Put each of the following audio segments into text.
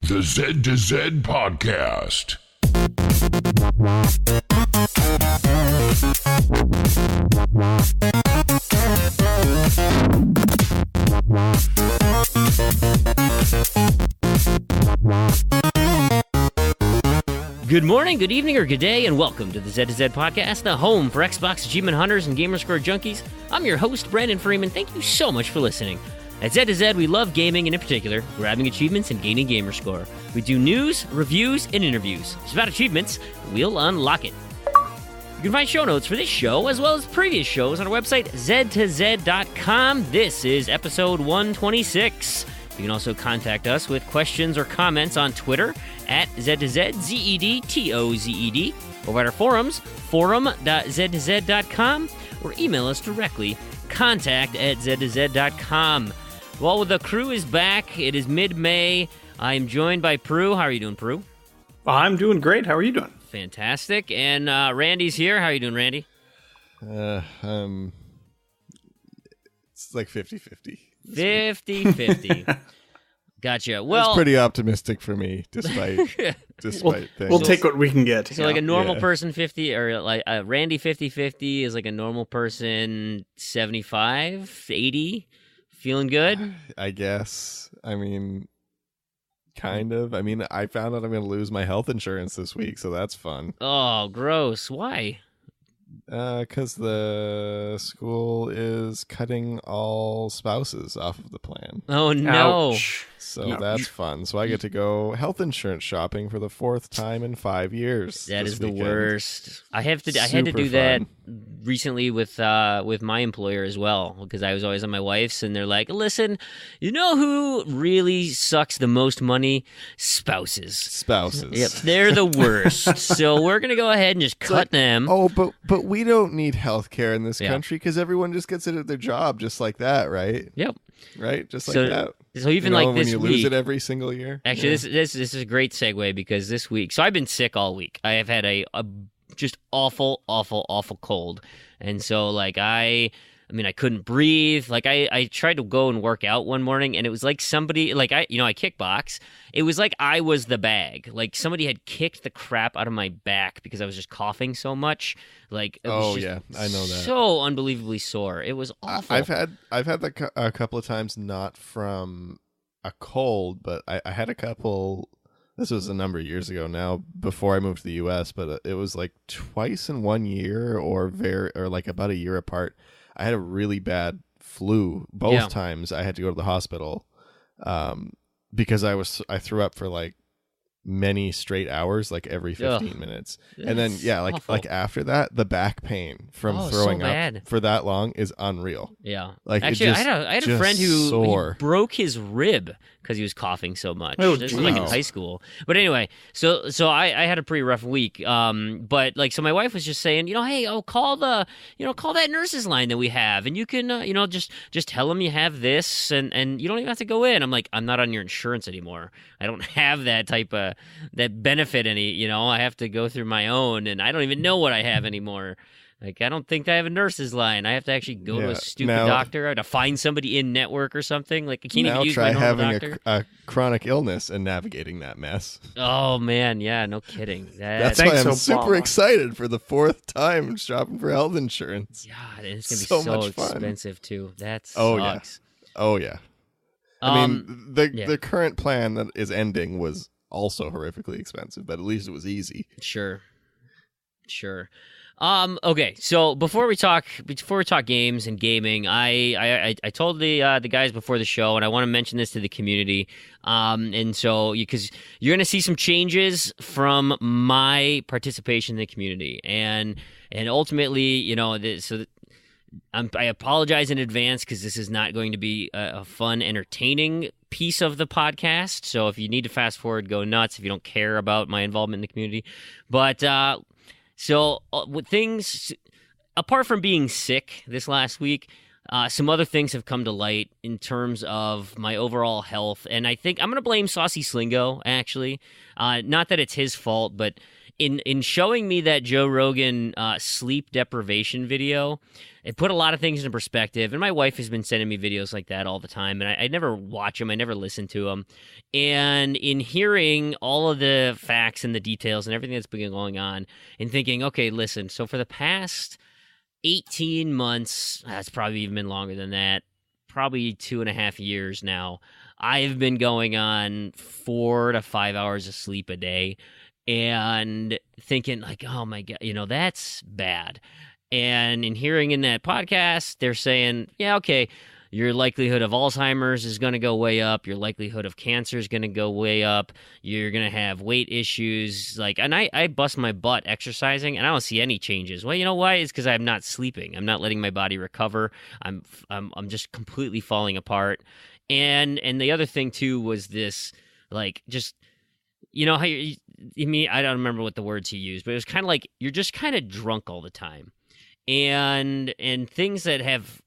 The Z to Z Podcast. Good morning, good evening, or good day, and welcome to the Z to Z Podcast, the home for Xbox achievement hunters and Gamerscore junkies. I'm your host, Brandon Freeman. Thank you so much for listening. At Z to Z, we love gaming, and in particular, grabbing achievements and gaining Gamerscore. We do news, reviews, and interviews. It's about achievements. We'll unlock it. You can find show notes for this show, as well as previous shows, on our website, z2z.com. This is episode 126. You can also contact us with questions or comments on Twitter at Z2Z, Z-E-D-T-O-Z-E-D, or at our forums, forum.z2z.com, or email us directly, contact@z2z.com. Well, the crew is back. It is mid-May. I am joined by Proulx. How are you doing, Proulx? I'm doing great. How are you doing? Fantastic. And Randy's here. How are you doing, Randy? It's like 50-50. 50-50. Gotcha. Well, it's pretty optimistic for me, despite things. We'll take what we can get. So like a normal person 50, or like Randy 50-50 is like a normal person 75, 80. Feeling good? I guess. I mean, kind of. I mean, I found out I'm going to lose my health insurance this week, so that's fun. Oh, gross. Why? Because the school is cutting all spouses off of the plan. Oh, no. Ouch. So that's fun. So I get to go health insurance shopping for the fourth time in 5 years. That is the weekend. worst. I had to Super do that fun. recently with my employer as well, because I was always on my wife's, and they're like, listen, you know who really sucks the most money? Spouses. Yep, they're the worst. So we're going to go ahead and just cut them. Oh, but we don't need health care in this Yeah. country because everyone just gets it at their job just like that, right? Yep. Right? Just like So- that. So even You know, like this when you week, lose it every single year. actually, this is a great segue, because this week, so I've been sick all week. I have had a just awful cold, and so like I mean, I couldn't breathe. Like I tried to go and work out one morning, and it was like somebody, like I kickbox. It was like I was the bag. Like somebody had kicked the crap out of my back because I was just coughing so much. Like it was just I know that. so unbelievably sore. It was awful. I've had that a couple of times, not from a cold, but I had a couple. This was a number of years ago now, before I moved to the U.S., but it was like twice in 1 year, or like about a year apart. I had a really bad flu both times. I had to go to the hospital because I threw up for like many straight hours, like every 15 minutes. And then like after that, the back pain from throwing up for that long is unreal. Yeah. Like actually, I had a friend who broke his rib because he was coughing so much. This was like in high school. But anyway, so I had a pretty rough week. But like, so my wife was just saying, hey, call that nurse's line that we have, and you can just tell them you have this, and you don't even have to go in. I'm like, I'm not on your insurance anymore. I don't have that type of that benefit I have to go through my own, and I don't even know what I have anymore. Like, I don't think I have a nurse's line. I have to actually go to a stupid doctor. I have to find somebody in network or something. Like, I can't even use my normal doctor. Now try having a chronic illness and navigating that mess. Oh, man. Yeah, no kidding. That's why I'm super excited for the fourth time shopping for health insurance. God, it's going to be so expensive, too. That sucks. Oh, yeah. I mean, the current plan that is ending was also horrifically expensive, but at least it was easy. Sure. Okay, so before we talk games and gaming, I told the guys before the show, and I want to mention this to the community, and so because you're going to see some changes from my participation in the community, and ultimately, I apologize in advance, because this is not going to be a fun, entertaining piece of the podcast. So if you need to fast forward, go nuts if you don't care about my involvement in the community. But so with things, apart from being sick this last week, some other things have come to light in terms of my overall health. And I think I'm going to blame Saucy Slingo, actually. Not that it's his fault, but in showing me that Joe Rogan sleep deprivation video, it put a lot of things into perspective. And my wife has been sending me videos like that all the time, and I never watch them. I never listen to them. And in hearing all of the facts and the details and everything that's been going on, and thinking, okay, listen, so for the past 18 months, that's probably even been longer than that, probably 2.5 years now, I've been going on 4 to 5 hours of sleep a day, and thinking like, oh my God, that's bad. And in hearing in that podcast, they're saying, yeah, okay, your likelihood of Alzheimer's is going to go way up. Your likelihood of cancer is going to go way up. You're going to have weight issues. And I bust my butt exercising, and I don't see any changes. Well, you know why? It's because I'm not sleeping. I'm not letting my body recover. I'm just completely falling apart. And the other thing too was this, just, how I don't remember what the words he used, but it was kind of like you're just kind of drunk all the time. And things that have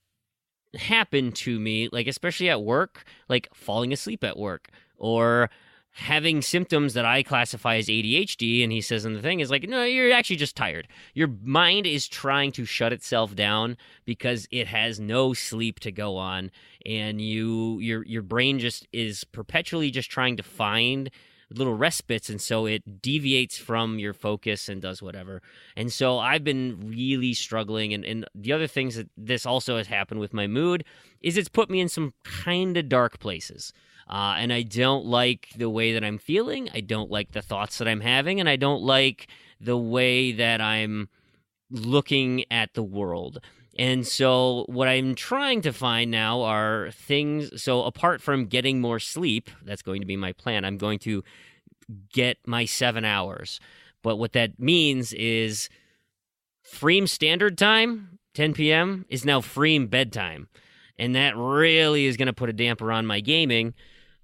happened to me, especially at work, like falling asleep at work or having symptoms that I classify as ADHD. And he says, and the thing is no, you're actually just tired. Your mind is trying to shut itself down because it has no sleep to go on. And your brain just is perpetually just trying to find little respites, and so it deviates from your focus and does whatever. And so I've been really struggling, and the other things that this also has happened with my mood is it's put me in some kind of dark places. And I don't like the way that I'm feeling. I don't like the thoughts that I'm having, and I don't like the way that I'm looking at the world. And so what I'm trying to find now are things. So apart from getting more sleep, that's going to be my plan. I'm going to get my 7 hours. But what that means is Fream standard time, 10 p.m., is now Fream bedtime. And that really is going to put a damper on my gaming.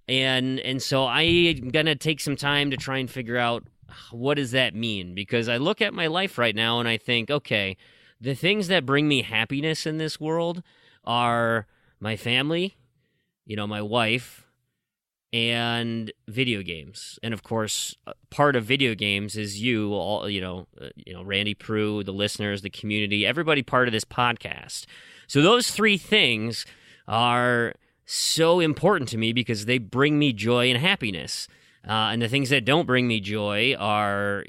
And so I'm going to take some time to try and figure out what does that mean? Because I look at my life right now and I think, okay, the things that bring me happiness in this world are my family, my wife, and video games. And of course, part of video games is you, all, Randy Proulx, the listeners, the community, everybody part of this podcast. So those three things are so important to me because they bring me joy and happiness. And the things that don't bring me joy are,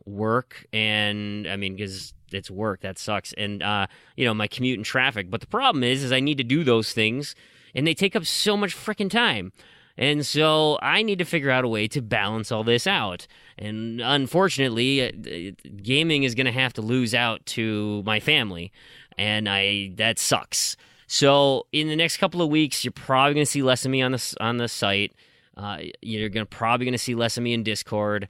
work because it's work, that sucks. And, my commute and traffic. But the problem is I need to do those things and they take up so much freaking time. And so I need to figure out a way to balance all this out. And unfortunately, gaming is going to have to lose out to my family. And that sucks. So in the next couple of weeks, you're probably going to see less of me on the site. You're probably going to see less of me in Discord.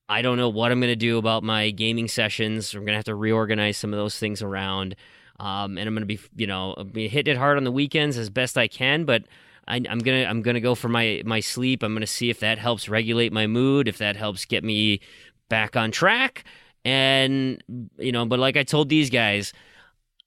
I don't know what I'm going to do about my gaming sessions. I'm going to have to reorganize some of those things around. And I'm going to be hitting it hard on the weekends as best I can, but I'm gonna go for my sleep. I'm going to see if that helps regulate my mood, if that helps get me back on track. And but like I told these guys,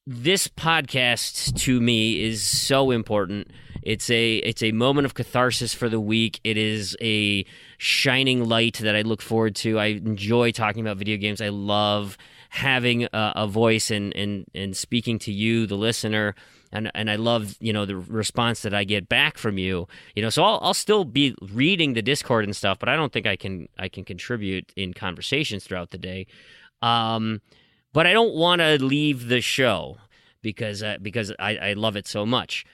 this podcast to me is so important. It's a moment of catharsis for the week. It is a shining light that I look forward to. I enjoy talking about video games. I love having a voice and speaking to you, the listener, and I love the response that I get back from you. So I'll still be reading the Discord and stuff, but I don't think I can contribute in conversations throughout the day. But I don't want to leave the show because I love it so much.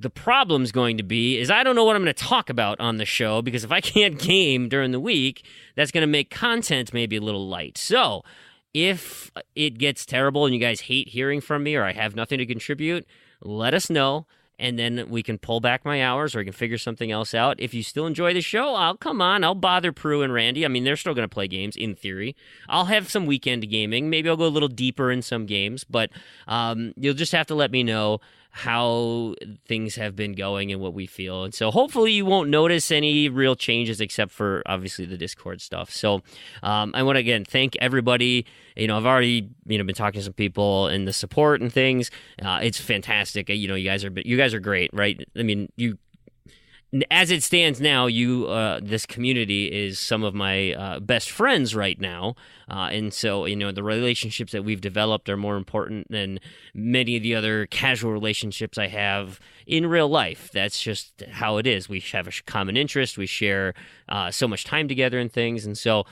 The problem's going to be is I don't know what I'm going to talk about on the show, because if I can't game during the week, that's going to make content maybe a little light. So if it gets terrible and you guys hate hearing from me or I have nothing to contribute, let us know, and then we can pull back my hours or I can figure something else out. If you still enjoy the show, I'll bother Proulx and Randy. I mean, they're still going to play games, in theory. I'll have some weekend gaming. Maybe I'll go a little deeper in some games, but you'll just have to let me know how things have been going and what we feel. And so hopefully you won't notice any real changes except for obviously the Discord stuff. So I want to again thank everybody. I've already been talking to some people and the support and things. It's fantastic. You guys are great, right? I mean, as it stands now, this community is some of my best friends right now, and so the relationships that we've developed are more important than many of the other casual relationships I have in real life. That's just how it is. We have a common interest. We share so much time together and things, and so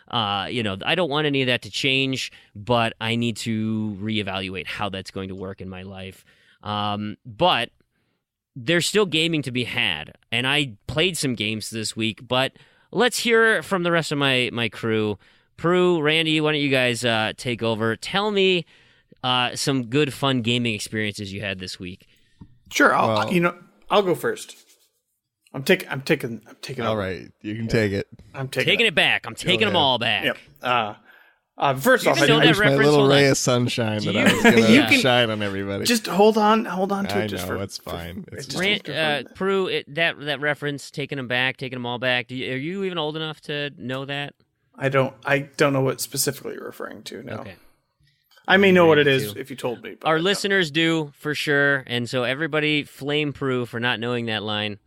I don't want any of that to change, but I need to reevaluate how that's going to work in my life. But there's still gaming to be had, and I played some games this week, but let's hear from the rest of my crew. Proulx, Randy, why don't you guys take over? Tell me some good, fun gaming experiences you had this week. Sure, I'll go first. I'm taking All over. right, you can take it. I'm taking it back. I'm taking them all back. Yep. First off, even know I that Wish my reference, little hold ray on. of sunshine that You- I was going You to can- shine on everybody. just hold on to I it. Just know, for it's fine. It's just- just, Proulx, that reference, taking them all back. Are you even old enough to know that? I don't know what specifically you're referring to. No, Okay. I may know what it Randy, is too. if you told me. But Our I don't. listeners do, for sure, and so everybody flame Proulx for not knowing that line.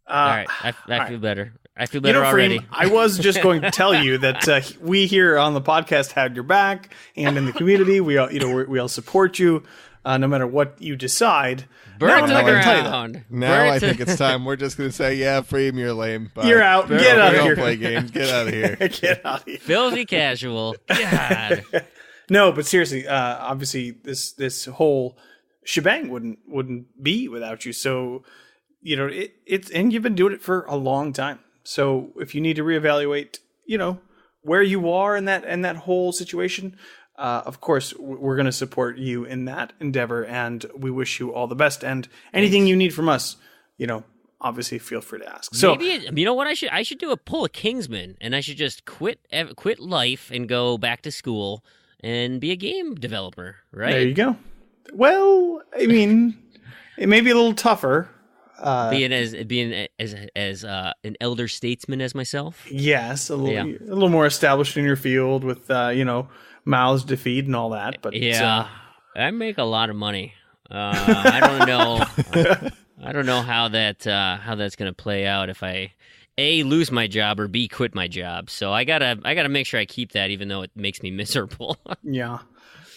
All right, I feel better. I feel better already. Fream, I was just going to tell you that we here on the podcast had your back, and in the community, we all, we all support you, no matter what you decide. Burn Now it I'm to not the gonna tell you that. ground. now Burn it I to- think it's time. We're just going to say, yeah, Fream, you're lame. Bye. You're out. We Get out of don't here. play games. Get out of here. Get out of here. Filthy casual. God. No, but seriously, obviously this whole shebang wouldn't be without you. So, it's and you've been doing it for a long time. So if you need to reevaluate, where you are in that whole situation, of course we're going to support you in that endeavor, and we wish you all the best. And anything you need from us, obviously feel free to ask. So Maybe you know what I should do pull a Kingsman, and I should just quit life and go back to school and be a game developer. Right? there you go. Well, I mean, it may be a little tougher. Being as an elder statesman as myself. Yes, a little more established in your field with mouths to feed and all that. But Yeah, I make a lot of money. I don't know. I don't know how that's going to play out if I A, lose my job, or B, quit my job. So I gotta make sure I keep that, even though it makes me miserable. yeah,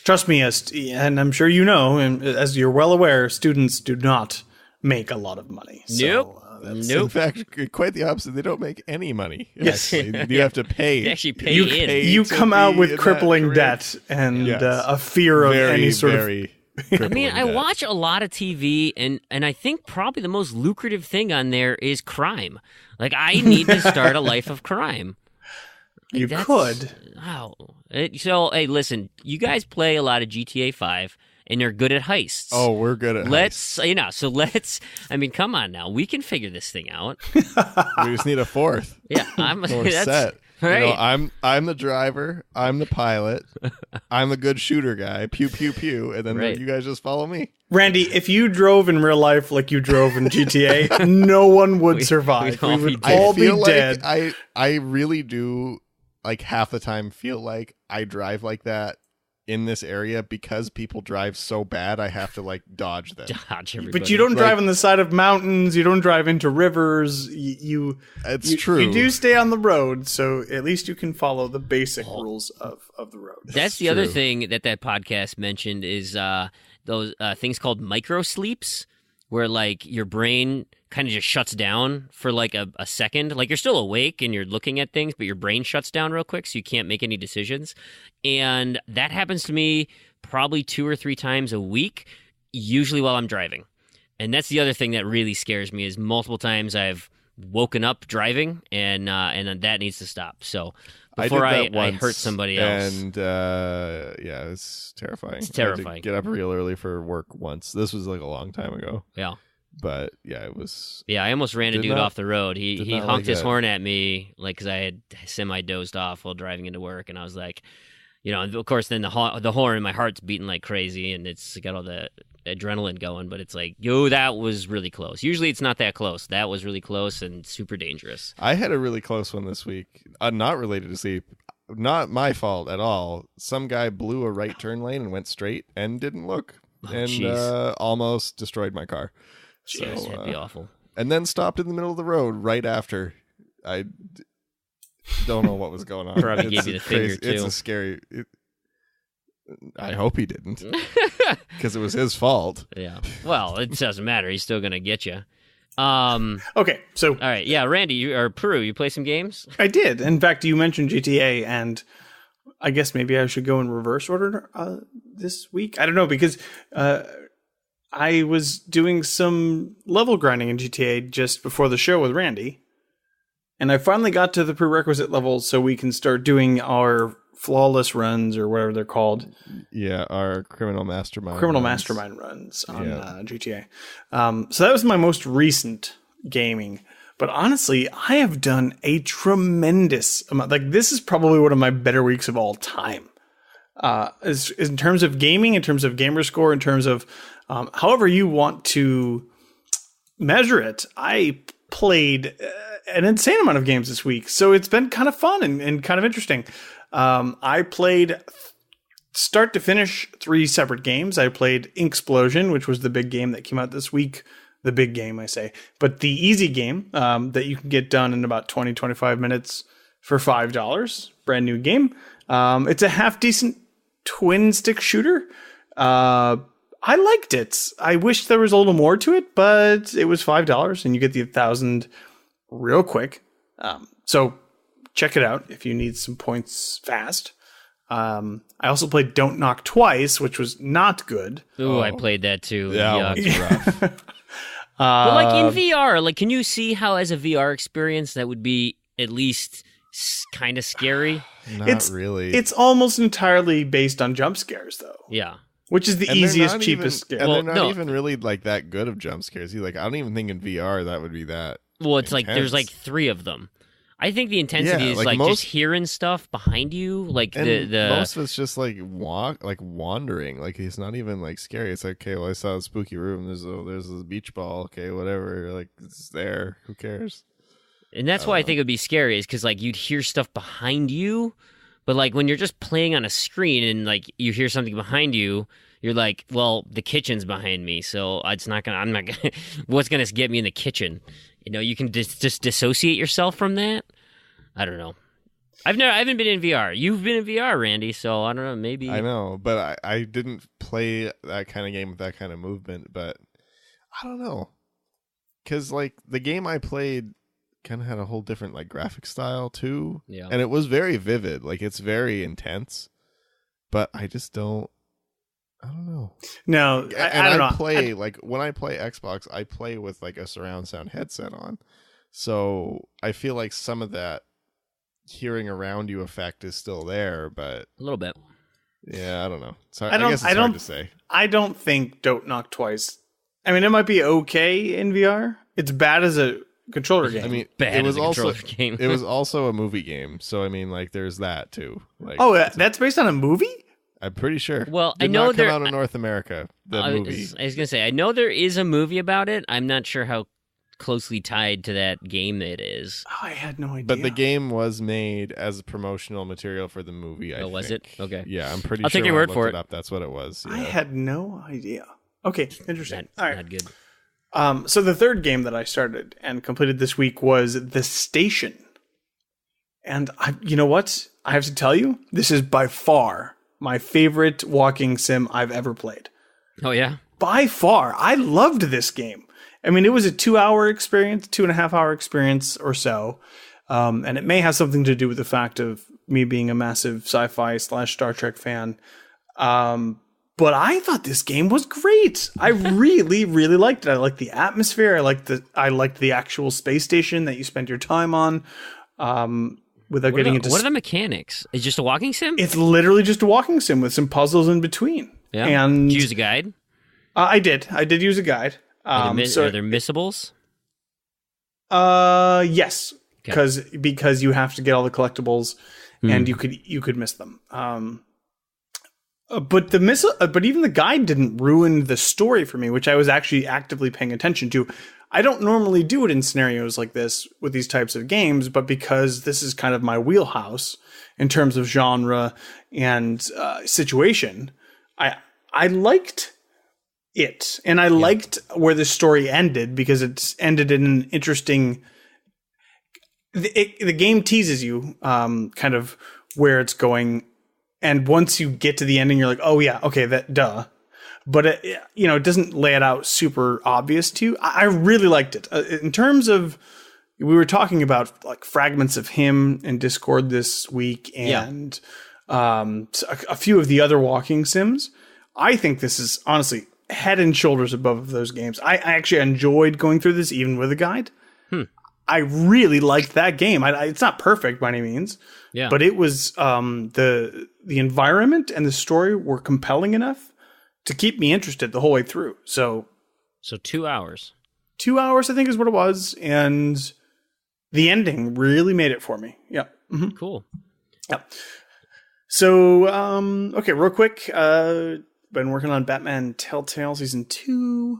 trust me, and I'm sure you know, and as you're well aware, students do not make a lot of money. Nope. In fact, quite the opposite. They don't make any money. Yes. You have to pay. They actually pay You, in. you to come out be with in that crippling career. debt and Yes. a fear of any sort of. I mean, I watch a lot of TV, and I think probably the most lucrative thing on there is crime. Like, I need to start a life of crime. Like, You that's- could. Wow. So, hey, listen, you guys play a lot of GTA 5, and you're good at heists. Oh, we're good at Let's, I mean, come on now. We can figure this thing out. heists. We just need a fourth. Yeah, We're that's set. right. I'm the driver. I'm the pilot. I'm the good shooter guy. Pew pew pew, and then Right. you guys just follow me. Randy, if you drove in real life like you drove in GTA, no one would survive. we'd all We be would dead. all I feel be like dead. I really do, like, half the time feel like I drive like that in this area because people drive so bad. I have to, like, dodge them. Dodge everybody. But you don't drive on the side of mountains. You don't drive into rivers. It's true. You do stay on the road, so at least you can follow the basic rules of the road. That's the other thing that podcast mentioned is those things called micro sleeps, where like your brain kind of just shuts down for like a second. Like you're still awake and you're looking at things, but your brain shuts down real quick, so you can't make any decisions. And that happens to me probably 2 or 3 times a week, usually while I'm driving. And that's the other thing that really scares me is multiple times I've woken up driving, and that needs to stop. So before I hurt somebody else. And it's terrifying. It's I had to terrifying. get up real early for work once. This was like a long time ago. Yeah. But yeah, it was. Yeah, I almost ran a Did dude not- off the road. He did honked not like his that. horn at me, like, because I had semi-dozed off while driving into work, and I was like, and of course, then the horn in my heart's beating like crazy, and it's got all the adrenaline going, but it's like, yo, that was really close. Usually it's not that close. That was really close and super dangerous. I had a really close one this week. Not related to sleep. Not my fault at all. Some guy blew a right turn lane and went straight and didn't look, and jeez. almost destroyed my car. Jeez, that'd be awful. and then stopped in the middle of the road right after. I don't know what was going on. Probably gave you the finger, too. It's a scary... I hope he didn't, because it was his fault. Yeah. Well, it doesn't matter. He's still going to get you. Okay, so... All right, yeah, Randy, or Proulx, you play some games? I did. In fact, you mentioned GTA, and I guess maybe I should go in reverse order this week. I don't know, because I was doing some level grinding in GTA just before the show with Randy, and I finally got to the prerequisite level so we can start doing our flawless runs, or whatever they're called. Yeah, our criminal mastermind runs on GTA. So that was my most recent gaming. But honestly, I have done a tremendous amount. Like, this is probably one of my better weeks of all time. Is in terms of gaming, in terms of Gamerscore, in terms of however you want to measure it. I played an insane amount of games this week. So it's been kind of fun and kind of interesting. I played start to finish 3 separate games. I played Inksplosion, which was the big game that came out this week. The big game, I say. But the easy game that you can get done in about 20, 25 minutes for $5. Brand new game. It's a half-decent twin-stick shooter. I liked it. I wish there was a little more to it, but it was $5, and you get the 1,000 real quick. So check it out if you need some points fast. I also played Don't Knock Twice, which was not good. Ooh, I played that too. Yeah, rough. But like in VR, like, can you see how as a VR experience that would be at least kind of scary? Not really. It's almost entirely based on jump scares, though. Yeah. Which is the easiest, cheapest scare. And they're not even really like that good of jump scares. Like, I don't even think in VR that would be that. Well, it's intense. like there's like 3 of them. I think the intensity is like just hearing stuff behind you, like the most of it's just like wandering. Like, it's not even like scary. It's like, okay, well, I saw a spooky room. There's a beach ball. Okay, whatever. Like, it's there. Who cares? And that's why I think it would be scary, is because like you'd hear stuff behind you, but like when you're just playing on a screen and like you hear something behind you, you're like, well, the kitchen's behind me, so I'm not gonna. What's gonna get me in the kitchen? You know, you can just dissociate yourself from that. I don't know. I haven't been in VR. You've been in VR, Randy, so I don't know, maybe. I know, but I didn't play that kind of game with that kind of movement, but I don't know. Because, like, the game I played kind of had a whole different, like, graphic style, too. Yeah. And it was very vivid. Like, it's very intense. But I just don't. I don't know. No, I don't know. Play like when I play Xbox, I play with like a surround sound headset on, so I feel like some of that hearing around you effect is still there, but a little bit. Yeah, I don't know. I guess it's hard to say. I don't think Don't Knock Twice. I mean, it might be okay in VR. It's bad as a controller game. I mean, bad it was as a also controller game. It was also a movie game, so I mean, like, there's that too. Like, that's based on a movie? I'm pretty sure. Well, Did I know not come out in North America. The movie. I was gonna say, I know there is a movie about it. I'm not sure how closely tied to that game it is. Oh, I had no idea. But the game was made as promotional material for the movie. I think. Was it? Okay. Yeah, I'm pretty. I'll sure take your word for it. That's what it was. Yeah. I had no idea. Okay, interesting. All right, not good. So the third game that I started and completed this week was The Station, and you know what? I have to tell you, this is by far my favorite walking sim I've ever played. Oh, yeah? By far. I loved this game. I mean, it was a 2-hour experience, 2.5-hour experience or so. And it may have something to do with the fact of me being a massive sci-fi / Star Trek fan. But I thought this game was great. I really, really liked it. I liked the atmosphere. I liked the actual space station that you spend your time on. Without getting into what are the mechanics? It's just a walking sim? It's literally just a walking sim with some puzzles in between. Yeah. And did you use a guide? I did use a guide. Are there missables? Yes, because you have to get all the collectibles, and you could miss them. But even the guide didn't ruin the story for me, which I was actually actively paying attention to. I don't normally do it in scenarios like this with these types of games, but because this is kind of my wheelhouse in terms of genre and situation, I liked it. And I liked where the story ended because it's ended in an interesting... The game teases you kind of where it's going. And once you get to the ending, you're like, oh, yeah, okay, that duh. But, it doesn't lay it out super obvious to you. I really liked it. In terms of... We were talking about like fragments of him in Discord this week and a few of the other walking sims. I think this is honestly head and shoulders above those games. I actually enjoyed going through this even with a guide. I really liked that game. It's not perfect by any means, but it was the environment and the story were compelling enough to keep me interested the whole way through. So 2 hours. 2 hours, I think, is what it was, and the ending really made it for me. Yeah. Mm-hmm. Cool. Yeah. So, okay, real quick. Been working on Batman Telltale Season 2.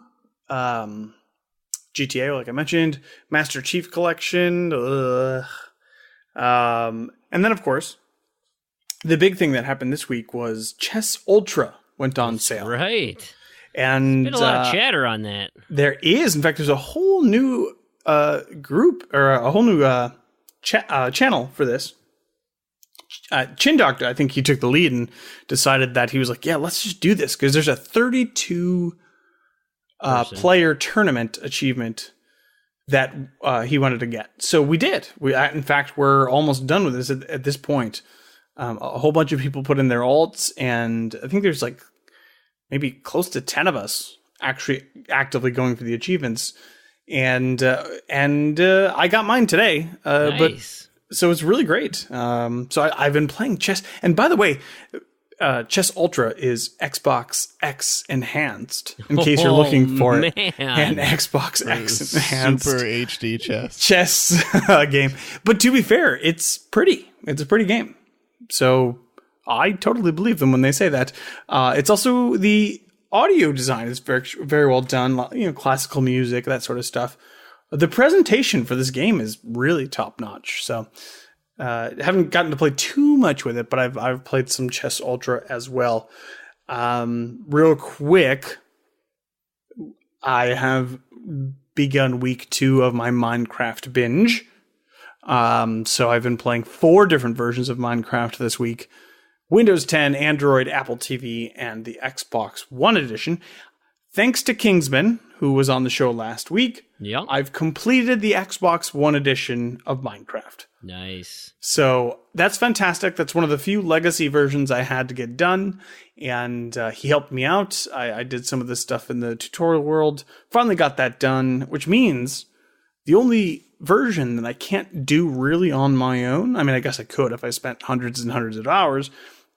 GTA, like I mentioned. Master Chief Collection. And then, of course, the big thing that happened this week was Chess Ultra went on sale. Right. And been a lot of chatter on that. There is. In fact, there's a whole new group or a whole new channel for this. Chin Doctor, I think he took the lead and decided that he was like, yeah, let's just do this because there's a 32 player tournament achievement that he wanted to get. So we did. In fact, we're almost done with this at this point. A whole bunch of people put in their alts, and I think there's like maybe close to 10 of us actually actively going for the achievements. And I got mine today. Nice. But so it's really great. So I've been playing chess. And by the way, Chess Ultra is Xbox X enhanced. In case you're looking for it, and Xbox X enhanced Super HD chess game. But to be fair, it's pretty. It's a pretty game. So I totally believe them when they say that. It's also the audio design is very, very well done. Classical music, that sort of stuff. The presentation for this game is really top notch. So haven't gotten to play too much with it, but I've played some Chess Ultra as well. Real quick, I have begun week 2 of my Minecraft binge. So I've been playing 4 different versions of Minecraft this week. Windows 10, Android, Apple TV, and the Xbox One edition. Thanks to Kingsman, who was on the show last week, I've completed the Xbox One edition of Minecraft. Nice. So that's fantastic. That's one of the few legacy versions I had to get done, and he helped me out. I did some of this stuff in the tutorial world, finally got that done, which means the only version that I can't do really on my own, I mean, I guess I could if I spent hundreds and hundreds of hours,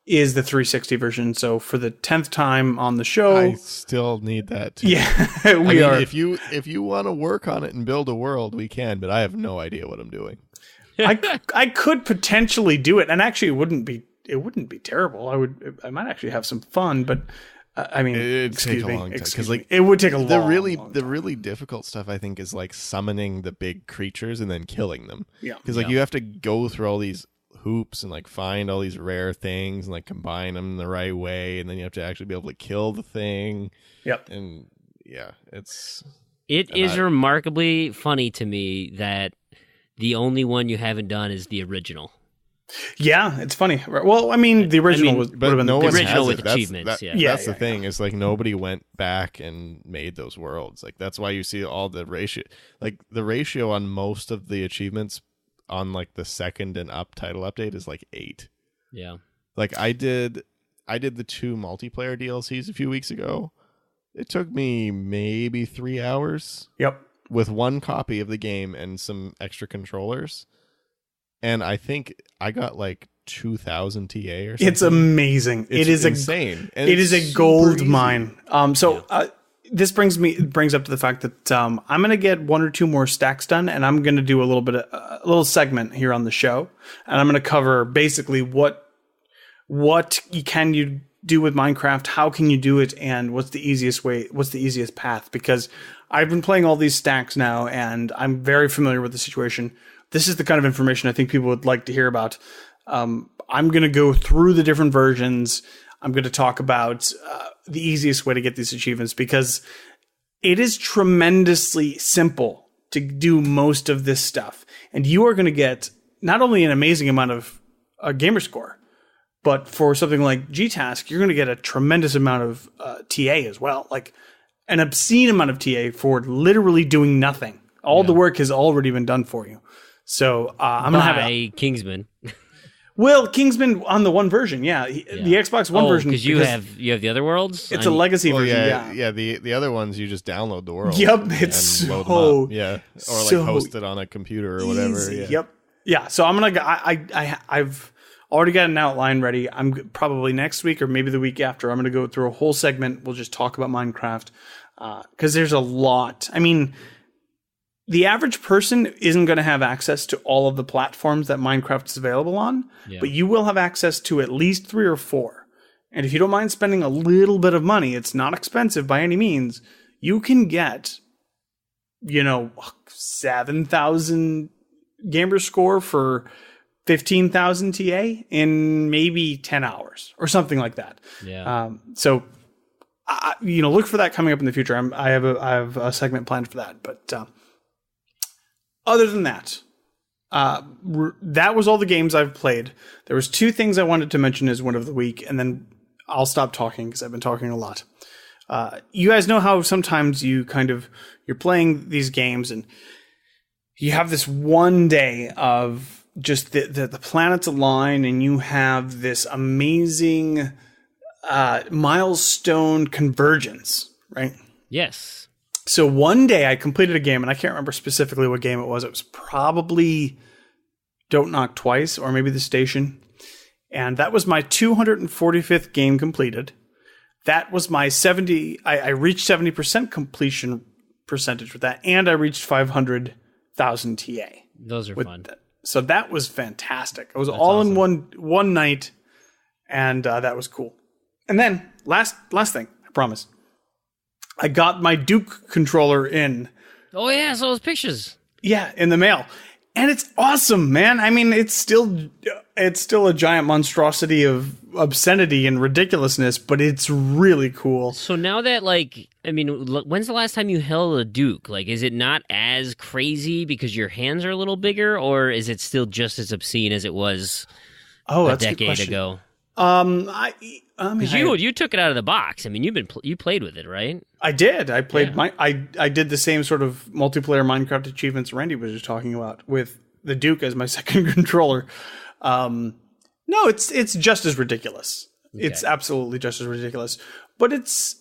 is the 360 version. So for the 10th time on the show, I still need that too. Yeah, are. If you want to work on it and build a world, we can, but I have no idea what I'm doing. I could potentially do it, and actually it wouldn't be terrible. I might actually have some fun, but I mean, it'd take a long time because it would take a long time. The really difficult stuff I think is like summoning the big creatures and then killing them. Yeah, because you have to go through all these hoops and like find all these rare things and like combine them the right way, and then you have to actually be able to kill the thing. Yep. And it is remarkably funny to me that the only one you haven't done is the original. Yeah, it's funny. Well, I mean, the original would have been the original with that's, achievements. That's the thing. Is like nobody went back and made those worlds. Like that's why you see all the ratio. Like the ratio on most of the achievements on like the second and up title update is like 8. Yeah. Like I did the 2 multiplayer DLCs a few weeks ago. It took me maybe 3 hours. Yep. With 1 copy of the game and some extra controllers. And I think I got like 2,000 TA or something. It's amazing. It is insane. It is a gold mine. This brings up to the fact that I'm going to get 1 or 2 more stacks done, and I'm going to do a little segment here on the show, and I'm going to cover basically what can you do with Minecraft, how can you do it, and what's the easiest path, because I've been playing all these stacks now, and I'm very familiar with the situation. This is the kind of information I think people would like to hear about. I'm going to go through the different versions. I'm going to talk about the easiest way to get these achievements, because it is tremendously simple to do most of this stuff. And you are going to get not only an amazing amount of Gamerscore, but for something like G-Task, you're going to get a tremendous amount of TA as well. Like an obscene amount of TA for literally doing nothing. All the work has already been done for you. So I'm going to have Kingsman. Well, Kingsman on the one version, the Xbox One version. Because you have the other worlds. It's a legacy version. The other ones you just download the world. Yep, it's load so them up. Or like host it on a computer or whatever. Easy. Yeah. So I'm gonna. I've already got an outline ready. I'm probably next week or maybe the week after. I'm gonna go through a whole segment. We'll just talk about Minecraft because there's a lot. I mean, the average person isn't going to have access to all of the platforms that Minecraft is available on, but you will have access to at least 3 or 4. And if you don't mind spending a little bit of money, it's not expensive by any means. You can get, 7,000 Gamerscore for 15,000 TA in maybe 10 hours or something like that. Yeah. So, look for that coming up in the future. I have a segment planned for that, but. Other than that, that was all the games I've played. There was 2 things I wanted to mention as one of the week, and then I'll stop talking because I've been talking a lot. You guys know how sometimes you're playing these games and you have this one day of just the planets align and you have this amazing milestone convergence, right? Yes. So one day I completed a game, and I can't remember specifically what game it was. It was probably Don't Knock Twice, or maybe The Station. And that was my 245th game completed. That was my 70. I reached 70% completion percentage with that, and I reached 500,000 TA. Those are fun. So that was fantastic. It was That's all awesome. in one night, and that was cool. And then last thing, I promise. I got my Duke controller in. Oh yeah, I saw those pictures. Yeah, in the mail. And it's awesome, man. I mean, it's still a giant monstrosity of obscenity and ridiculousness, but it's really cool. So now that, when's the last time you held a Duke? Like, is it not as crazy because your hands are a little bigger, or is it still just as obscene as it was a decade ago? Because you took it out of the box. I mean, you played with it, right? I did. I played I did the same sort of multiplayer Minecraft achievements Randy was just talking about with the Duke as my second controller. No, it's just as ridiculous. Okay. It's absolutely just as ridiculous. But it's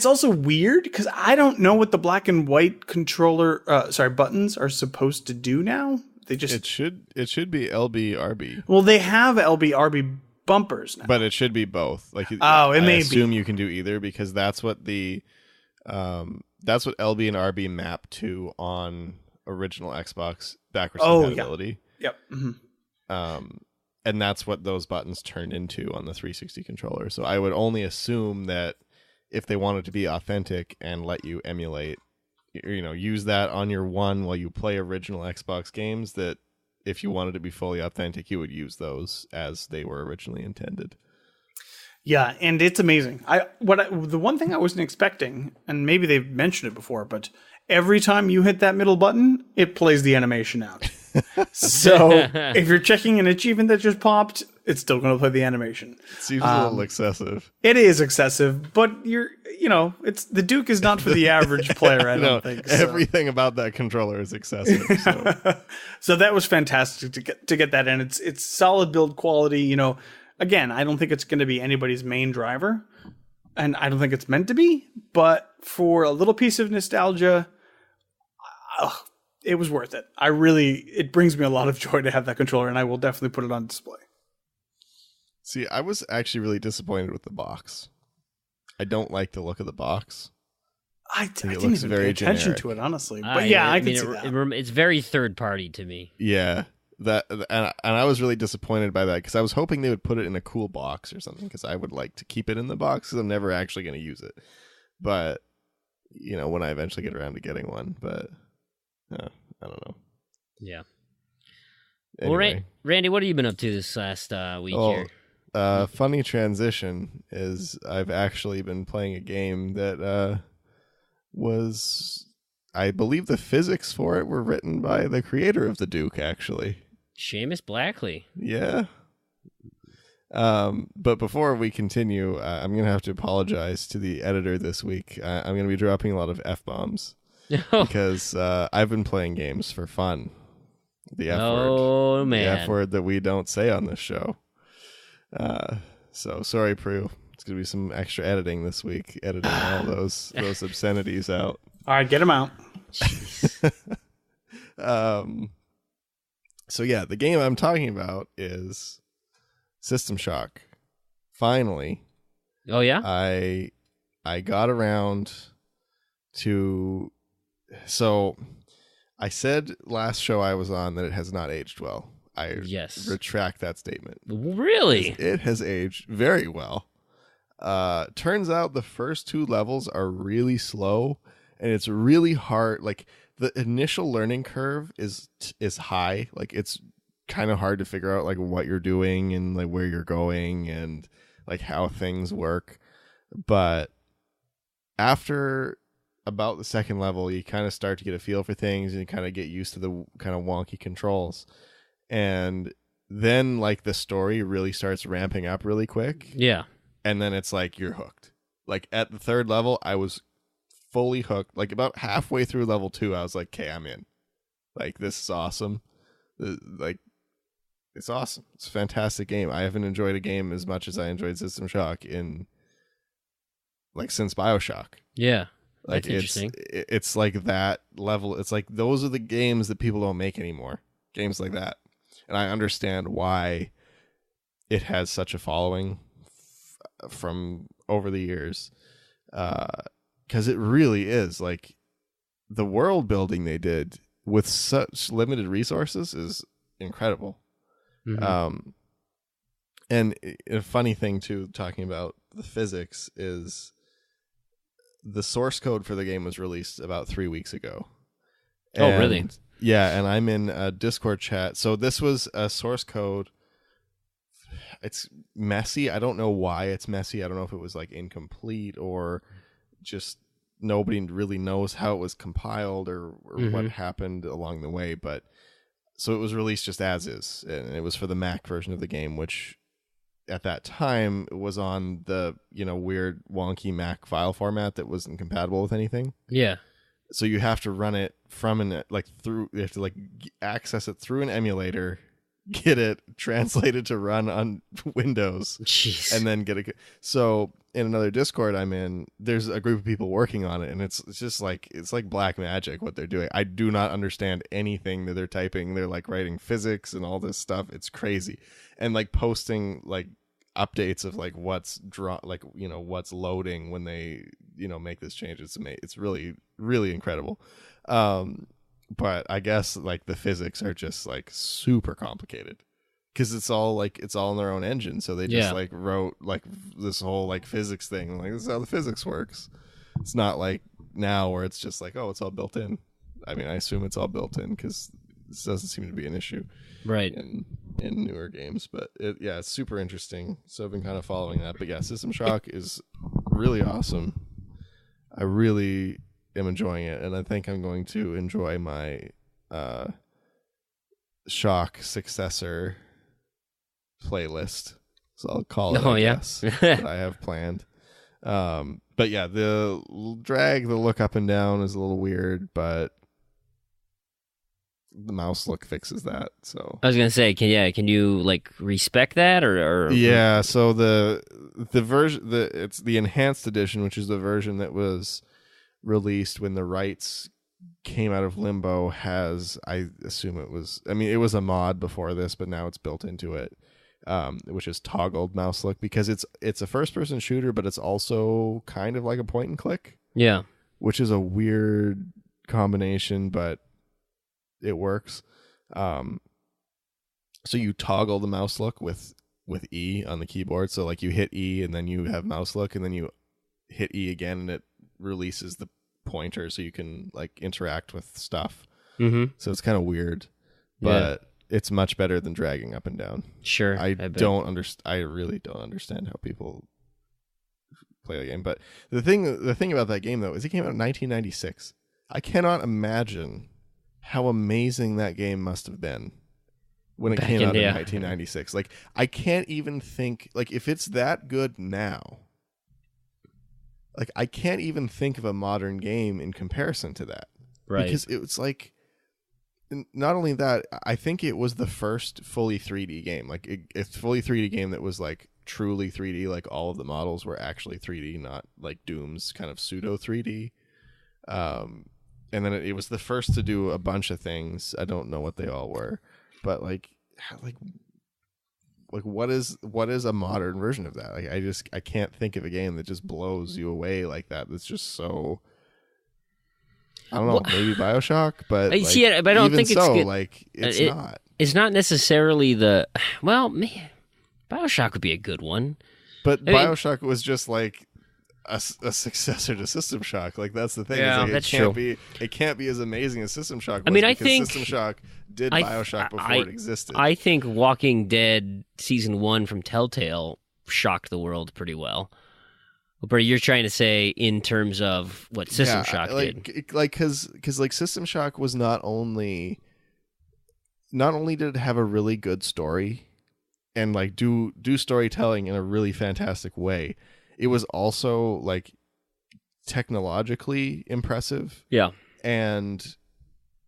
also weird because I don't know what the black and white buttons are supposed to do now. They just it should be LB/RB. Well, they have LB/RB bumpers now. But it should be both. Like, I assume you can do either because that's what LB and RB map to on original Xbox backwards compatibility. Yeah. Yep. Mm-hmm. And that's what those buttons turn into on the 360 controller. So I would only assume that if they wanted to be authentic and let you emulate, use that on your One while you play original Xbox games, that if you wanted to be fully authentic, you would use those as they were originally intended. Yeah, and it's amazing. The one thing I wasn't expecting, and maybe they've mentioned it before, but every time you hit that middle button, it plays the animation out. So if you're checking an achievement that just popped, it's still going to play the animation. It seems a little excessive. It is excessive, but it's the Duke is not for the average player. I don't think so. Everything about that controller is excessive. So, so that was fantastic to get that in. It's solid build quality. Again, I don't think it's going to be anybody's main driver, and I don't think it's meant to be. But for a little piece of nostalgia, it was worth it. It brings me a lot of joy to have that controller, and I will definitely put it on display. See, I was actually really disappointed with the box. I don't like the look of the box. I didn't even pay attention to it, honestly. But I can see that. It's very third party to me. Yeah, and I was really disappointed by that because I was hoping they would put it in a cool box or something because I would like to keep it in the box because I'm never actually going to use it. But when I eventually get around to getting one, but I don't know. Yeah. Anyway. Well, Randy, what have you been up to this last week here? funny transition is I've actually been playing a game that was, I believe the physics for it were written by the creator of the Duke, actually. Seamus Blackley. Yeah. But before we continue, I'm going to have to apologize to the editor this week. I'm going to be dropping a lot of F-bombs because I've been playing games for fun. The F word. Oh, man. The F word that we don't say on this show. So sorry, Proulx. It's going to be some extra editing this week, editing all those obscenities out. All right, get them out. So yeah, the game I'm talking about is System Shock. Finally. Oh, yeah? I got around to... So I said last show I was on that it has not aged well. I retract that statement. Really? It has aged very well. Turns out the first 2 levels are really slow, and it's really hard. Like, the initial learning curve is high. Like, it's kind of hard to figure out like what you're doing and like where you're going and like how things work. But after about the second level, you kind of start to get a feel for things and you kind of get used to the kind of wonky controls. And then like the story really starts ramping up really quick. Yeah. And then it's like you're hooked. Like at the 3rd level, I was fully hooked. Like about halfway through level 2, I was like, okay, I'm in. Like, this is awesome. Like, it's awesome. It's a fantastic game. I haven't enjoyed a game as much as I enjoyed System Shock in like since BioShock. Yeah. Like, that's interesting. It's like that level. It's like those are the games that people don't make anymore. Games like that. And I understand why it has such a following from over the years. Because it really is like the world building they did with such limited resources is incredible. Mm-hmm. And a funny thing too, talking about the physics, is the source code for the game was released about 3 weeks ago. Oh, really? Yeah, and I'm in a Discord chat. So this was a source code. It's messy. I don't know why it's messy. I don't know if it was like incomplete or just nobody really knows how it was compiled or what happened along the way. But so it was released just as is, and it was for the Mac version of the game, which at that time was on the weird wonky Mac file format that wasn't compatible with anything. Yeah. So you have to run it from you have to access it through an emulator, get it translated to run on Windows. Jeez. And then get it. So in another Discord I'm in, there's a group of people working on it, and it's just like, it's like black magic what they're doing. I do not understand anything that they're typing. They're like writing physics and all this stuff. It's crazy. And like posting like updates of like what's what's loading when they make this change. It's really, really incredible. But I guess like the physics are just like super complicated because it's all in their own engine. So they just like wrote like this whole like physics thing. Like, this is how the physics works. It's not like now where it's just like, oh, it's all built in. I mean, I assume it's all built in because this doesn't seem to be an issue, right? In newer games, but it's super interesting. So I've been kind of following that. But yeah, System Shock is really awesome. I really am enjoying it, and I think I'm going to enjoy my Shock successor playlist. So I'll call it. Oh, that I have planned. But yeah, the look up and down is a little weird, but the mouse look fixes that. So I was gonna say, can you like respec that or yeah? So the version, it's the enhanced edition, which is the version that was released when the rights came out of limbo, has, I assume it was a mod before this, but now it's built into it, which is toggled mouse look, because it's a first person shooter, but it's also kind of like a point and click. Yeah, which is a weird combination, but it works. So you toggle the mouse look with E on the keyboard. So like you hit E and then you have mouse look, and then you hit E again and it releases the pointer so you can like interact with stuff. So it's kind of weird, but it's much better than dragging up and down. Sure. I really don't understand how people play the game. But the thing about that game though is it came out in 1996. I cannot imagine how amazing that game must have been when it came out in 1996. Like, I can't even think, like, if it's that good now, like, I can't even think of a modern game in comparison to that. Right. Because it was like, not only that, I think it was the first fully 3D game. Like, it's fully 3D game that was, like, truly 3D. Like, all of the models were actually 3D, not, like, Doom's kind of pseudo 3D. And then it was the first to do a bunch of things. I don't know what they all were, but like what is a modern version of that? Like, I can't think of a game that just blows you away like that. That's just so. I don't know, maybe BioShock, but I see it, but I don't think it's good. Like, it's not. It's not necessarily the. Well, man, BioShock would be a good one. But BioShock was just like a successor to System Shock. Like, that's the thing. Yeah, like, that's true. It can't be as amazing as System Shock was. I mean, I think System Shock did BioShock before it existed. I think Walking Dead Season 1 from Telltale shocked the world pretty well. But you're trying to say in terms of what System Shock did. Like, because like System Shock was not only did it have a really good story and like do storytelling in a really fantastic way, it was also like technologically impressive. Yeah. And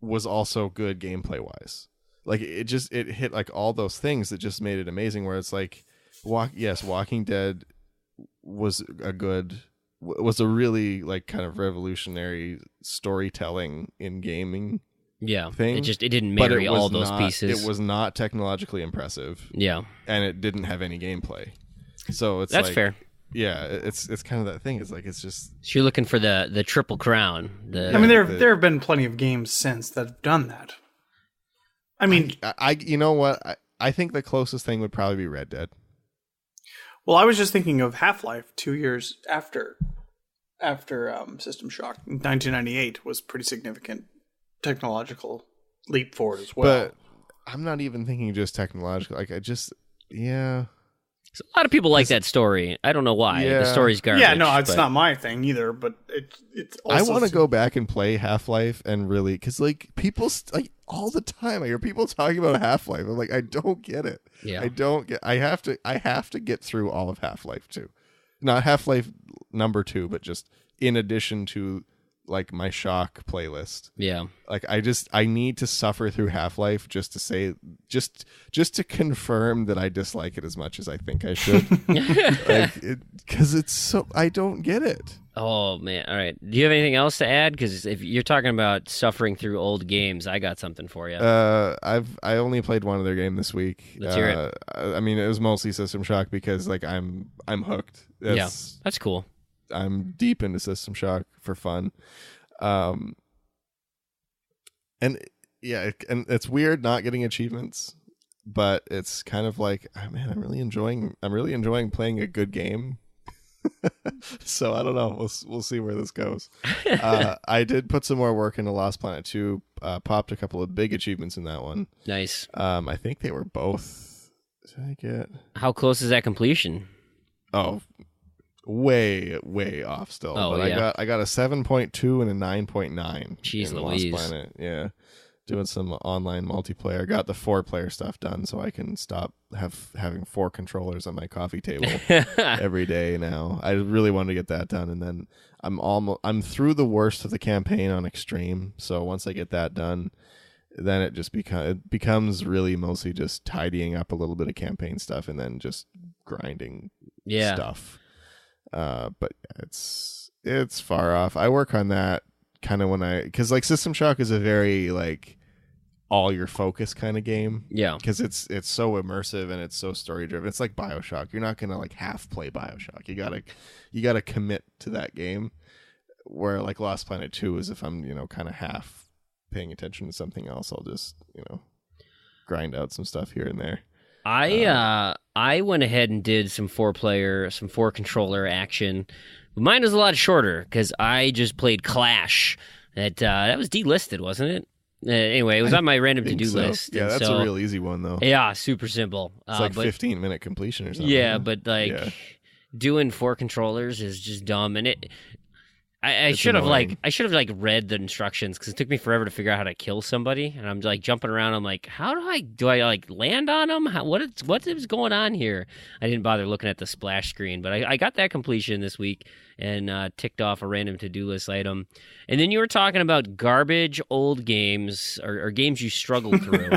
was also good gameplay wise. Like, it hit like all those things that just made it amazing, where it's like, Walking Dead was a really like kind of revolutionary storytelling in gaming thing. It didn't marry all those pieces. It was not technologically impressive. Yeah. And it didn't have any gameplay. So that's fair. Yeah, it's kind of that thing. It's like, it's just, so you're looking for the triple crown. I mean, there have been plenty of games since that have done that. I mean, I you know what? I think the closest thing would probably be Red Dead. Well, I was just thinking of Half-Life 2 years after System Shock. 1998 was pretty significant technological leap forward as well. But I'm not even thinking just technological. Like, So a lot of people like that story. I don't know why. Yeah. The story's garbage. Yeah, no, it's not my thing either, but it's also... I want to go back and play Half-Life and really... Because, like, people... like, all the time I hear people talking about Half-Life. I'm like, I don't get it. Yeah. I don't get... I have to get through all of Half-Life 2. Not Half-Life number 2, but just in addition to, like, my Shock playlist. Yeah. Like, I need to suffer through Half-Life just to say... Just to confirm that I dislike it as much as I think I should. Because it's so... I don't get it. Oh, man. All right. Do you have anything else to add? Because if you're talking about suffering through old games, I got something for you. I only played one other game this week. Let's hear it. I mean, it was mostly System Shock because, like, I'm hooked. That's cool. I'm deep into System Shock for fun. And it's weird not getting achievements, but it's kind of like, oh, man, I'm really enjoying playing a good game. So I don't know. We'll see where this goes. I did put some more work into Lost Planet 2. Popped a couple of big achievements in that one. Nice. I think they were both. Did I get? How close is that completion? Oh, way off still. Oh, but yeah. I got a 7.2 and a 9.9. Jeez in Louise. Lost Planet. Yeah. Doing some online multiplayer. Got the 4-player stuff done, so I can stop having 4 controllers on my coffee table every day now. I really wanted to get that done, and then I'm through the worst of the campaign on Extreme. So once I get that done, then it just becomes really mostly just tidying up a little bit of campaign stuff and then just grinding stuff. But it's far off. I work on that kind of because like System Shock is a very like all your focus kind of game. Yeah. Because it's so immersive and it's so story driven. It's like BioShock. You're not gonna like half play BioShock. You gotta commit to that game. Where like Lost Planet 2 is if I'm, kind of half paying attention to something else, I'll just, grind out some stuff here and there. I went ahead and did some 4-controller action. But mine was a lot shorter because I just played Clash. That was delisted, wasn't it? Anyway, it was on my random think to-do so. list. Yeah, and that's so, a real easy one though. Yeah, super simple. It's like but, 15-minute completion or something. Yeah, but like Yeah. doing 4 controllers is just dumb, and I It's should have annoying. read the instructions because it took me forever to figure out how to kill somebody, and I'm like jumping around. I'm like, how do I like land on them? What is going on here? I didn't bother looking at the splash screen, but I got that completion this week and ticked off a random to-do list item. And then you were talking about garbage old games or games you struggled through.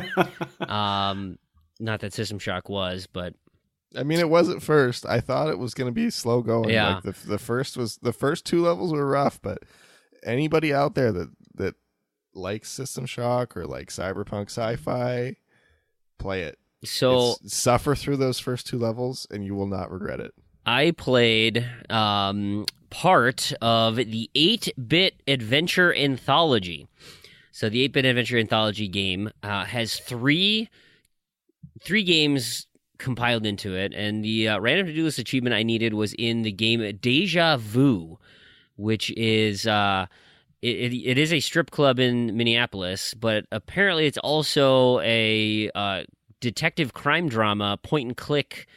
Not that System Shock was, but. I mean, it was at first. I thought it was going to be slow going. Yeah. Like the first 2 levels were rough, but anybody out there that likes System Shock or like cyberpunk sci-fi, play it. So Suffer through those first 2 levels, and you will not regret it. I played part of the 8-Bit Adventure Anthology. So the 8-Bit Adventure Anthology game has three games compiled into it, and the random to-do list achievement I needed was in the game Deja Vu, which is it is a strip club in Minneapolis, but apparently it's also a detective crime drama point-and-click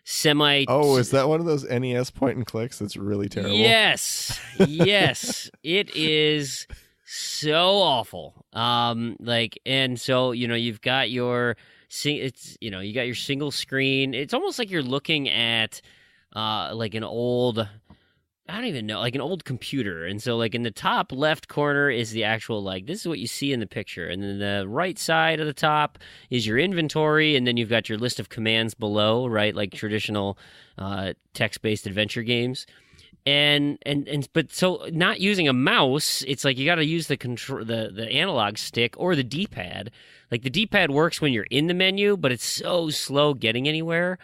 semi. Oh, is that one of those NES point and clicks that's really terrible? Yes, it is so awful. And so you've got your you got your single screen. It's almost like you're looking at like an old. I don't even know, like an old computer. And so like in the top left corner is the actual, like, this is what you see in the picture. And then the right side of the top is your inventory. And then you've got your list of commands below, right? Like traditional text-based adventure games. But so not using a mouse, it's like you got to use the analog stick or the D-pad. Like the D-pad works when you're in the menu, but it's so slow getting anywhere.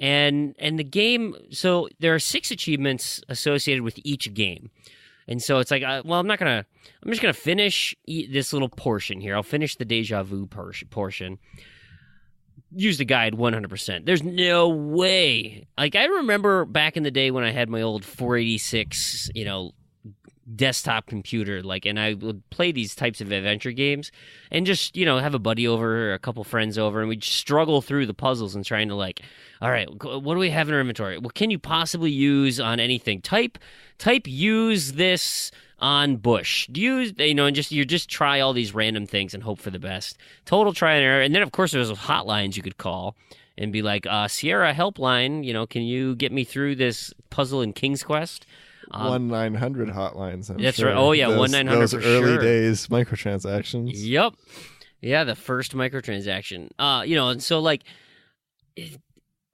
And the game, so there are 6 achievements associated with each game. And so it's like, I'm just going to finish this little portion here. I'll finish the Deja Vu portion. Use the guide 100%. There's no way. Like, I remember back in the day when I had my old 486, desktop computer, like, and I would play these types of adventure games and just, have a buddy over or a couple friends over, and we'd struggle through the puzzles and trying to, like, all right, what do we have in our inventory? What can you possibly use on anything? Type use this on bush. Use, and just try all these random things and hope for the best. Total try and error. And then, of course, there's hotlines you could call and be like, Sierra Helpline, can you get me through this puzzle in King's Quest? 1-900 hotlines. That's sure. right. Oh yeah, 1-900 those for early sure. days microtransactions. Yep. Yeah, the first microtransaction. And so like,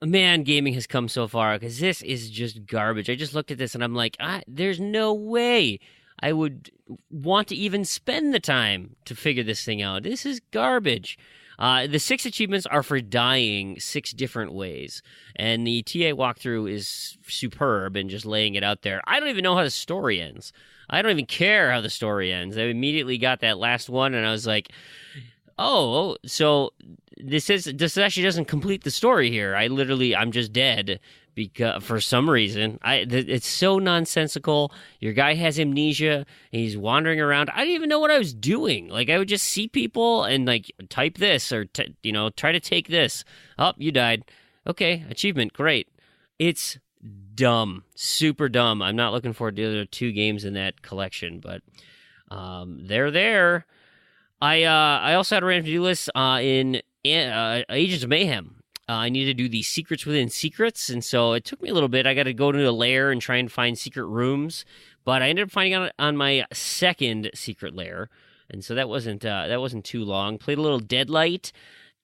man, gaming has come so far because this is just garbage. I just looked at this and I'm like, there's no way I would want to even spend the time to figure this thing out. This is garbage. The 6 achievements are for dying 6 different ways. And the TA walkthrough is superb and just laying it out there. I don't even know how the story ends. I don't even care how the story ends. I immediately got that last one and I was like, oh, so this actually doesn't complete the story here. I'm just dead because for some reason. It's so nonsensical. Your guy has amnesia. He's wandering around. I didn't even know what I was doing. Like, I would just see people and like type this or try to take this. Oh, you died. Okay, achievement, great. It's dumb, super dumb. I'm not looking forward to the other 2 games in that collection, but they're there. I also had a random to-do list in Agents of Mayhem. I needed to do the secrets within secrets, and so it took me a little bit. I got to go to a lair and try and find secret rooms, but I ended up finding out on my second secret lair, and so that wasn't too long. Played a little Deadlight,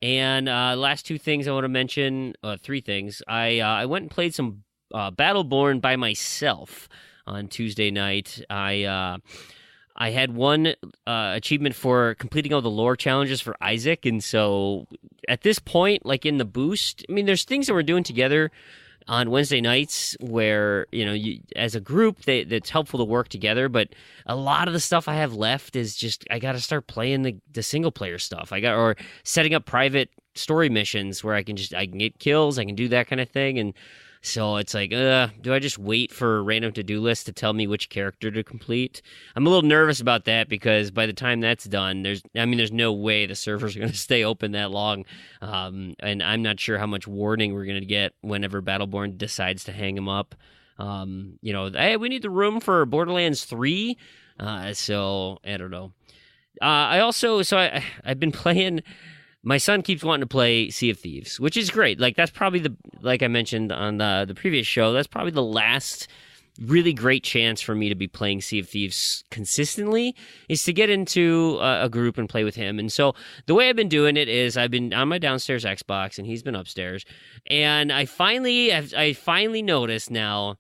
and last 2 things I want to mention, 3 things. I went and played some Battleborn by myself on Tuesday night. I had one achievement for completing all the lore challenges for Isaac, and so at this point, like in the boost, I mean, there's things that we're doing together on Wednesday nights where, you, as a group, that's helpful to work together, but a lot of the stuff I have left is just, I got to start playing the single-player stuff. Or setting up private story missions where I can get kills, I can do that kind of thing, and so it's like, do I just wait for a random to-do list to tell me which character to complete? I'm a little nervous about that because by the time that's done, there's no way the servers are going to stay open that long, and I'm not sure how much warning we're going to get whenever Battleborn decides to hang them up. Hey, we need the room for Borderlands 3, so I don't know. I've been playing. My son keeps wanting to play Sea of Thieves, which is great. Like, that's probably like I mentioned on the previous show, that's probably the last really great chance for me to be playing Sea of Thieves consistently is to get into a group and play with him. And so the way I've been doing it is I've been on my downstairs Xbox and he's been upstairs. And I finally noticed now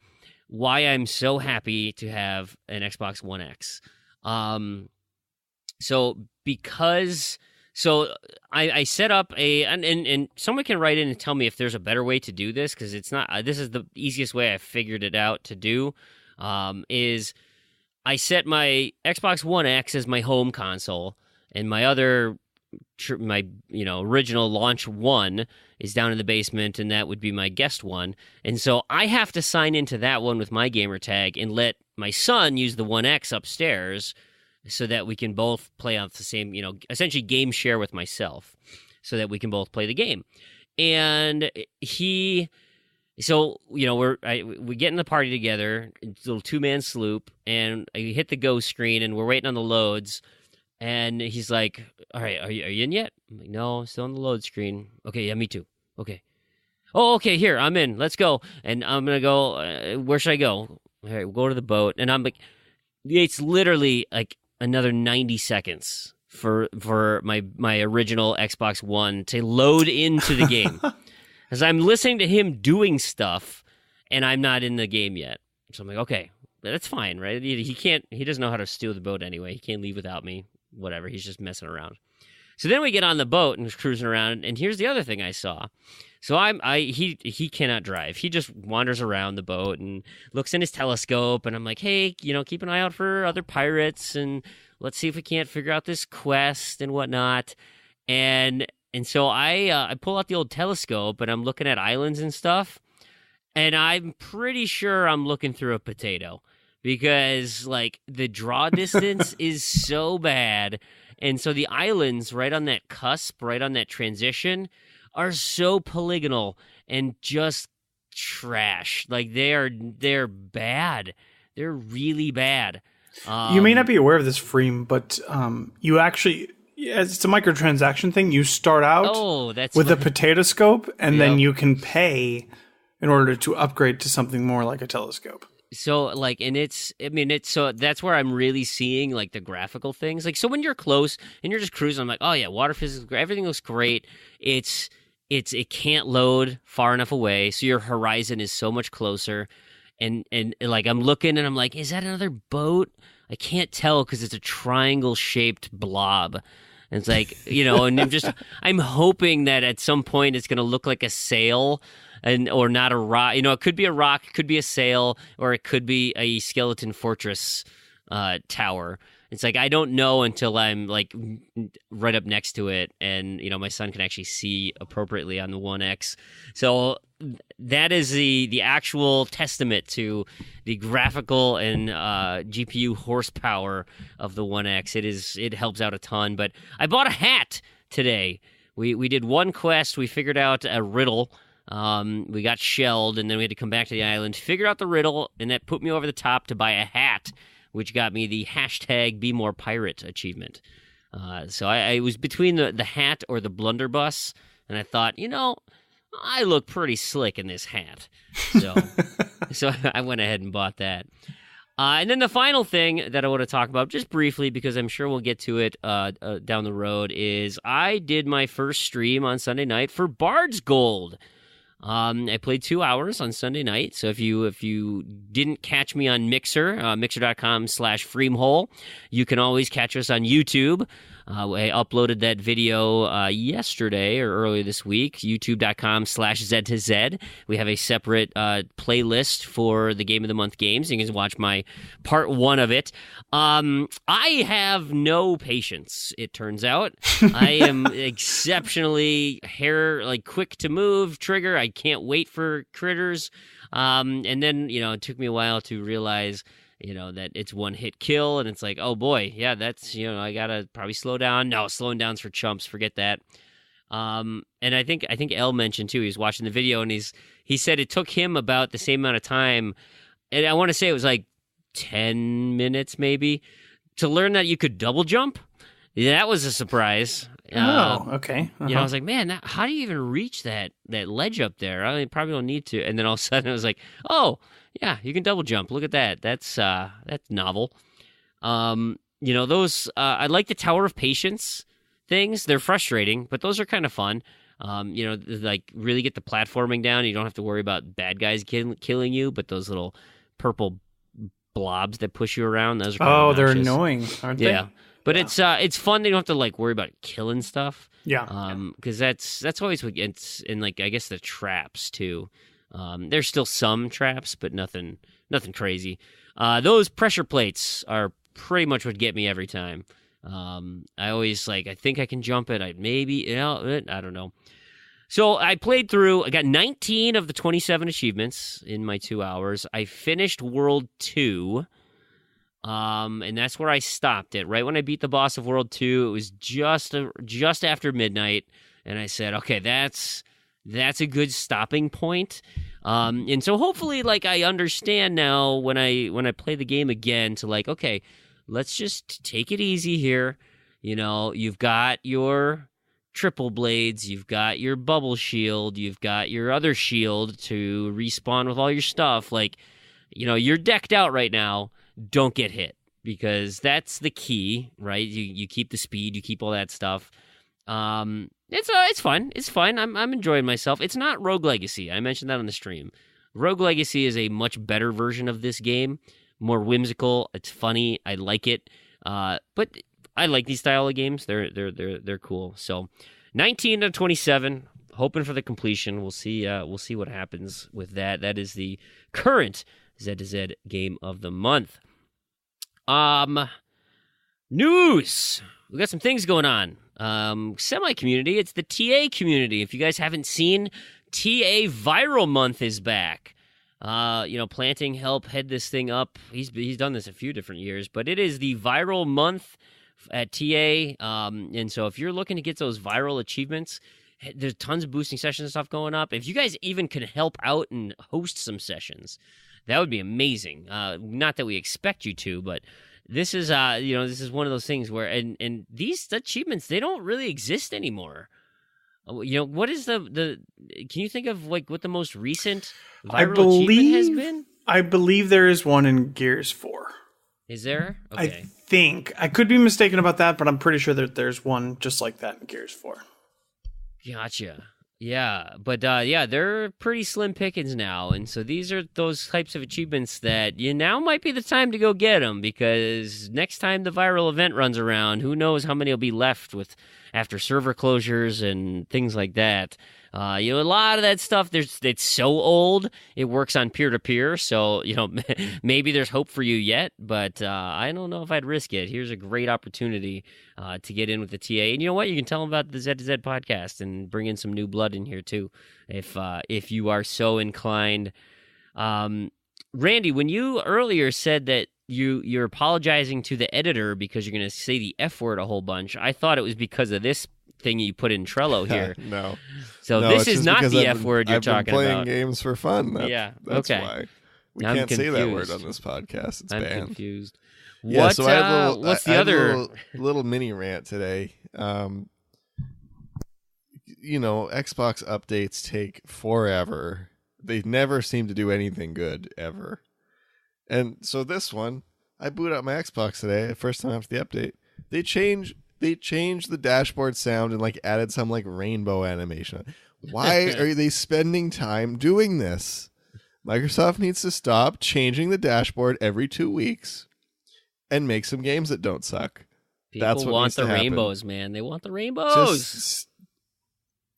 why I'm so happy to have an Xbox One X. So I set up and someone can write in and tell me if there's a better way to do this, because it's not. This is the easiest way I figured it out to do. Is I set my Xbox One X as my home console, and my other original launch one is down in the basement, and that would be my guest one. And so I have to sign into that one with my gamer tag and let my son use the One X upstairs, so that we can both play on the same, essentially game share with myself, so that we can both play the game. And we get in the party together, it's a little 2-man sloop, and I hit the go screen, and we're waiting on the loads, and he's like, all right, are you in yet? I'm like, no, still on the load screen. Okay, yeah, me too. Okay. Oh, okay, here, I'm in, let's go. And I'm going to go, where should I go? All right, we'll go to the boat. And I'm like, it's literally like another 90 seconds for my original Xbox One to load into the game. As I'm listening to him doing stuff, and I'm not in the game yet. So I'm like, okay, that's fine, right? He doesn't know how to steal the boat anyway. He can't leave without me. Whatever, he's just messing around. So then we get on the boat and cruising around, and here's the other thing I saw. So he cannot drive. He just wanders around the boat and looks in his telescope, and I'm like, hey, keep an eye out for other pirates, and let's see if we can't figure out this quest and whatnot. And so I pull out the old telescope, and I'm looking at islands and stuff, and I'm pretty sure I'm looking through a potato, because like the draw distance is so bad. And so the islands right on that cusp, right on that transition, are so polygonal and just trash. Like they're bad. They're really bad. You may not be aware of this, Fream, but you actually, it's a microtransaction thing. You start out with a potato scope, and then you can pay in order to upgrade to something more like a telescope. So like, and so that's where I'm really seeing like the graphical things. Like, so when you're close and you're just cruising, I'm like, oh yeah, water physics, everything looks great. It can't load far enough away, so your horizon is so much closer. And like I'm looking and I'm like, is that another boat? I can't tell because it's a triangle shaped blob. And it's like, and I'm hoping that at some point it's going to look like a sail, or not a rock. It could be a rock, it could be a sail, or it could be a skeleton fortress tower. It's like, I don't know until I'm like right up next to it, and my son can actually see appropriately on the One X. So that is the actual testament to the graphical and GPU horsepower of the One X. It helps out a ton. But I bought a hat today. We did one quest. We figured out a riddle. We got shelled, and then we had to come back to the island, figure out the riddle, and that put me over the top to buy a hat, which got me the #BeMorePirate achievement. So I was between the hat or the blunderbuss, and I thought, I look pretty slick in this hat. So I went ahead and bought that. And then the final thing that I want to talk about, just briefly, because I'm sure we'll get to it down the road, is I did my first stream on Sunday night for Bard's Gold. I played 2 hours on Sunday night, so if you didn't catch me on Mixer, mixer.com/Freamhole, you can always catch us on YouTube. I uploaded that video yesterday or earlier this week, youtube.com/Z2Z. We have a separate playlist for the Game of the Month games. You can watch my part 1 of it. I have no patience, it turns out. I am exceptionally quick to move, trigger. I can't wait for critters. And then, it took me a while to realize that it's one hit kill, and it's like, oh boy, yeah, that's, I gotta probably slow down. No, slowing down's for chumps, forget that. And I think Elle mentioned too, he was watching the video, and he said it took him about the same amount of time, and I want to say it was like 10 minutes maybe, to learn that you could double jump. That was a surprise. Okay. I was like, man, how do you even reach that ledge up there? I probably don't need to. And then all of a sudden I was like, oh, yeah, you can double jump. Look at that. That's novel. Those I like the Tower of Patience things. They're frustrating, but those are kind of fun. Really get the platforming down. You don't have to worry about bad guys killing you, but those little purple blobs that push you around, those are kind of obnoxious. They're annoying, aren't they? Yeah. But it's fun. They don't have to worry about killing stuff. Yeah. Because that's always what gets in, I guess the traps too. There's still some traps, but nothing crazy. Those pressure plates are pretty much what get me every time. I always I think I can jump it. I don't know. So I played through. I got 19 of the 27 achievements in my 2 hours. I finished World 2. And that's where I stopped it. Right when I beat the boss of World 2, it was just after midnight, and I said, okay, that's a good stopping point. And so hopefully, I understand now when I play the game again to okay, let's just take it easy here. You've got your triple blades, you've got your bubble shield, you've got your other shield to respawn with all your stuff. You're decked out right now. Don't get hit, because that's the key, right? You keep the speed, you keep all that stuff. It's fun. It's fun. I'm enjoying myself. It's not Rogue Legacy. I mentioned that on the stream. Rogue Legacy is a much better version of this game, more whimsical. It's funny. I like it. But I like these style of games. They're cool. So 19 to 27. Hoping for the completion. We'll see what happens with that. That is the current Z2Z Game of the Month. News. We got some things going on. Semi-community. It's the TA community. If you guys haven't seen, TA Viral Month is back. Planting helped head this thing up. He's done this a few different years, but it is the Viral Month at TA. And so if you're looking to get those viral achievements, there's tons of boosting sessions and stuff going up. If you guys even could help out and host some sessions, that would be amazing. Not that we expect you to, but this is this is one of those things where and these achievements, they don't really exist anymore. What is the can you think of what the most recent viral achievement has been? I believe there is one in Gears 4. Is there? Okay. I think. I could be mistaken about that, but I'm pretty sure that there's one just like that in Gears 4. Gotcha. Yeah, but they're pretty slim pickings now, and so these are those types of achievements that now might be the time to go get them, because next time the viral event runs around, who knows how many will be left with after server closures and things like that. A lot of that stuff, it's so old, it works on peer-to-peer, so, maybe there's hope for you yet, but I don't know if I'd risk it. Here's a great opportunity to get in with the TA. And you know what? You can tell them about the Z2Z podcast and bring in some new blood in here, too, if you are so inclined. Randy, when you earlier said that you're apologizing to the editor because you're going to say the F word a whole bunch, I thought it was because of this thing you put in Trello here. No. So this is not the F word you're talking about. I've been playing games for fun. That's okay. Why. We can't say that word on this podcast. It's banned. I'm confused. Yeah, so I have what's the other little mini rant today. Xbox updates take forever. They never seem to do anything good ever. And so this one, I boot up my Xbox today, the first time after the update. They changed the dashboard sound and added some rainbow animation. Why are they spending time doing this? Microsoft needs to stop changing the dashboard every 2 weeks and make some games that don't suck. People want the rainbows, man. They want the rainbows. Just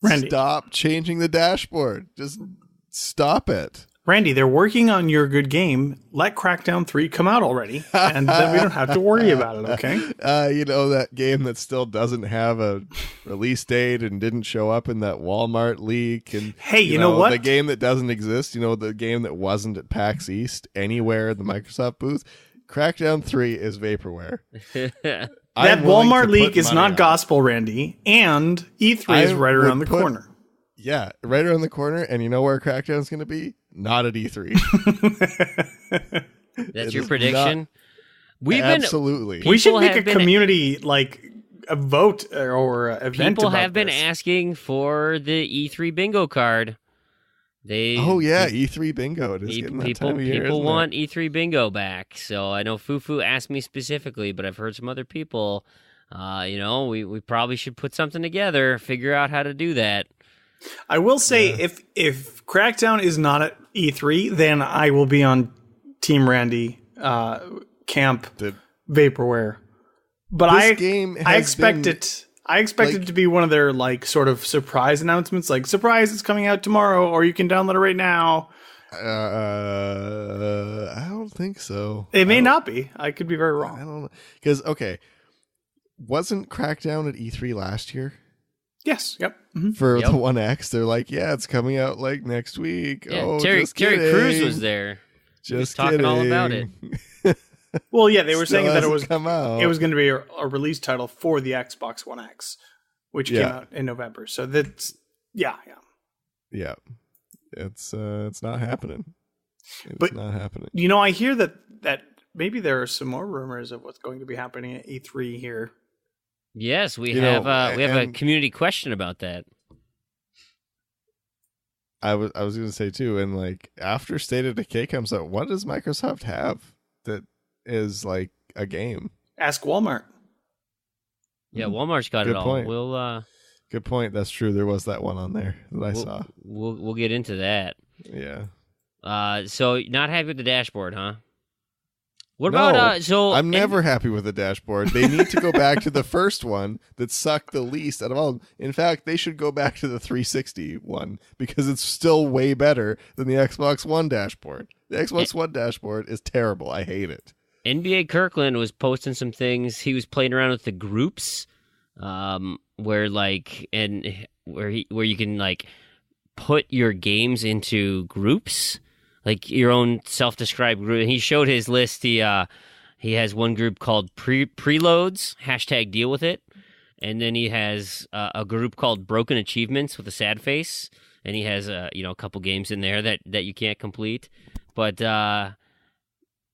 Randy. stop changing the dashboard. Just stop it. Randy, they're working on your good game. Let Crackdown 3 come out already, and then we don't have to worry about it, okay? That game that still doesn't have a release date and didn't show up in that Walmart leak. And Hey, you know what? The game that doesn't exist, the game that wasn't at PAX East anywhere in the Microsoft booth. Crackdown 3 is vaporware. That Walmart leak is not gospel, Randy, and E3 is right around the corner. Yeah, right around the corner, and you know where Crackdown's going to be? Not at E3. That's your prediction? Absolutely. We should make a community, like a vote or an event. People about have been this. asking for the E3 bingo card. E3 bingo. It is getting that time of year, people want E3 bingo back. So I know Fufu asked me specifically, but I've heard some other people. We probably should put something together, figure out how to do that. I will say, if Crackdown is not at E3, then I will be on Team Randy camp vaporware. But I expect it. I expect it to be one of their sort of surprise announcements, like surprise, it's coming out tomorrow, or you can download it right now. I don't think so. It may not be. I could be very wrong. I don't know because wasn't Crackdown at E3 last year? Yes. Yep. Mm-hmm. For the One X, they're like, yeah, it's coming out next week. Yeah, oh, Terry Crews was there. Just talking all about it. Well, yeah, they were saying that it was come out. It was going to be a release title for the Xbox One X, which came out in November. So that's yeah. It's not happening. But not happening. I hear that maybe there are some more rumors of what's going to be happening at E3 here. Yes, we have a community question about that. I was going to say too, and after State of Decay comes out, what does Microsoft have that is a game? Ask Walmart. Yeah, Walmart's got it all. Point. We'll good point. That's true. There was that one on there that I saw. We'll get into that. Yeah. So not happy with the dashboard, huh? What about I'm never happy with the dashboard. They need to go back to the first one that sucked the least out of all. In fact, they should go back to the 360 one because it's still way better than the Xbox One dashboard. The Xbox One dashboard is terrible. I hate it. NBA Kirkland was posting some things. He was playing around with the groups, where you can put your games into groups. Your own self-described group. And he showed his list. He has one group called Preloads, #deal with it. And then he has a group called Broken Achievements with a sad face. And he has a couple games in there that you can't complete. But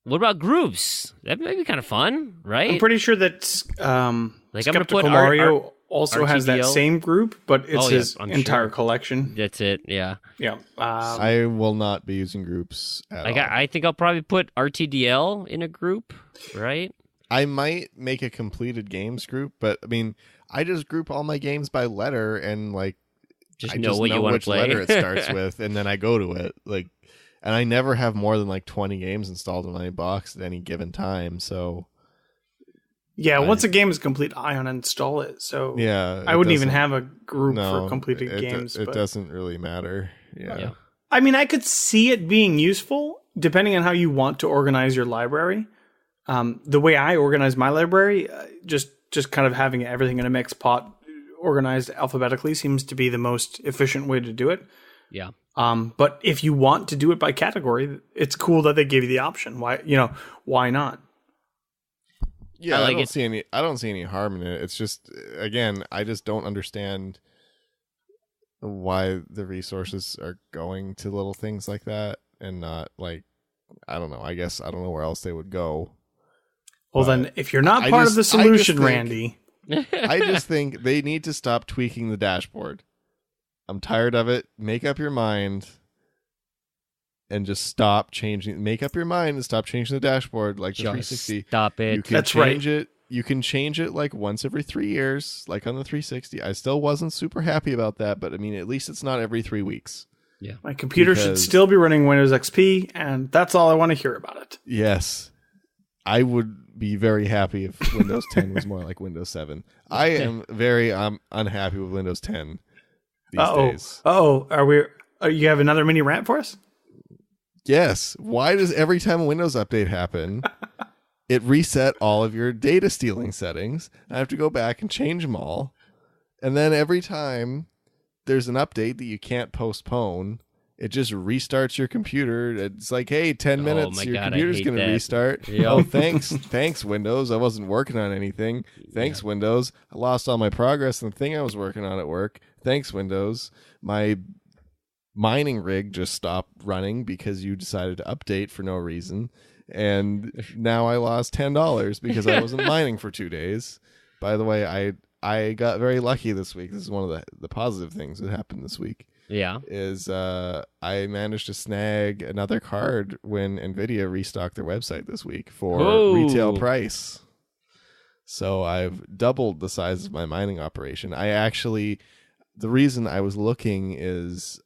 what about groups? That might be kind of fun, right? I'm pretty sure that I'm gonna put Mario also has that RTDL. Same group, but it's his I'm entire sure. collection. That's it, yeah. Yeah. I will not be using groups at all. I think I'll probably put RTDL in a group, right? I might make a completed games group, but I just group all my games by letter and Just I know just what know you want which to play. letter it starts with, and then I go to it. And I never have more than 20 games installed in my box at any given time. So yeah, once a game is complete, I uninstall it. So yeah, I wouldn't even have a group for completed games. It doesn't really matter. Yeah. I could see it being useful depending on how you want to organize your library. The way I organize my library, just kind of having everything in a mixed pot, organized alphabetically, seems to be the most efficient way to do it. Yeah. But if you want to do it by category, it's cool that they give you the option. Why not? Yeah, I I don't see any harm in it. It's just, again, I just don't understand why the resources are going to little things like that and not I don't know. I guess I don't know where else they would go. Well, then, if you're not part of the solution, Randy, I just think they need to stop tweaking the dashboard. I'm tired of it. Make up your mind and just stop changing. Make up your mind and stop changing the dashboard the 360. Stop it. You can That's change it. You can change it once every 3 years, on the 360. I still wasn't super happy about that, but at least it's not every 3 weeks. Yeah. My computer should still be running Windows XP, and that's all I want to hear about it. Yes. I would be very happy if Windows 10 was more like Windows 7. I am very unhappy with Windows 10 these days. You have another mini rant for us? Yes. Why does every time a Windows update happen, it reset all of your data stealing settings? I have to go back and change them all. And then every time there's an update that you can't postpone, it just restarts your computer. It's like, hey, 10 minutes, your computer's going to restart. Yep. Oh, thanks, Windows. I wasn't working on anything. Thanks, Windows. I lost all my progress on the thing I was working on at work. Thanks, Windows. My mining rig just stopped running because you decided to update for no reason. And now I lost $10 because I wasn't mining for 2 days. By the way, I got very lucky this week. This is one of the positive things that happened this week. Yeah. Is I managed to snag another card when NVIDIA restocked their website this week for retail price. So I've doubled the size of my mining operation. The reason I was looking is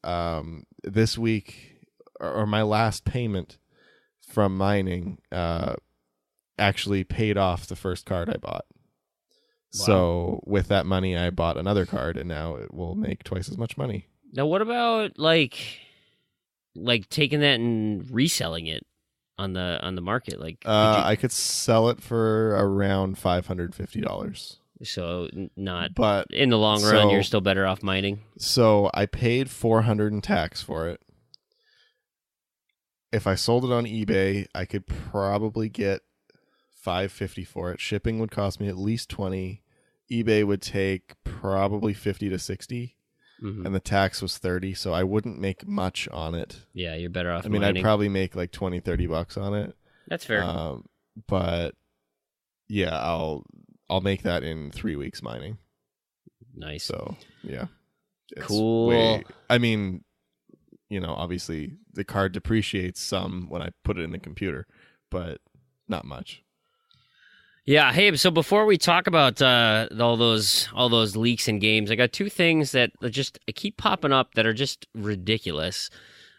this week, or my last payment from mining actually paid off the first card I bought. Wow. So with that money, I bought another card, and now it will make twice as much money. Now, what about like taking that and reselling it on the market? Like, I could sell it for around $550. So not, but in the long run, you're still better off mining. So I paid $400 in tax for it. If I sold it on eBay, I could probably get $550 for it. Shipping would cost me at least $20. eBay would take probably $50 to $60. Mm-hmm. And the tax was $30, so I wouldn't make much on it. Yeah, you're better off. I mean, mining. I'd probably make like $20-$30 on it. That's fair. But yeah, I'll make that in 3 weeks mining. Nice. So yeah, cool. I mean, obviously the card depreciates some when I put it in the computer, but not much. Yeah. Hey, so before we talk about all those leaks in games, I got two things that just keep popping up that are just ridiculous.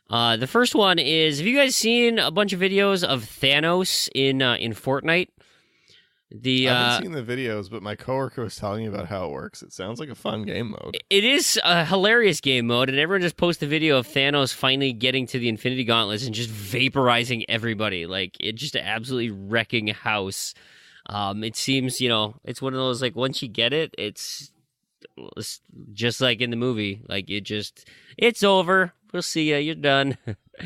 The first one is: have you guys seen a bunch of videos of Thanos in Fortnite? I haven't seen the videos, but my coworker was telling me about how it works. It sounds like a fun game mode. It is a hilarious game mode, and everyone just posts a video of Thanos finally getting to the Infinity Gauntlets and just vaporizing everybody. Like, it just absolutely wrecking house. It seems, it's one of those, like, once you get it, it's just like in the movie. Like, it's over. We'll see ya. You're done.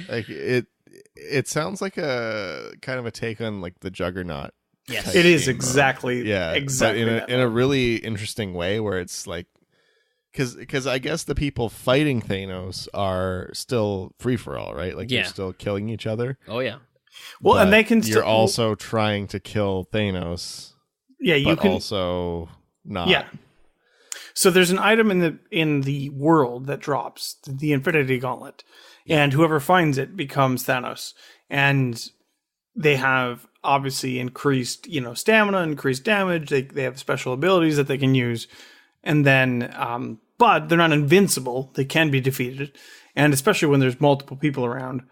Like, it sounds like a kind of a take on, like, the Juggernaut. Yes, it is exactly. Yeah, exactly. But in a really interesting way, where it's like, because I guess the people fighting Thanos are still free for all, right? Like, they're still killing each other. Oh yeah. Well, and they can. You're also trying to kill Thanos. Yeah, you can also not. Yeah. So there's an item in the world that drops the Infinity Gauntlet, and whoever finds it becomes Thanos, and they have obviously increased, stamina, increased damage. They have special abilities that they can use, and then, but they're not invincible. They can be defeated, and especially when there's multiple people around,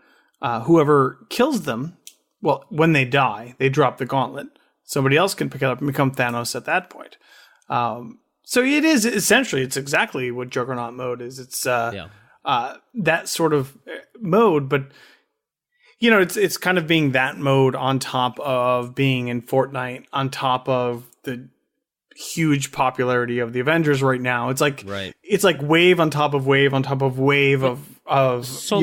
whoever kills them, well, when they die, they drop the gauntlet. Somebody else can pick it up and become Thanos at that point. So it is essentially, it's exactly what Juggernaut mode is. It's that sort of mode, but it's kind of being that mode on top of being in Fortnite, on top of the huge popularity of the Avengers right now. It's like it's like wave on top of wave on top of wave of so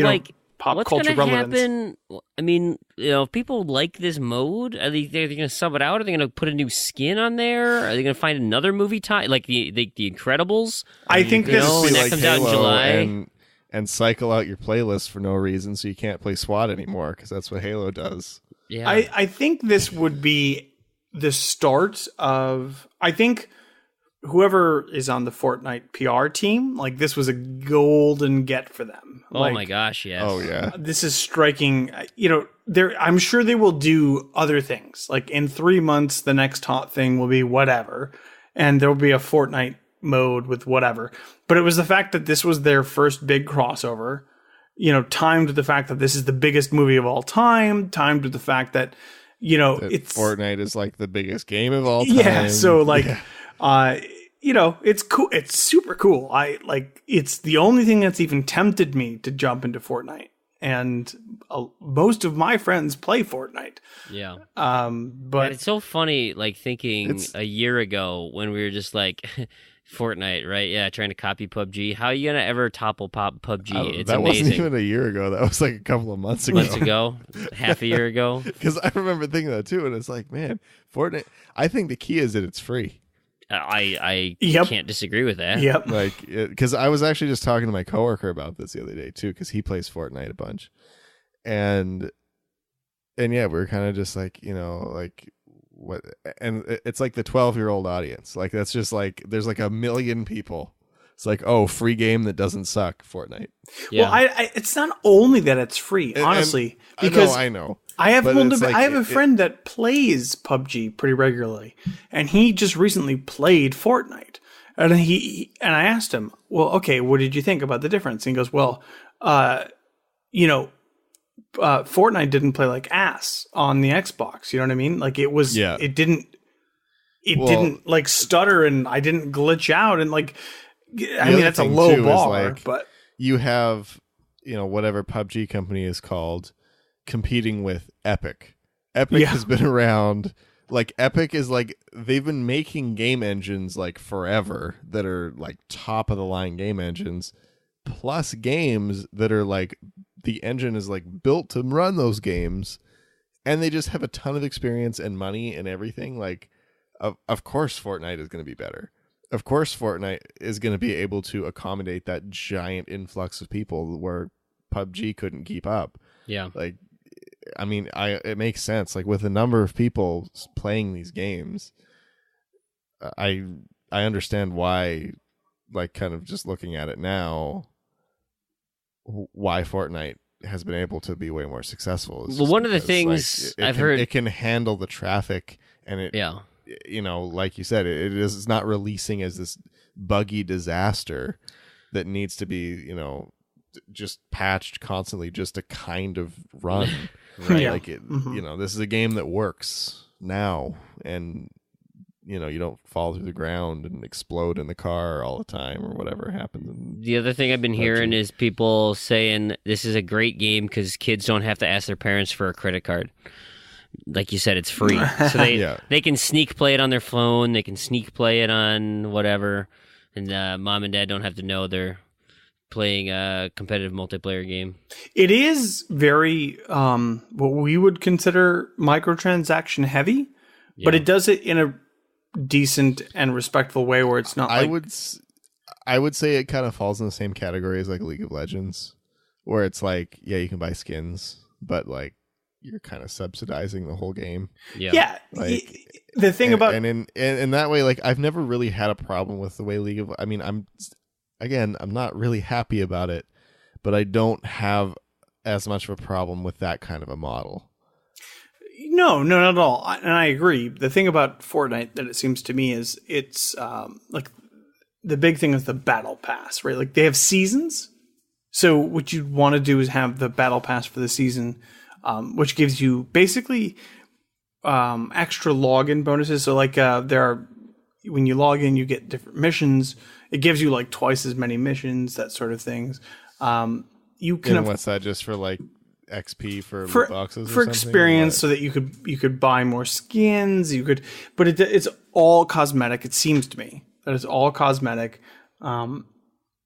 pop what's culture gonna relevance. Happen? I mean, if people like this mode, are they going to sub it out? Are they going to put a new skin on there? Are they going to find another movie tie like the Incredibles? I think this and that comes out in July. And cycle out your playlist for no reason, so you can't play SWAT anymore, because that's what Halo does. Yeah, I think this would be the start of. I think whoever is on the Fortnite PR team, like, this was a golden get for them. Oh my gosh, yes. Oh yeah. This is striking. I'm sure they will do other things. Like, in 3 months, the next hot thing will be whatever, and there will be a Fortnite mode with whatever. But it was the fact that this was their first big crossover, timed with the fact that this is the biggest movie of all time, timed with the fact that it's Fortnite is like the biggest game of all time. Yeah, so it's cool. It's super cool. It's the only thing that's even tempted me to jump into Fortnite. And most of my friends play Fortnite. Yeah. But it's so funny, like thinking a year ago when we were just like Fortnite, right? Yeah, trying to copy PUBG. How are you gonna ever topple PUBG? It's that amazing. wasn't even a year ago. That was like a couple of months ago. Half a year ago. Because I remember thinking that too, and it's like, man, Fortnite. I think the key is that it's free. I can't disagree with that. Yep. Because I was actually just talking to my coworker about this the other day too, because he plays Fortnite a bunch, and yeah, we're kind of just like, what, and it's like the 12-year-old audience. Like that's just like there's like 1 million people. It's like, oh, free game that doesn't suck, Fortnite. Yeah. Well, it's not only that it's free, honestly, because I know. I have a friend that plays PUBG pretty regularly, and he just recently played Fortnite. And I asked him, well, okay, what did you think about the difference? And he goes, well, Fortnite didn't play like ass on the Xbox. You know what I mean? Like it was, it didn't like stutter, and I didn't glitch out, and like, I mean, that's a low bar, but you have, whatever PUBG company is called, competing with Epic. Epic has been around. Like Epic is like, they've been making game engines like forever that are like top of the line game engines, plus games that are like, the engine is like built to run those games, and they just have a ton of experience and money and everything. Like, of course Fortnite is going to be better. Of course Fortnite is going to be able to accommodate that giant influx of people where PUBG couldn't keep up. Yeah. Like, I mean, it makes sense. Like with the number of people playing these games, I understand why, like kind of just looking at it now, why Fortnite has been able to be way more successful. Well, one of the things I've heard, it can handle the traffic, and like you said, it's not releasing as this buggy disaster that needs to be, just patched constantly just to kind of run. Right? Yeah. Like this is a game that works now, and you don't fall through the ground and explode in the car all the time or whatever happens. The other thing I've been hearing is people saying this is a great game because kids don't have to ask their parents for a credit card. Like you said, it's free. So they can sneak play it on their phone. They can sneak play it on whatever. And mom and dad don't have to know they're playing a competitive multiplayer game. It is very what we would consider microtransaction heavy, but it does it in a decent and respectful way where it's not like... I would say it kind of falls in the same category as like League of Legends, where it's like, you can buy skins, but like you're kind of subsidizing the whole game. Yeah. Like, the thing about... And in that way, like I've never really had a problem with the way I'm not really happy about it, but I don't have as much of a problem with that kind of a model. No, not at all. And I agree. The thing about Fortnite that it seems to me is it's like the big thing is the battle pass, right? Like they have seasons. So what you'd want to do is have the battle pass for the season, which gives you basically extra login bonuses. So like when you log in, you get different missions. It gives you like twice as many missions, that sort of things. You can. And what's that? Just for like XP for loot boxes for experience, so that you could buy more skins. But it's all cosmetic. It seems to me that it's all cosmetic.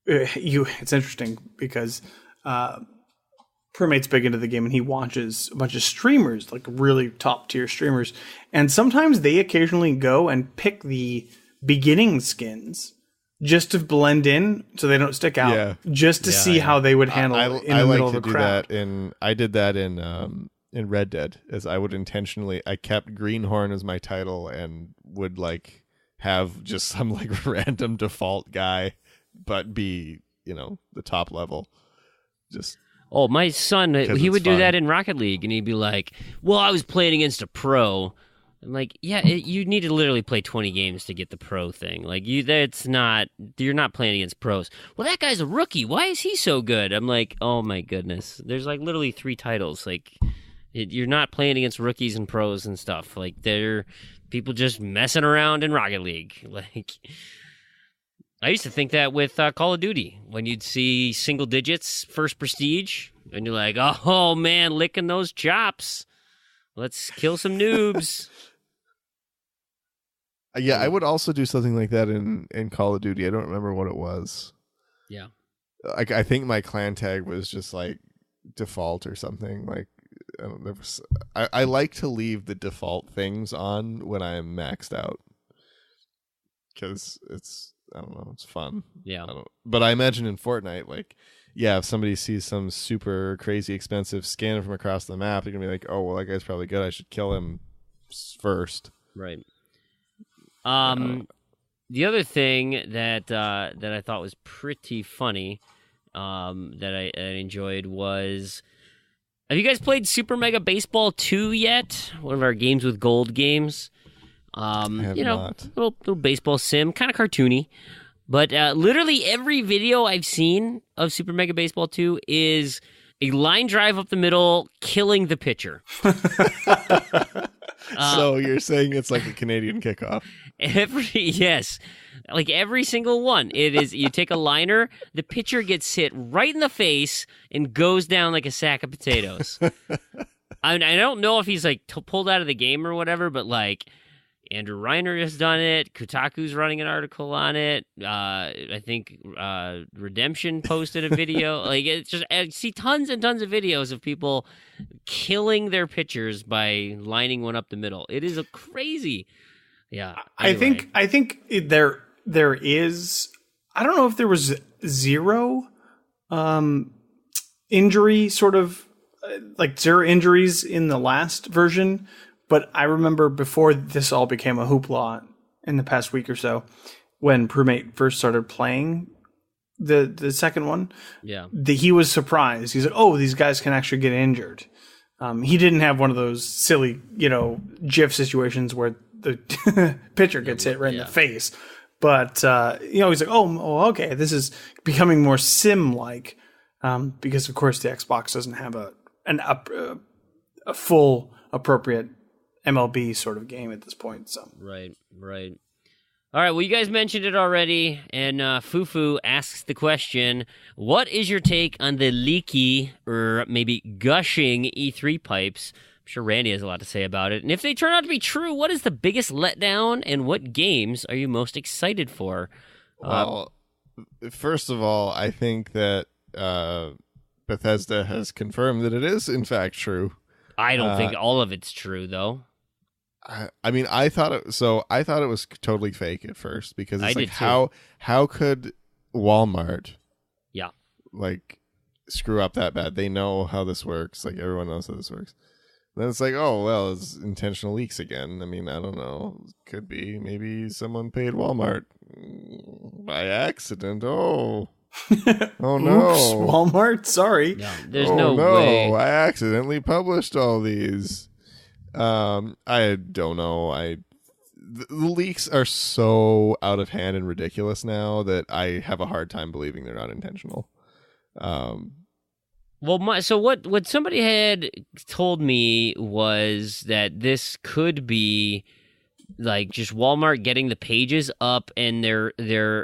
It's interesting because Primate's big into the game, and he watches a bunch of streamers, like really top tier streamers, and sometimes they occasionally go and pick the beginning skins just to blend in so they don't stick out, just to see how they would handle it in the middle of the crowd. I did that in Red Dead, as I would I kept Greenhorn as my title and would like have just some like random default guy, but be, the top level. Just... Oh, my son, he would do that in Rocket League, and he'd be like, well, I was playing against a pro. I'm like, you need to literally play 20 games to get the pro thing. Like, you're not playing against pros. Well, that guy's a rookie. Why is he so good? I'm like, oh my goodness. There's like literally 3 titles. Like, You're not playing against rookies and pros and stuff. Like, they're people just messing around in Rocket League. Like, I used to think that with Call of Duty, when you'd see single digits, first prestige, and you're like, oh, man, licking those chops. Let's kill some noobs. Yeah, I would also do something like that in Call of Duty. I don't remember what it was. Yeah. Like, I think my clan tag was just like default or something. Like, I like to leave the default things on when I'm maxed out, because it's, I don't know, it's fun. Yeah. But I imagine in Fortnite, like, yeah, if somebody sees some super crazy expensive scanner from across the map, they're gonna be like, oh, well, that guy's probably good. I should kill him first. Right. The other thing that I thought was pretty funny, that I enjoyed was, have you guys played Super Mega Baseball 2 yet? One of our Games with Gold games. I have not. Little baseball sim, kind of cartoony. But literally every video I've seen of Super Mega Baseball 2 is a line drive up the middle, killing the pitcher. So you're saying it's like a Canadian kickoff? Yes. Like every single one. It is, you take a liner, the pitcher gets hit right in the face and goes down like a sack of potatoes. I don't know if he's like pulled out of the game or whatever, but like Andrew Reiner has done it. Kotaku's running an article on it. I think Redemption posted a video. Like, it's just, I see tons and tons of videos of people killing their pitchers by lining one up the middle. It is a crazy. Yeah. Anyway. I think there is, I don't know if there was zero injury, sort of like zero injuries in the last version. But I remember before this all became a hoopla in the past week or so, when Prumate first started playing the second one, he was surprised. He's like, oh, these guys can actually get injured. He didn't have one of those silly, GIF situations where the pitcher gets hit right in the face. But, he's like, oh, okay, this is becoming more sim-like, because, of course, the Xbox doesn't have a full appropriate MLB sort of game at this point. So Right. All right, well, you guys mentioned it already, and Fufu asks the question, what is your take on the leaky, or maybe gushing E3 pipes? I'm sure Randy has a lot to say about it. And if they turn out to be true, what is the biggest letdown, and what games are you most excited for? Well, first of all, I think that Bethesda has confirmed that it is, in fact, true. I don't think all of it's true, though. I mean, I thought it was totally fake at first, because it's like, how could Walmart like screw up that bad? They know how this works. Like, everyone knows how this works. Then it's like, oh, well, it's intentional leaks again. I mean, I don't know. Could be. Maybe someone paid Walmart by accident. Oh. Oh no. Oops, Walmart, sorry. No, there's no way. I accidentally published all these. I don't know. The leaks are so out of hand and ridiculous now that I have a hard time believing they're not intentional. So what somebody had told me was that this could be like just Walmart getting the pages up, and they're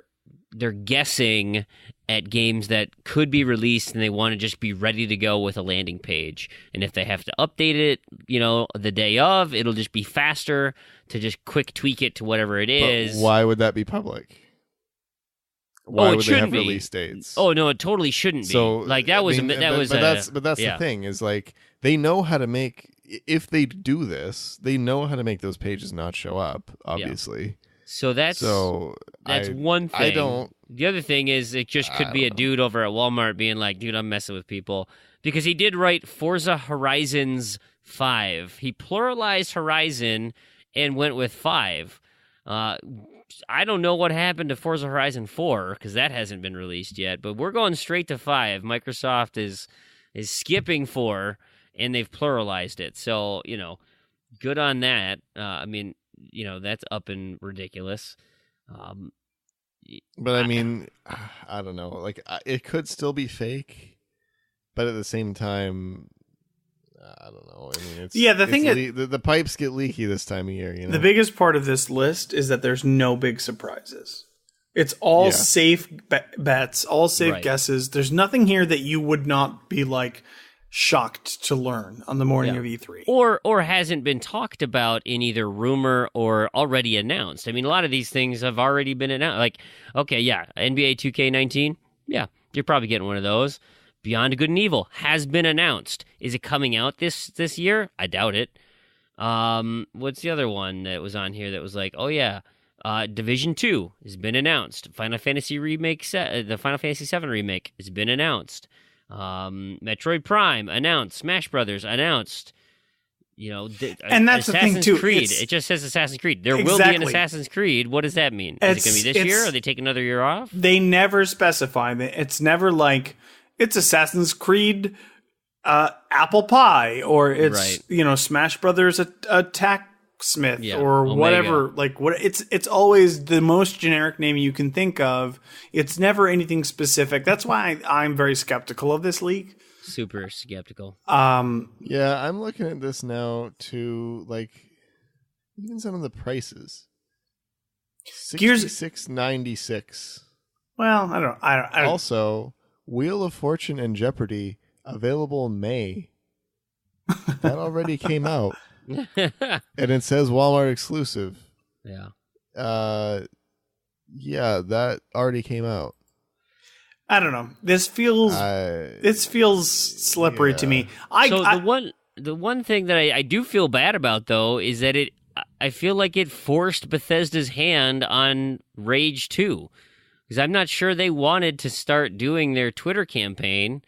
guessing at games that could be released, and they want to just be ready to go with a landing page. And if they have to update it, the day of, it'll just be faster to just quick tweak it to whatever it is. But why would that be public? Why would they have release dates? Oh no, it totally shouldn't be. So like that was, that's the thing, is like, they know how to make, if they do this, they know how to make those pages not show up, obviously. Yeah. So that's one thing. The other thing is, it just could be a dude over at Walmart being like, dude, I'm messing with people. Because he did write Forza Horizons 5. He pluralized Horizon and went with 5. I don't know what happened to Forza Horizon 4, because that hasn't been released yet. But we're going straight to 5. Microsoft is skipping 4, and they've pluralized it. So, good on that. That's up and ridiculous. But I mean, I don't know. Like, it could still be fake, but at the same time, I don't know. I mean, the pipes get leaky this time of year. You know, the biggest part of this list is that there's no big surprises. It's all safe bets, all safe guesses. There's nothing here that you would not be like shocked to learn on the morning of E3, or hasn't been talked about in either rumor or already announced. I mean, a lot of these things have already been announced. Like, okay, NBA 2K19, you're probably getting one of those. Beyond Good and Evil has been announced. Is it coming out this year? I doubt it. What's the other one that was on here that was like, Division 2 has been announced. Final Fantasy remake the Final Fantasy 7 remake has been announced. Metroid Prime announced. Smash Brothers announced. You know, and that's Assassin's the thing too. Creed. It just says Assassin's Creed. There will be an Assassin's Creed. What does that mean? Is it going to be this year, or they take another year off? They never specify. It's never like it's Assassin's Creed, apple pie, or it's Smash Brothers Attack Smith or Omega. Whatever. Like what? It's always the most generic name you can think of. It's never anything specific. That's why I'm very skeptical of this leak. Super skeptical. I'm looking at this now too. Like even some of the prices. $66.96. Well, I don't. Also, Wheel of Fortune and Jeopardy available in May. That already came out. And it says Walmart exclusive. Yeah. That already came out. I don't know. This feels slippery to me. The one thing that I do feel bad about though is that I feel like it forced Bethesda's hand on Rage 2. Because I'm not sure they wanted to start doing their Twitter campaign.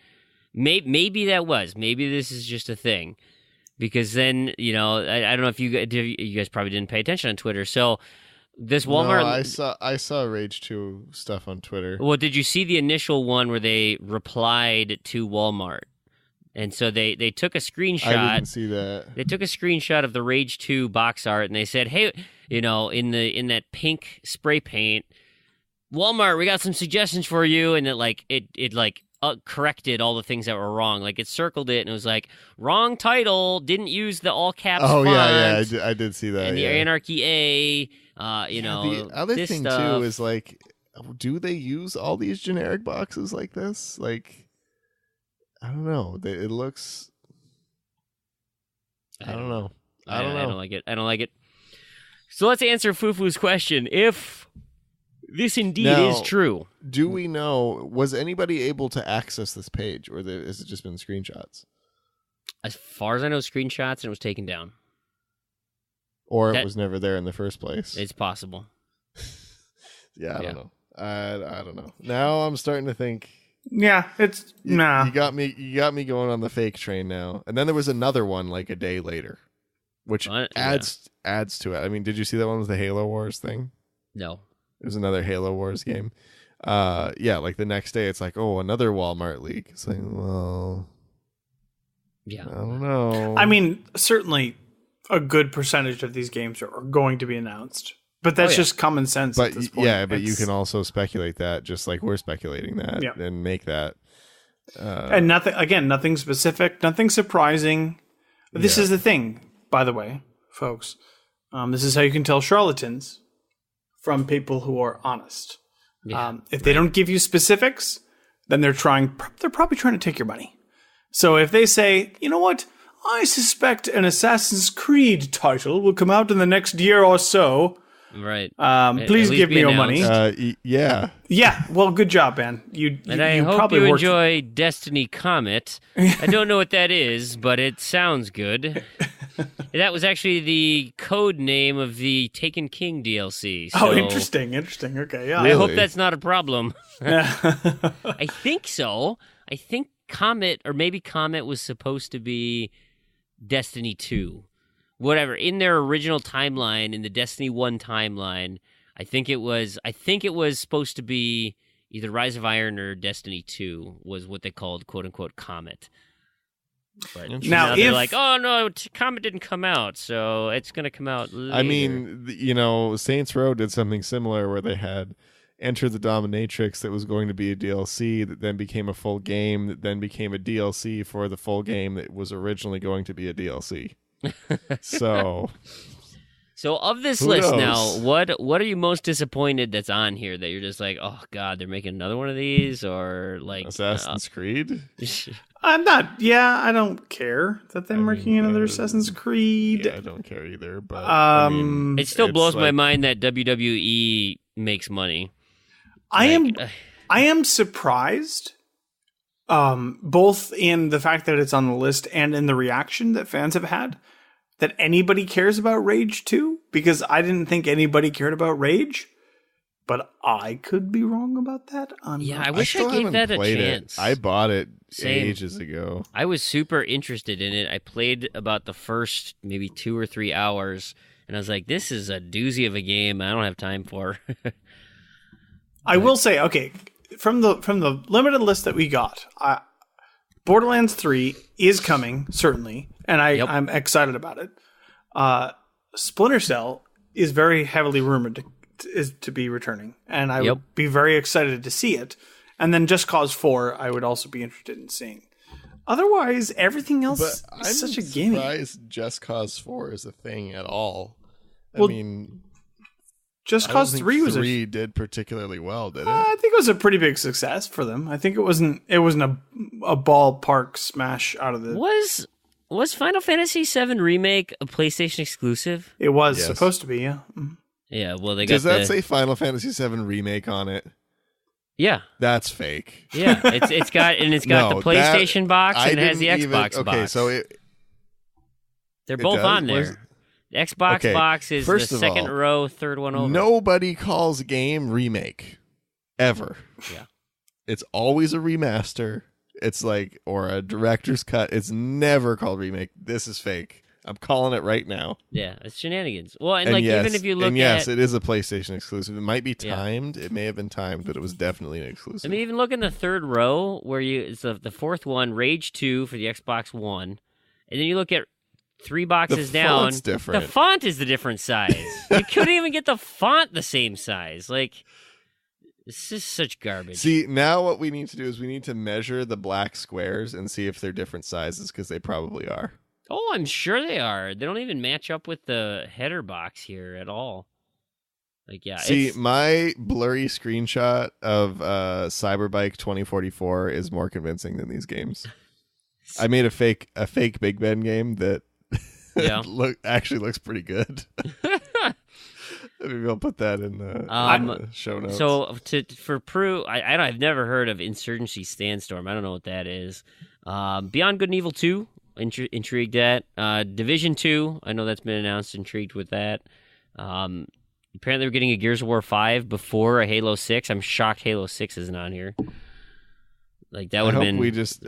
Maybe that was. Maybe this is just a thing. Because then, I don't know if you guys probably didn't pay attention on Twitter. So this Walmart... No, I saw Rage 2 stuff on Twitter. Well, did you see the initial one where they replied to Walmart? And so they took a screenshot. I didn't see that. They took a screenshot of the Rage 2 box art, and they said, hey, in that pink spray paint, Walmart, we got some suggestions for you. And it corrected all the things that were wrong. Like it circled it and it was like wrong title, didn't use the all caps font. I did see that. And the Anarchy A, the other thing stuff. too is like, do they use all these generic boxes like this? Like, I don't know. It looks. I don't know. I don't like it. So let's answer Fufu's question. If this indeed is true. Do we know, was anybody able to access this page, or has it just been screenshots? As far as I know, screenshots, and it was taken down. Or it was never there in the first place. It's possible. I don't know. I don't know. Now I'm starting to think. Yeah, it's nah. You got me going on the fake train now. And then there was another one like a day later, which adds to it. I mean, did you see that one with the Halo Wars thing? No. It was another Halo Wars game. Like the next day it's like, another Walmart leak. It's like, well, I don't know. I mean, certainly a good percentage of these games are going to be announced. But that's just common sense at this point. Yeah, but you can also speculate that just like we're speculating that and make that. And nothing specific, nothing surprising. This is the thing, by the way, folks. This is how you can tell charlatans from people who are honest. If they don't give you specifics, then they're probably trying to take your money. So if they say, you know what, I suspect an Assassin's Creed title will come out in the next year or so. Right. Please give me your money. Yeah. Well, good job, man. I hope you enjoy Destiny Comet. I don't know what that is, but it sounds good. That was actually the code name of the Taken King DLC. So interesting. Okay, yeah. I hope that's not a problem. I think so. I think Comet, or maybe Comet was supposed to be Destiny 2. Whatever, in their original timeline, in the Destiny 1 timeline, I think it was supposed to be either Rise of Iron or Destiny 2 was what they called quote-unquote Comet. But now they're like, oh no, Comet didn't come out, so it's going to come out later. I mean, Saints Row did something similar where they had Enter the Dominatrix that was going to be a DLC that then became a full game that then became a DLC for the full game that was originally going to be a DLC. So of this who list knows? now, what are you most disappointed that's on here that you're just like, oh god, they're making another one of these, or like Assassin's Creed? I'm not. Yeah, I don't care that they're making another Assassin's Creed. Yeah, I don't care either. But it still blows my like, mind that WWE makes money. I am surprised, both in the fact that it's on the list and in the reaction that fans have had, that anybody cares about Rage 2, because I didn't think anybody cared about Rage, but I could be wrong about that. I wish I still gave haven't that a played chance. it. I bought it Same. ages ago. I was super interested in it. I played about the first maybe 2 or 3 hours, and I was like, this is a doozy of a game I don't have time for. I will say, okay, from the limited list that we got, Borderlands 3 is coming, certainly, and I'm excited about it. Splinter Cell is very heavily rumored to be returning, and I would be very excited to see it. And then Just Cause 4, I would also be interested in seeing. Otherwise, everything else is such a gimme. I'm surprised Just Cause 4 is a thing at all. Well, I mean, Just Cause 3 was did particularly well, did it? I think it was a pretty big success for them. I think it wasn't a ballpark smash out of the. Was Final Fantasy VII Remake a PlayStation exclusive? It was supposed to be, yeah. Yeah, well, they got. Does that say Final Fantasy VII Remake on it? Yeah, that's fake. Yeah, it's got the PlayStation box and it has the Xbox box. Okay, so they're both on there. The Xbox box is the second row, third one over. Nobody calls a game remake ever. Yeah, it's always a remaster. It's like, or a director's cut. It's never called remake. This is fake. I'm calling it right now. Yeah, it's shenanigans. Well, and like even if you look yes, it is a PlayStation exclusive. It might be timed. Yeah. It may have been timed, but it was definitely an exclusive. I mean, even look in the third row where it's the fourth one, Rage 2 for the Xbox One, and then you look at 3 boxes down. Different. The font is the different size. You couldn't even get the font the same size. Like, this is such garbage. See, now what we need to do is we need to measure the black squares and see if they're different sizes, because they probably are. Oh, I'm sure they are. They don't even match up with the header box here at all. Like, yeah. See, my blurry screenshot of Cyberbike 2044 is more convincing than these games. I made a fake Big Ben game that actually looks pretty good. Maybe I'll put that in the show notes. So for Proulx, I've never heard of Insurgency Sandstorm. I don't know what that is. Beyond Good and Evil 2. Intrigued at Division 2. I know that's been announced. Intrigued with that. Apparently, we're getting a Gears of War 5 before a Halo 6. I'm shocked Halo 6 isn't on here. Like that would have been. Can we just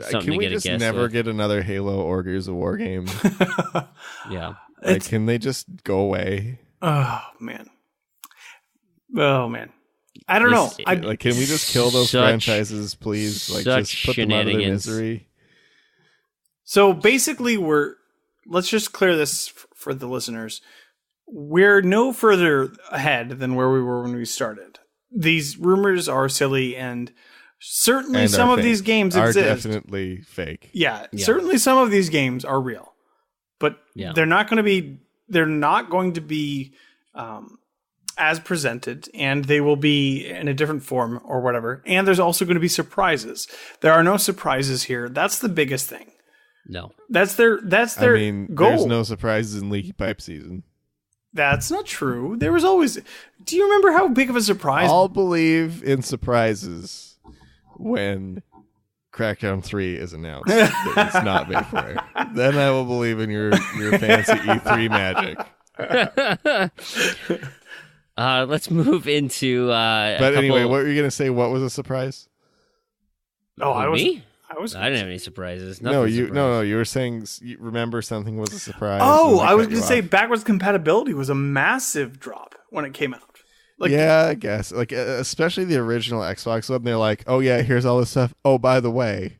never get another Halo or Gears of War game? Yeah. Like, can they just go away? Oh man. I don't know. Can we just kill those franchises, please? Like, just put them out of their misery. So basically, let's just clear this for the listeners. We're no further ahead than where we were when we started. These rumors are silly, and certainly some of these games are exist. Definitely fake. Yeah, certainly some of these games are real, but they're not going to be as presented, and they will be in a different form or whatever. And there's also going to be surprises. There are no surprises here. That's the biggest thing. No, that's their goal. There's no surprises in Leaky Pipe season. That's not true. There was always. Do you remember how big of a surprise? I'll believe in surprises when Crackdown 3 is announced. That it's not Bayfair. Then I will believe in your fancy E3 magic. Let's move into. But anyway, what were you going to say? What was a surprise? Me? I didn't have any surprises. No, you were saying. You remember something was a surprise. Oh, I was going to say backwards compatibility was a massive drop when it came out. Yeah, I guess. Like, especially the original Xbox one. They're like, oh yeah, here's all this stuff. Oh, by the way,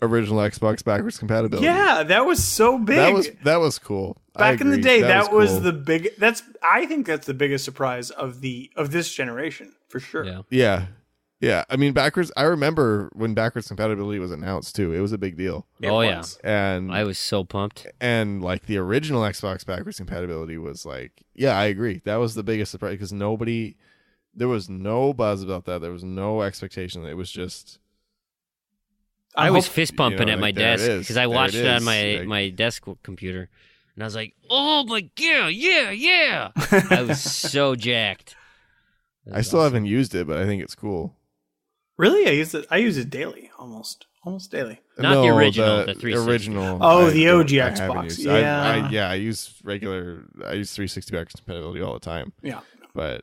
original Xbox backwards compatibility. Yeah, that was so big. That was cool. Back in the day, that was cool. I think that's the biggest surprise of this generation for sure. Yeah. Yeah. I mean, I remember when backwards compatibility was announced too. It was a big deal. It was. And I was so pumped. And like the original Xbox backwards compatibility was like, yeah, I agree. That was the biggest surprise because there was no buzz about that. There was no expectation. It was just. I was fist pumping at my like, there desk it is. because I There watched it it on is. my desk computer, and I was like, "Oh my god, yeah!" I was so jacked. I still haven't used it, but I think it's cool. Really? I use it daily, almost daily. Not the original, the 360. Original. Oh, the OG I haven't Xbox. used- Yeah. I use 360 backwards compatibility all the time. Yeah. But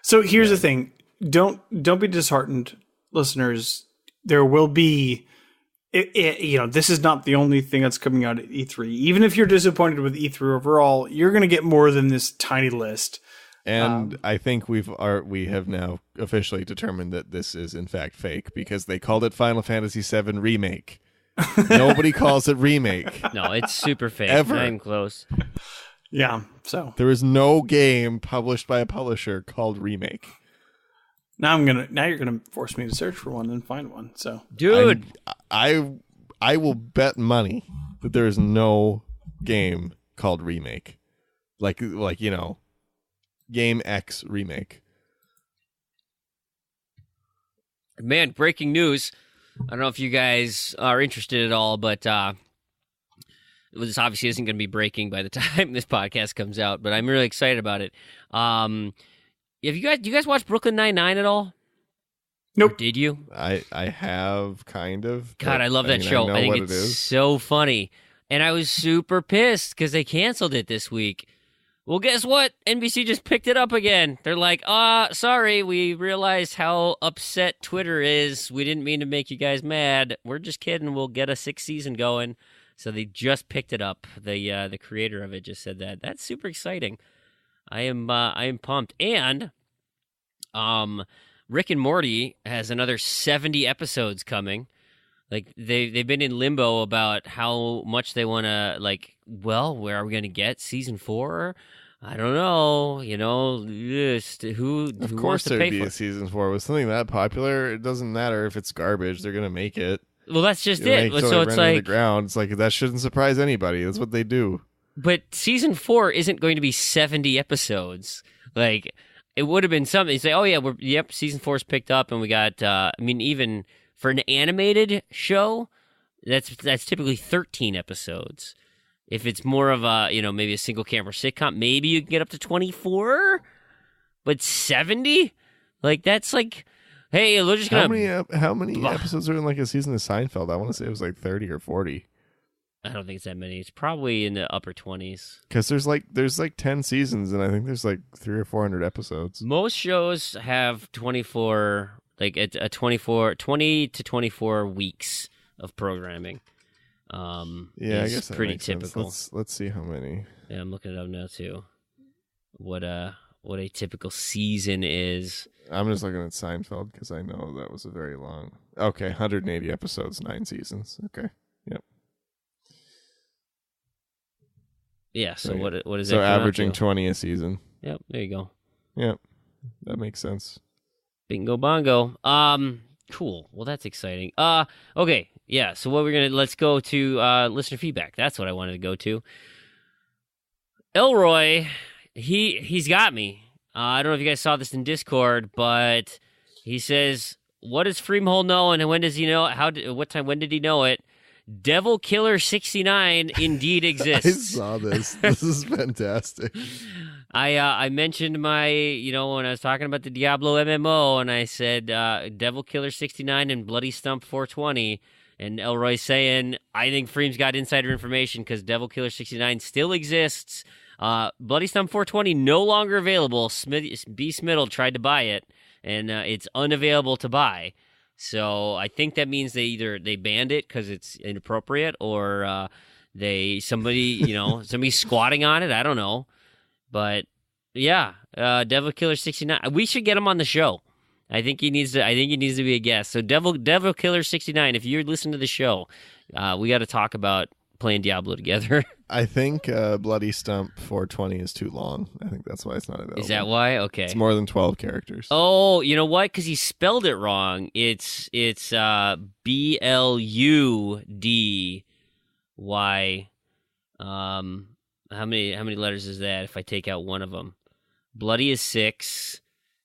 So here's the thing. Don't be disheartened, listeners. There will be, this is not the only thing that's coming out at E3. Even if you're disappointed with E3 overall, you're going to get more than this tiny list. and I think we have now officially determined that this is in fact fake because they called it Final Fantasy VII Remake. Nobody calls it remake. No, it's super fake. Ever. Not even close. Yeah. So There is no game published by a publisher called Remake. now you're gonna force me to search for one and find one. So Dude, I will bet money that there is no game called Remake. Like Game X Remake. man, breaking news. I don't know if you guys are interested at all, but this obviously isn't going to be breaking by the time this podcast comes out, but I'm really excited about it. Do you guys watch Brooklyn Nine-Nine at all? Nope. Or did you? I have kind of. God, I love that mean, show. I know I think what it's it is. so funny. And I was super pissed because they canceled it this week. Well, guess what? NBC just picked it up again. They're like, sorry, we realized how upset Twitter is. We didn't mean to make you guys mad. We're just kidding. We'll get a 6th season going. So they just picked it up. The creator of it just said that. That's super exciting. I am pumped. And Rick and Morty has another 70 episodes coming. Like they've been in limbo about how much they want to where are we going to get season 4? I don't know. Who Of wants course, to there'd pay be for a it? season 4 with something that popular. It doesn't matter if it's garbage; they're gonna make it. Well, that's just They it. make So it it's run into like, the ground. It's like that shouldn't surprise anybody. That's what they do. but season 4 isn't going to be 70 episodes. Like it would have been something. You say, oh yeah, season 4's picked up, and we got. Even for an animated show, that's typically 13 episodes. If it's more of a, maybe a single camera sitcom, maybe you can get up to 24, but 70? Like, that's like, hey, we're just going to... How many episodes are in like a season of Seinfeld? I want to say it was like 30 or 40. I don't think it's that many. It's probably in the upper 20s. Because there's like 10 seasons, and I think there's like 300 or 400 episodes. Most shows have 24, like a 20 to 24 weeks of programming. Yeah, I guess that pretty makes sense. typical. Let's see how many. Yeah, I'm looking it up now too. What a typical season is. I'm just looking at Seinfeld because I know that was a very long. Okay, 180 episodes, 9 seasons. Okay, yep. Yeah. So So, what is So that? come out averaging to? 20 a season. Yep. There you go. Yep, that makes sense. Bingo bongo. Cool. Well, that's exciting. Okay. Yeah. So let's go to listener feedback. That's what I wanted to go to. Elroy, he's got me. I don't know if you guys saw this in Discord, but he says, "What does Fream know, and when does he know? When did he know it? Devil Killer 69 indeed I exists." saw this. This is fantastic. I mentioned my, when I was talking about the Diablo MMO, and I said Devil Killer 69 and Bloody Stump 420, and Elroy saying, I think Fream's got insider information because Devil Killer 69 still exists. Bloody Stump 420 no longer available. B. Smiddle tried to buy it, and it's unavailable to buy. So I think that means they banned it because it's inappropriate, or somebody squatting on it. I don't know. But yeah, Devil Killer 69. We should get him on the show. I think he needs to be a guest. So Devil Killer 69, if you're listening to the show, we got to talk about playing Diablo together. I think Bloody Stump 420 is too long. I think that's why it's not available. Is that why? Okay. It's more than 12 characters. Oh, you know what? Because he spelled it wrong. It's BLUDY. How many letters is that? If I take out one of them, Bloody is 6.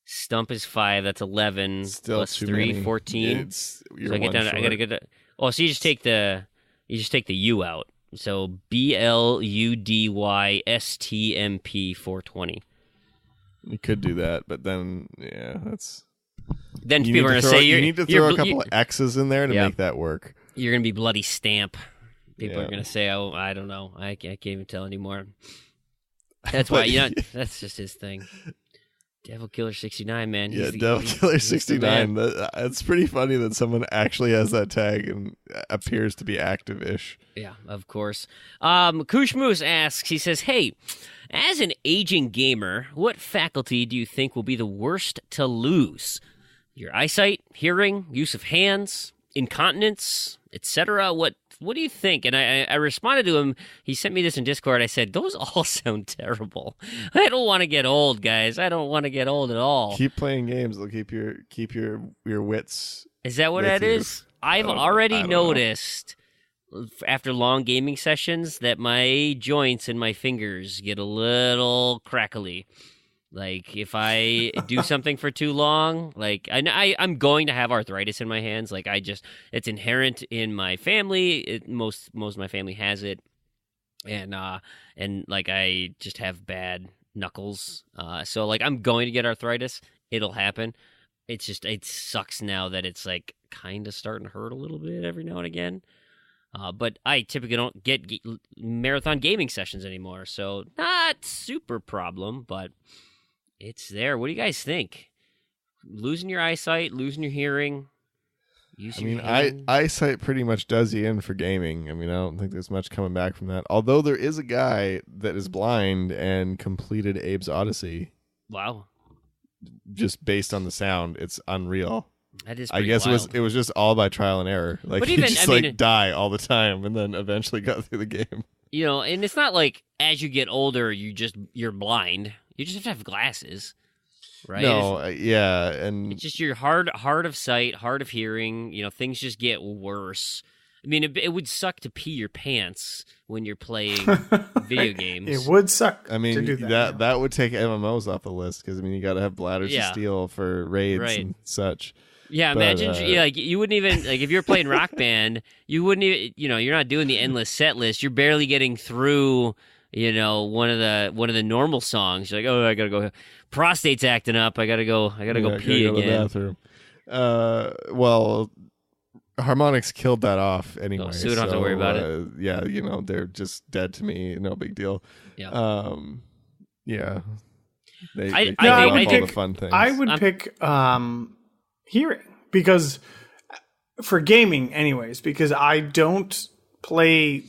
Stump is 5. That's 11. Still plus too 3, many. 14. So I get down. I gotta get. Oh, so you just take the U out. So BLUDYSTMP 420. You could do that, but then that's. Then people are gonna say you need to throw a couple of X's in there to make that work. You're gonna be Bloody Stamp. People are gonna say, "Oh, I don't know. I can't even tell anymore." That's why that's just his thing. Devil Killer 69, man. Devil Killer 69. It's pretty funny that someone actually has that tag and appears to be active-ish. Yeah, of course. Koosh Moose asks, he says, hey, as an aging gamer, what faculty do you think will be the worst to lose? Your eyesight, hearing, use of hands, incontinence, etc.? What do you think? And I responded to him. He sent me this in Discord. I said, those all sound terrible. I don't want to get old, guys. I don't want to get old at all. Keep playing games. They'll keep your wits. Is that what that is? I've already noticed after long gaming sessions that my joints and my fingers get a little crackly. Like, if I do something for too long, like, I'm going to have arthritis in my hands. Like, it's inherent in my family. Most of my family has it. And like, I just have bad knuckles. So, like, I'm going to get arthritis. It'll happen. It's just, it sucks now that it's, like, kind of starting to hurt a little bit every now and again. But I typically don't get marathon gaming sessions anymore. So, not super problem, but it's there. What do you guys think? Losing your eyesight, losing your hearing. Eyesight pretty much does you in for gaming. I mean, I don't think there's much coming back from that. Although there is a guy that is blind and completed Abe's Odyssey. Wow. Just based on the sound, it's unreal. That is. I guess wild. it was just all by trial and error. Like, but he even, just die all the time, and then eventually got through the game. You know, and it's not like as you get older, you're blind. You just have to have glasses, right? No, and it's just your hard of sight, hard of hearing. You know, things just get worse. I mean, it would suck to pee your pants when you're playing video games. It would suck. I mean, to do that would take MMOs off the list because I mean, you got to have bladders of steel for raids and such. Yeah, imagine like you wouldn't even like if you're playing Rock Band, you wouldn't even you're not doing the endless set list. You're barely getting through one of the normal songs. You're like, oh, I gotta go. Prostate's acting up. I gotta go pee again. Go to the bathroom. Well, Harmonix killed that off anyway. So we don't have to worry about it. Yeah, they're just dead to me. No big deal. Yeah. Yeah. I would pick all the fun things. I would pick hearing because for gaming, anyways, because I don't play.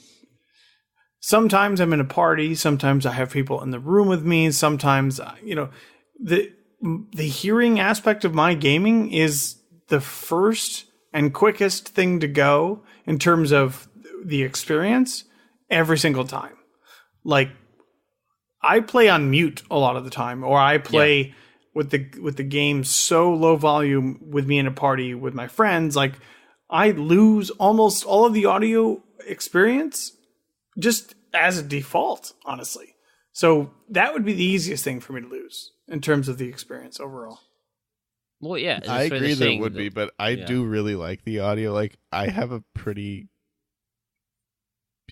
Sometimes I'm in a party. Sometimes I have people in the room with me. Sometimes, the hearing aspect of my gaming is the first and quickest thing to go in terms of the experience every single time. Like, I play on mute a lot of the time, or I play with the game so low volume with me in a party with my friends. Like, I lose almost all of the audio experience just as a default, honestly. So that would be the easiest thing for me to lose in terms of the experience overall. Well, yeah, I agree that it would be, but I do really like the audio. Like, I have a pretty,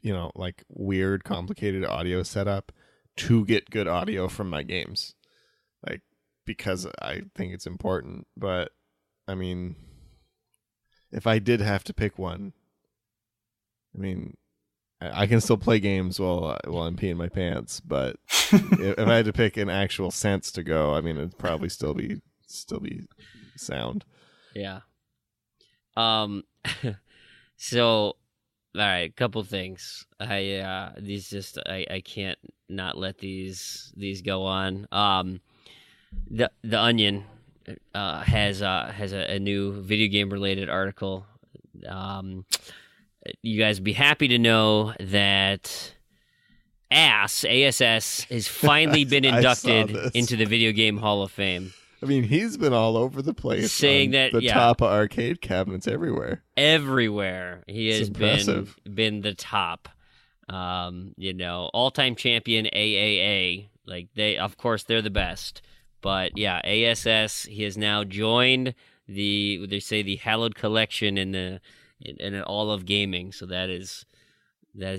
like weird, complicated audio setup to get good audio from my games. Like, because I think it's important. But, I mean, if I did have to pick one, I mean, I can still play games while I'm peeing my pants, but if I had to pick an actual sense to go, I mean, it'd probably still be sound. Yeah. So, all right, couple things. I can't not let these go on. The Onion has a new video game related article. You guys would be happy to know that ASS, has finally been inducted this. into the Video Game Hall of Fame. I mean, he's been all over the place, saying on that the top of arcade cabinets everywhere. Everywhere he has impressive. been the top. All-time champion AAA. Like of course, they're the best. But yeah, ASS. He has now joined they say the hallowed collection in all of gaming. So that is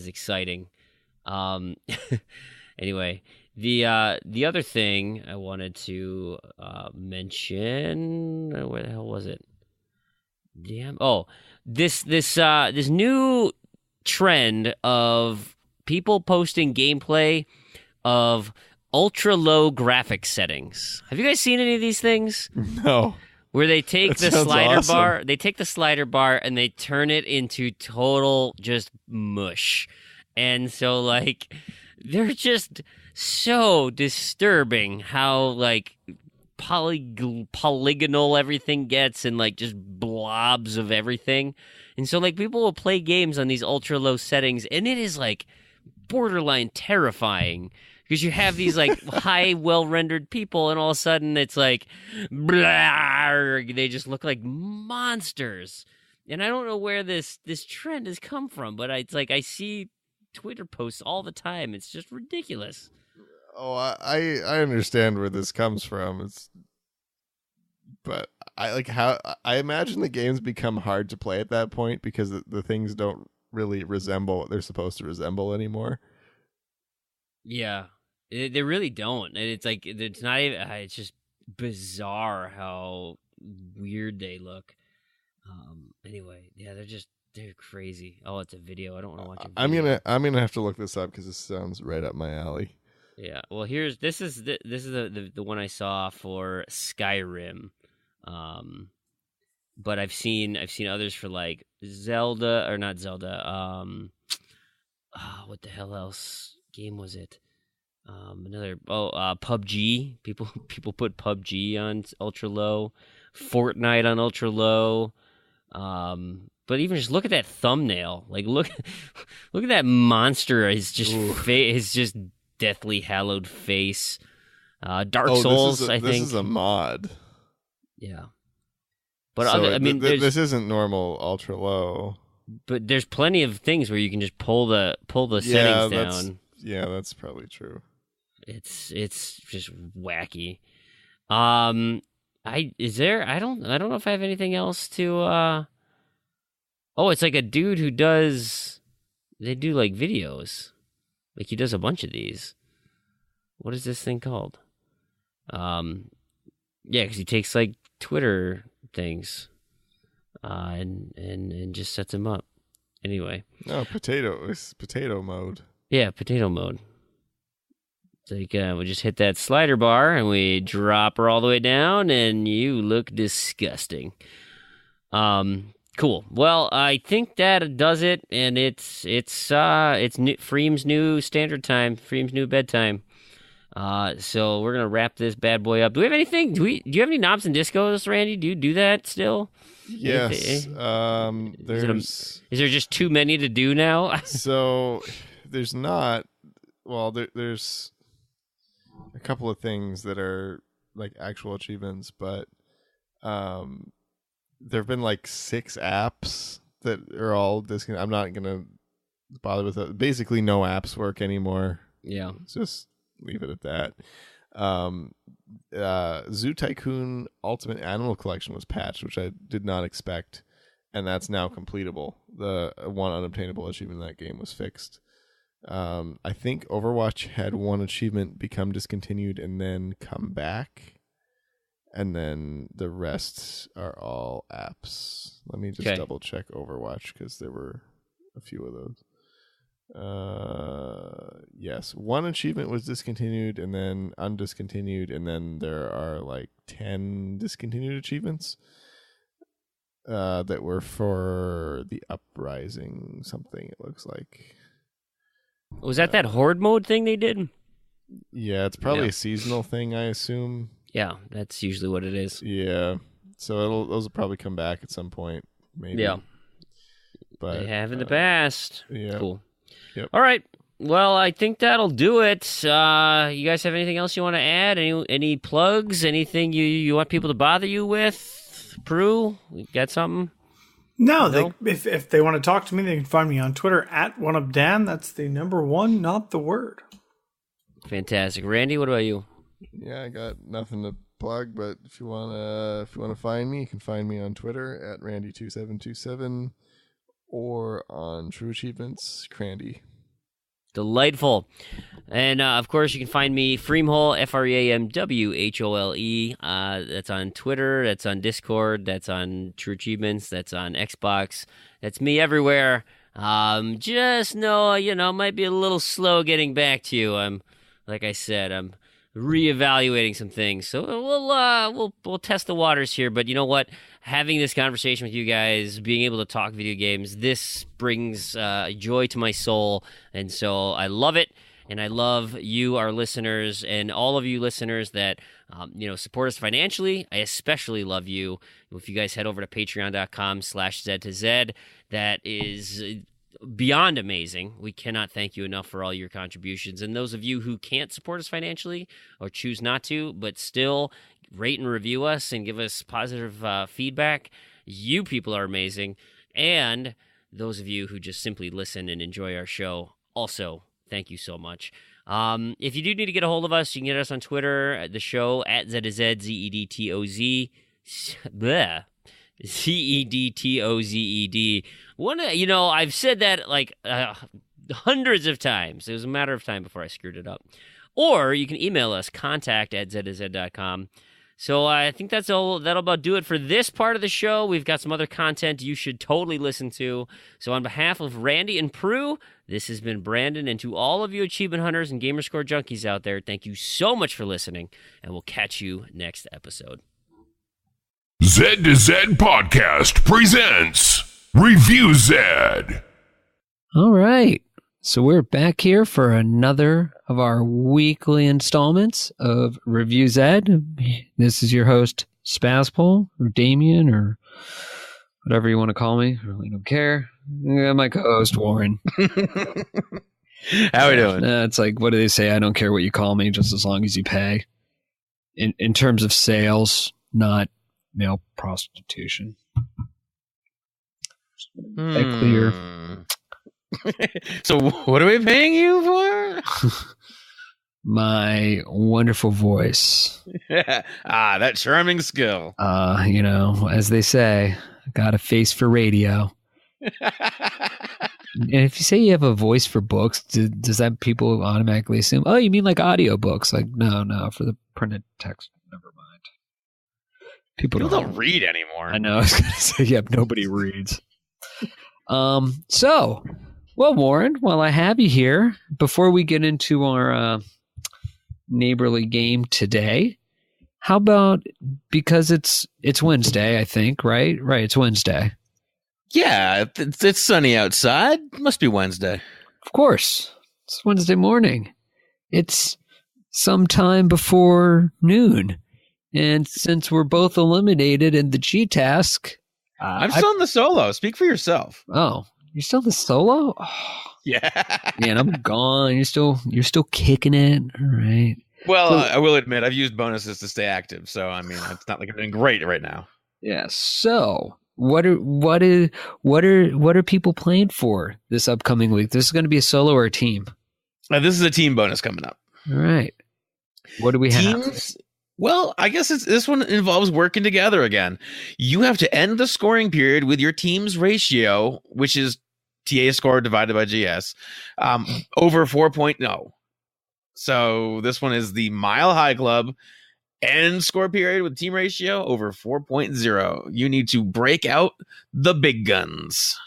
exciting. Anyway, the other thing I wanted to mention, where the hell was it? Damn! Oh, this new trend of people posting gameplay of ultra low graphics settings. Have you guys seen any of these things? No. Where they take That the slider sounds bar, awesome. they take the slider bar and they turn it into total just mush. And so like they're just so disturbing how like polygonal everything gets and like just blobs of everything. And so like people will play games on these ultra low settings and it is like borderline terrifying. Because you have these like high, well-rendered people, and all of a sudden it's like, blah, they just look like monsters. And I don't know where this trend has come from, but it's like I see Twitter posts all the time. It's just ridiculous. Oh, I understand where this comes from. But I imagine the games become hard to play at that point because the things don't really resemble what they're supposed to resemble anymore. Yeah. They really don't. And it's like, it's not even, it's just bizarre how weird they look. Anyway, yeah, they're crazy. Oh, it's a video. I don't want to watch a video. I'm gonna have to look this up because this sounds right up my alley. Yeah. Well, this is the one I saw for Skyrim. But I've seen others for like Zelda or not Zelda. What the hell else game was it? PUBG. People put PUBG on ultra low, Fortnite on ultra low. But even just look at that thumbnail. Like look at that monster. His just deathly hallowed face. Dark Souls. I think this is a mod. Yeah, but So this isn't normal ultra low. But there's plenty of things where you can just pull the settings down. Yeah, that's probably true. It's just wacky. I don't know if I have anything else to it's like a dude who they do like videos. Like he does a bunch of these. What is this thing called? Yeah, because he takes like Twitter things and just sets them up. Anyway. No, it's potato mode. Yeah, potato mode. So we just hit that slider bar and we drop her all the way down, and you look disgusting. Cool. Well, I think that does it, and it's Fream's new standard time, Fream's new bedtime. So we're gonna wrap this bad boy up. Do we have anything? Do you have any knobs and discos, Randy? Do you do that still? Yes. Is there just too many to do now? So there's not. Well, there's a couple of things that are like actual achievements, but there have been like 6 apps that are all disconnected. I'm not gonna bother with it. Basically, no apps work anymore. Yeah, just leave it at that. Zoo Tycoon Ultimate Animal Collection was patched, which I did not expect, and that's now completable. The one unobtainable achievement in that game was fixed. I think Overwatch had one achievement become discontinued and then come back, and then the rest are all apps. Let me just double check Overwatch because there were a few of those. Yes, one achievement was discontinued and then undiscontinued, and then there are like 10 discontinued achievements that were for the Uprising something, it looks like. Was that horde mode thing they did? Yeah, it's probably a seasonal thing, I assume. Yeah, that's usually what it is. Yeah, so those will probably come back at some point, maybe. Yeah, but they have in the past. Yeah. Cool. Yep. All right. Well, I think that'll do it. You guys have anything else you want to add? Any plugs? Anything you want people to bother you with? Proulx, you got something? No, if they want to talk to me, they can find me on Twitter at @OneUpDan. That's the number one, not the word. Fantastic. Randy, what about you? Yeah, I got nothing to plug, but if you wanna find me, you can find me on Twitter at Randy2727 or on True Achievements, Crandy. Delightful. And, of course, you can find me, Freamhole, FREAMWHOLE. That's on Twitter. That's on Discord. That's on True Achievements. That's on Xbox. That's me everywhere. Just know, it might be a little slow getting back to you. Like I said, I'm reevaluating some things. So we'll test the waters here. But you know what? Having this conversation with you guys, being able to talk video games, this brings joy to my soul. And so I love it. And I love you, our listeners, and all of you listeners that support us financially. I especially love you. If you guys head over to patreon.com/Z2Z, that is beyond amazing. We cannot thank you enough for all your contributions. And those of you who can't support us financially or choose not to, but still rate and review us and give us positive feedback, you people are amazing. And those of you who just simply listen and enjoy our show, also, thank you so much. If you do need to get a hold of us, you can get us on Twitter at the show at ZedToZ. Bleh. ZedToZed. I've said that like hundreds of times. It was a matter of time before I screwed it up. Or you can email us, contact@ZedToZ.com. So I think that'll about do it for this part of the show. We've got some other content you should totally listen to. So on behalf of Randy and Proulx, this has been Brandon, and to all of you achievement hunters and Gamerscore junkies out there, thank you so much for listening, and we'll catch you next episode. Z to Z Podcast presents Review Zed. All right. So we're back here for another of our weekly installments of Review Zed. This is your host, Spazpol, or Damien, or whatever you want to call me. I really don't care. My co-host, Warren. How we doing? It's like, what do they say? I don't care what you call me, just as long as you pay. In terms of sales, not male prostitution. That clear. So what are we paying you for? My wonderful voice. That charming skill. As they say, I got a face for radio. And if you say you have a voice for books, does that people automatically assume, oh, you mean like audiobooks? Like, no, for the printed text, never mind. People don't read anymore. I know, I was going to say, yeah, nobody reads. Well, Warren, while I have you here, before we get into our neighborly game today, how about, because it's Wednesday, I think, right? Right, it's Wednesday. Yeah, it's sunny outside. Must be Wednesday. Of course. It's Wednesday morning. It's sometime before noon. And since we're both eliminated in the G-Task... I'm still in the solo. Speak for yourself. Oh, you're still in the solo? Oh, yeah. Man, I'm gone. You're still kicking it. All right. Well, I will admit I've used bonuses to stay active, so I mean it's not like I'm doing great right now. Yeah. So what are people playing for this upcoming week? This is going to be a solo or a team? This is a team bonus coming up. All right. What do we have? Teams. Well, I guess this one involves working together again. You have to end the scoring period with your team's ratio, which is TA score divided by GS, over 4.0. So this one is the Mile High Club end score period with team ratio over 4.0. You need to break out the big guns.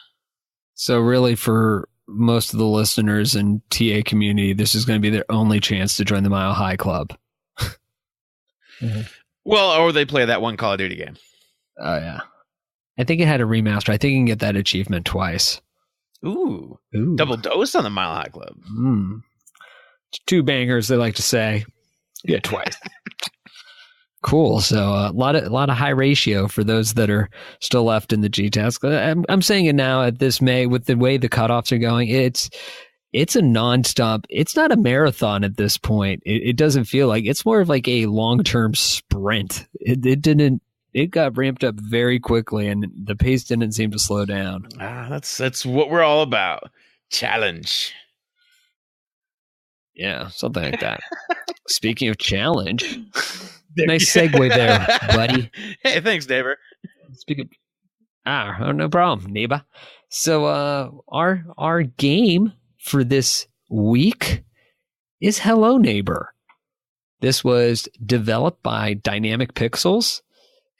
So really, for most of the listeners and TA community, this is going to be their only chance to join the Mile High Club. Mm-hmm. Well, or they play that one Call of Duty game. Oh, yeah. I think it had a remaster. I think you can get that achievement twice. Ooh. Double dose on the Mile High Club. Two bangers, they like to say. Yeah, twice. Cool. So a lot of high ratio for those that are still left in the G-Task. I'm saying it now at this May with the way the cutoffs are going. it's a nonstop. It's not a marathon at this point. It doesn't feel like it's more of like a long-term sprint. It got ramped up very quickly, and the pace didn't seem to slow down. That's what we're all about. Challenge. Yeah, something like that. Speaking of challenge, nice segue there, buddy. Hey, thanks, neighbor. Speaking, no problem, neighbor. So, our game for this week is Hello Neighbor. This was developed by Dynamic Pixels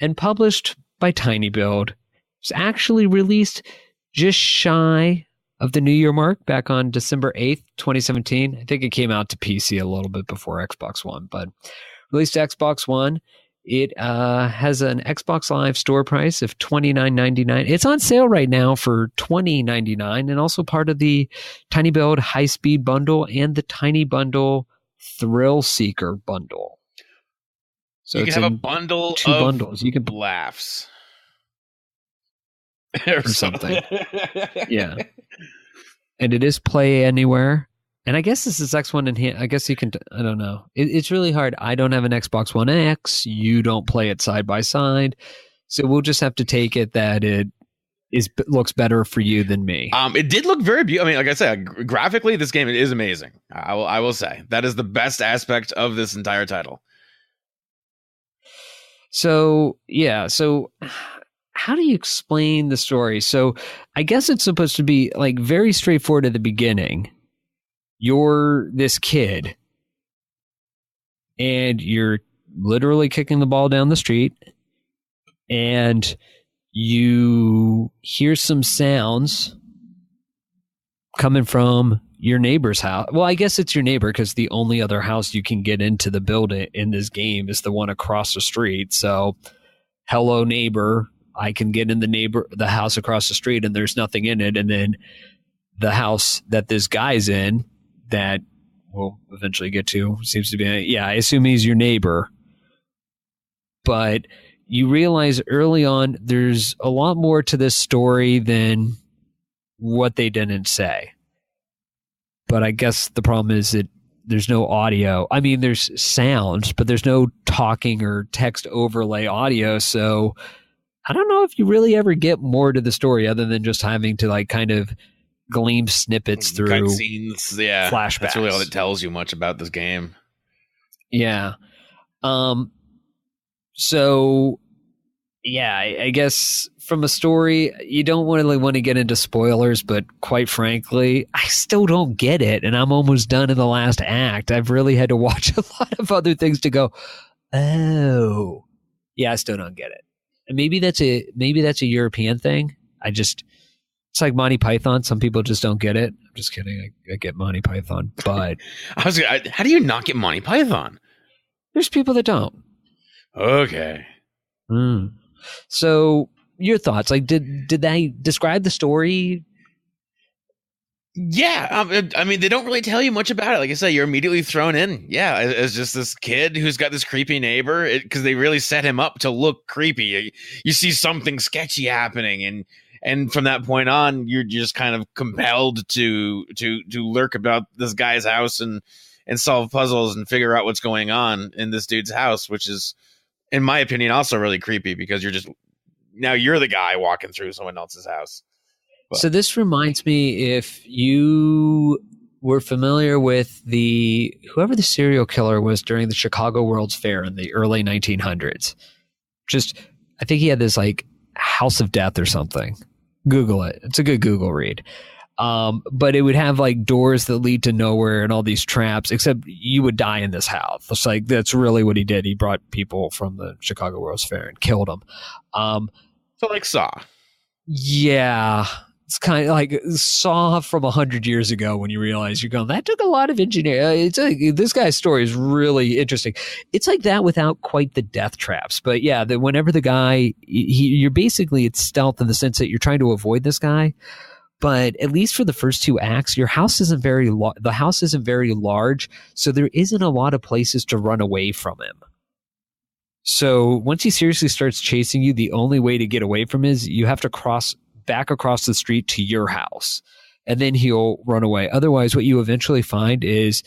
and published by TinyBuild. It's actually released just shy of the New Year mark back on December 8th, 2017. I think it came out to PC a little bit before Xbox One, but released to Xbox One. It has an Xbox Live store price of $29.99. It's on sale right now for $20.99 and also part of the TinyBuild High Speed Bundle and the Tiny Bundle Thrill Seeker Bundle. So you can have a bundle two of bundles. You can laughs or something. Yeah. And it is play anywhere. And I guess this is X1 in here. I guess you can, I don't know. It's really hard. I don't have an Xbox One X. You don't play it side by side. So we'll just have to take it that it looks better for you than me. It did look very beautiful. I mean, like I said, graphically, this game is amazing. I will say that is the best aspect of this entire title. So, yeah. So how do you explain the story? So I guess it's supposed to be like very straightforward at the beginning. You're this kid and you're literally kicking the ball down the street and you hear some sounds coming from your neighbor's house. Well, I guess it's your neighbor because the only other house you can get into the building in this game is the one across the street. So, hello neighbor, I can get in the house across the street and there's nothing in it. And then the house that this guy's in that we'll eventually get to seems to be, I assume he's your neighbor. But you realize early on there's a lot more to this story than what they didn't say. But I guess the problem is that there's no audio. I mean, there's sounds, but there's no talking or text overlay audio. So I don't know if you really ever get more to the story other than just having to like kind of gleam snippets through cutscenes. Yeah, flashbacks. That's really all that tells you much about this game. Yeah. So yeah, I guess from a story, you don't really want to get into spoilers, but quite frankly, I still don't get it, and I'm almost done in the last act. I've really had to watch a lot of other things to go, oh, yeah, I still don't get it. And maybe that's a European thing. It's like Monty Python. Some people just don't get it. I'm just kidding. I get Monty Python, but how do you not get Monty Python? There's people that don't. Okay. So your thoughts? Like, did they describe the story? Yeah, I mean, they don't really tell you much about it. Like I said, you're immediately thrown in. Yeah, as just this kid who's got this creepy neighbor because they really set him up to look creepy. You see something sketchy happening, and from that point on, you're just kind of compelled to lurk about this guy's house and solve puzzles and figure out what's going on in this dude's house, which is, in my opinion, also really creepy because you're the guy walking through someone else's house. So this reminds me, if you were familiar with whoever the serial killer was during the Chicago World's Fair in the early 1900s. I think he had this like House of Death or something. Google it. It's a good Google read. But it would have like doors that lead to nowhere and all these traps, except you would die in this house. It's like, that's really what he did. He brought people from the Chicago World's Fair and killed them. So like Saw. Yeah. It's kind of like Saw from 100 years ago when you realize you're going, that took a lot of engineering. It's like, this guy's story is really interesting. It's like that without quite the death traps. But yeah, whenever the guy, you're basically, it's stealth in the sense that you're trying to avoid this guy. But at least for the first two acts, your house isn't the house isn't very large. So there isn't a lot of places to run away from him. So once he seriously starts chasing you, the only way to get away from him is you have to cross back across the street to your house. and then he'll run away. Otherwise, what you eventually find is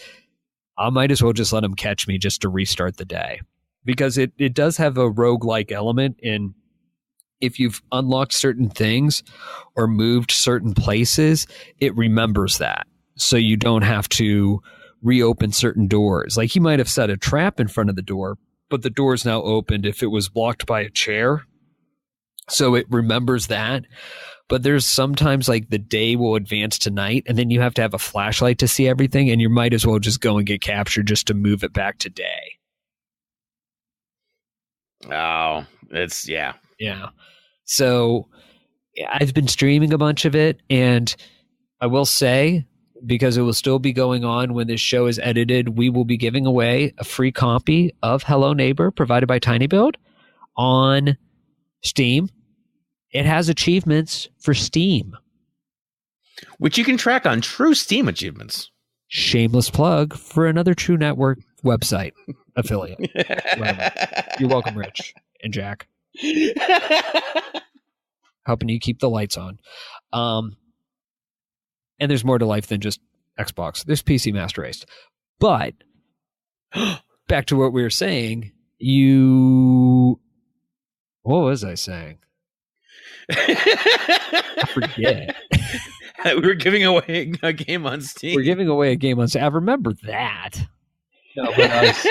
I might as well just let him catch me just to restart the day, because it does have a roguelike element in if you've unlocked certain things or moved certain places, it remembers that. So you don't have to reopen certain doors. Like he might have set a trap in front of the door, but the door is now opened if it was blocked by a chair. So it remembers that. But there's sometimes like the day will advance to night, and then you have to have a flashlight to see everything, and you might as well just go and get captured just to move it back to day. Oh, it's, yeah. Yeah. So I've been streaming a bunch of it, and I will say, because it will still be going on when this show is edited, we will be giving away a free copy of Hello Neighbor provided by TinyBuild on Steam. It has achievements for Steam, which you can track on True Steam achievements. Shameless plug for another True Network website affiliate. You're welcome, Rich and Jack. Helping you keep the lights on. And there's more to life than just Xbox. There's PC Master Race. But back to what we were saying, what was I saying? I forget. We were giving away a game on Steam. We're giving away a game on Steam. I remember that. No, but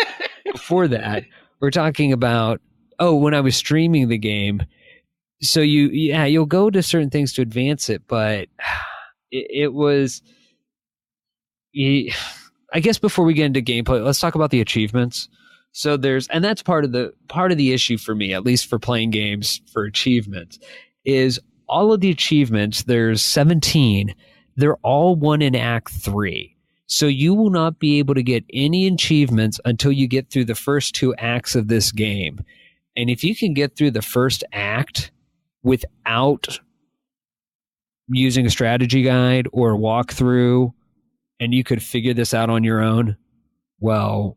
before that, we're talking about, when I was streaming the game. So you'll go to certain things to advance it, but it was, I guess before we get into gameplay, let's talk about the achievements. So and that's part of the issue for me, at least for playing games for achievements, is all of the achievements, there's 17, they're all won in Act 3. So you will not be able to get any achievements until you get through the first 2 acts of this game. And if you can get through the first act without using a strategy guide or a walkthrough, and you could figure this out on your own, well,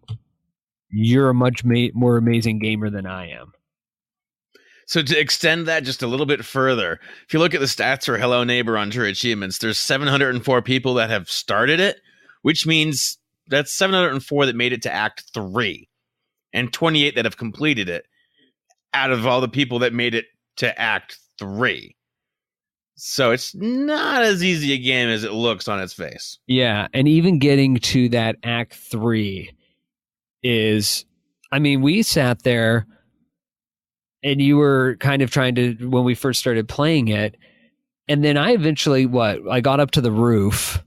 you're a much more amazing gamer than I am. So to extend that just a little bit further, if you look at the stats for Hello Neighbor on True Achievements, there's 704 people that have started it, which means that's 704 that made it to Act 3, and 28 that have completed it out of all the people that made it to Act 3. So it's not as easy a game as it looks on its face. Yeah, and even getting to that Act 3 is, we sat there, and you were kind of trying to, when we first started playing it, and then I eventually, I got up to the roof,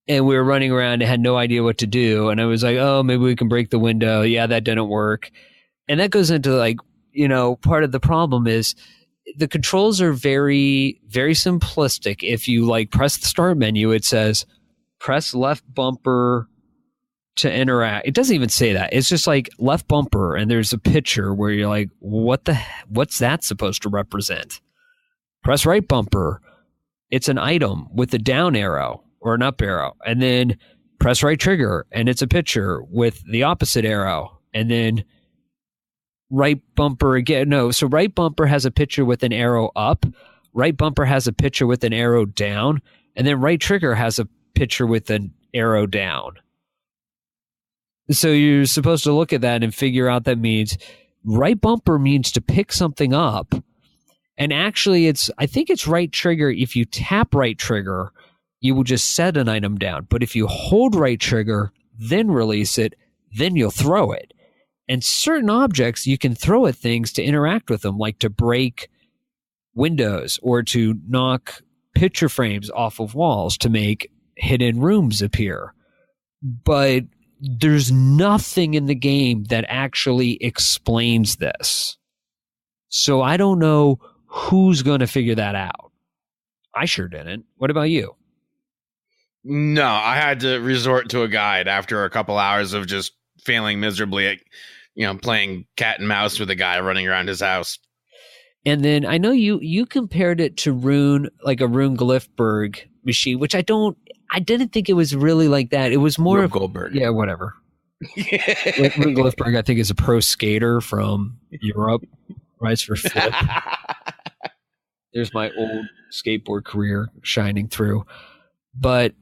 and we were running around and had no idea what to do, and I was like, maybe we can break the window. Yeah, that didn't work. And that goes into part of the problem is the controls are very, very simplistic. If you press the start menu, it says press left bumper to interact. It doesn't even say that. It's just left bumper, and there's a picture where you're like, what's that supposed to represent? Press right bumper. It's an item with a down arrow or an up arrow. And then press right trigger, and it's a picture with the opposite arrow. And then right bumper again. No, so right bumper has a picture with an arrow up. Right bumper has a picture with an arrow down. And then right trigger has a picture with an arrow down. So you're supposed to look at that and figure out that means right bumper means to pick something up. And actually I think it's right trigger. If you tap right trigger, you will just set an item down. But if you hold right trigger, then release it, then you'll throw it. And certain objects you can throw at things to interact with them, like to break windows or to knock picture frames off of walls to make hidden rooms appear. But there's nothing in the game that actually explains this. So I don't know who's going to figure that out. I sure didn't. What about you? No, I had to resort to a guide after a couple hours of just failing miserably at, playing cat and mouse with a guy running around his house. And then I know you compared it to Rune, like a Rune Glifberg machine, which I didn't think it was really like that. It was more Rube of Goldberg. Yeah, whatever. Rune Glifberg, I think, is a pro skater from Europe. Rides for flip. There's my old skateboard career shining through. but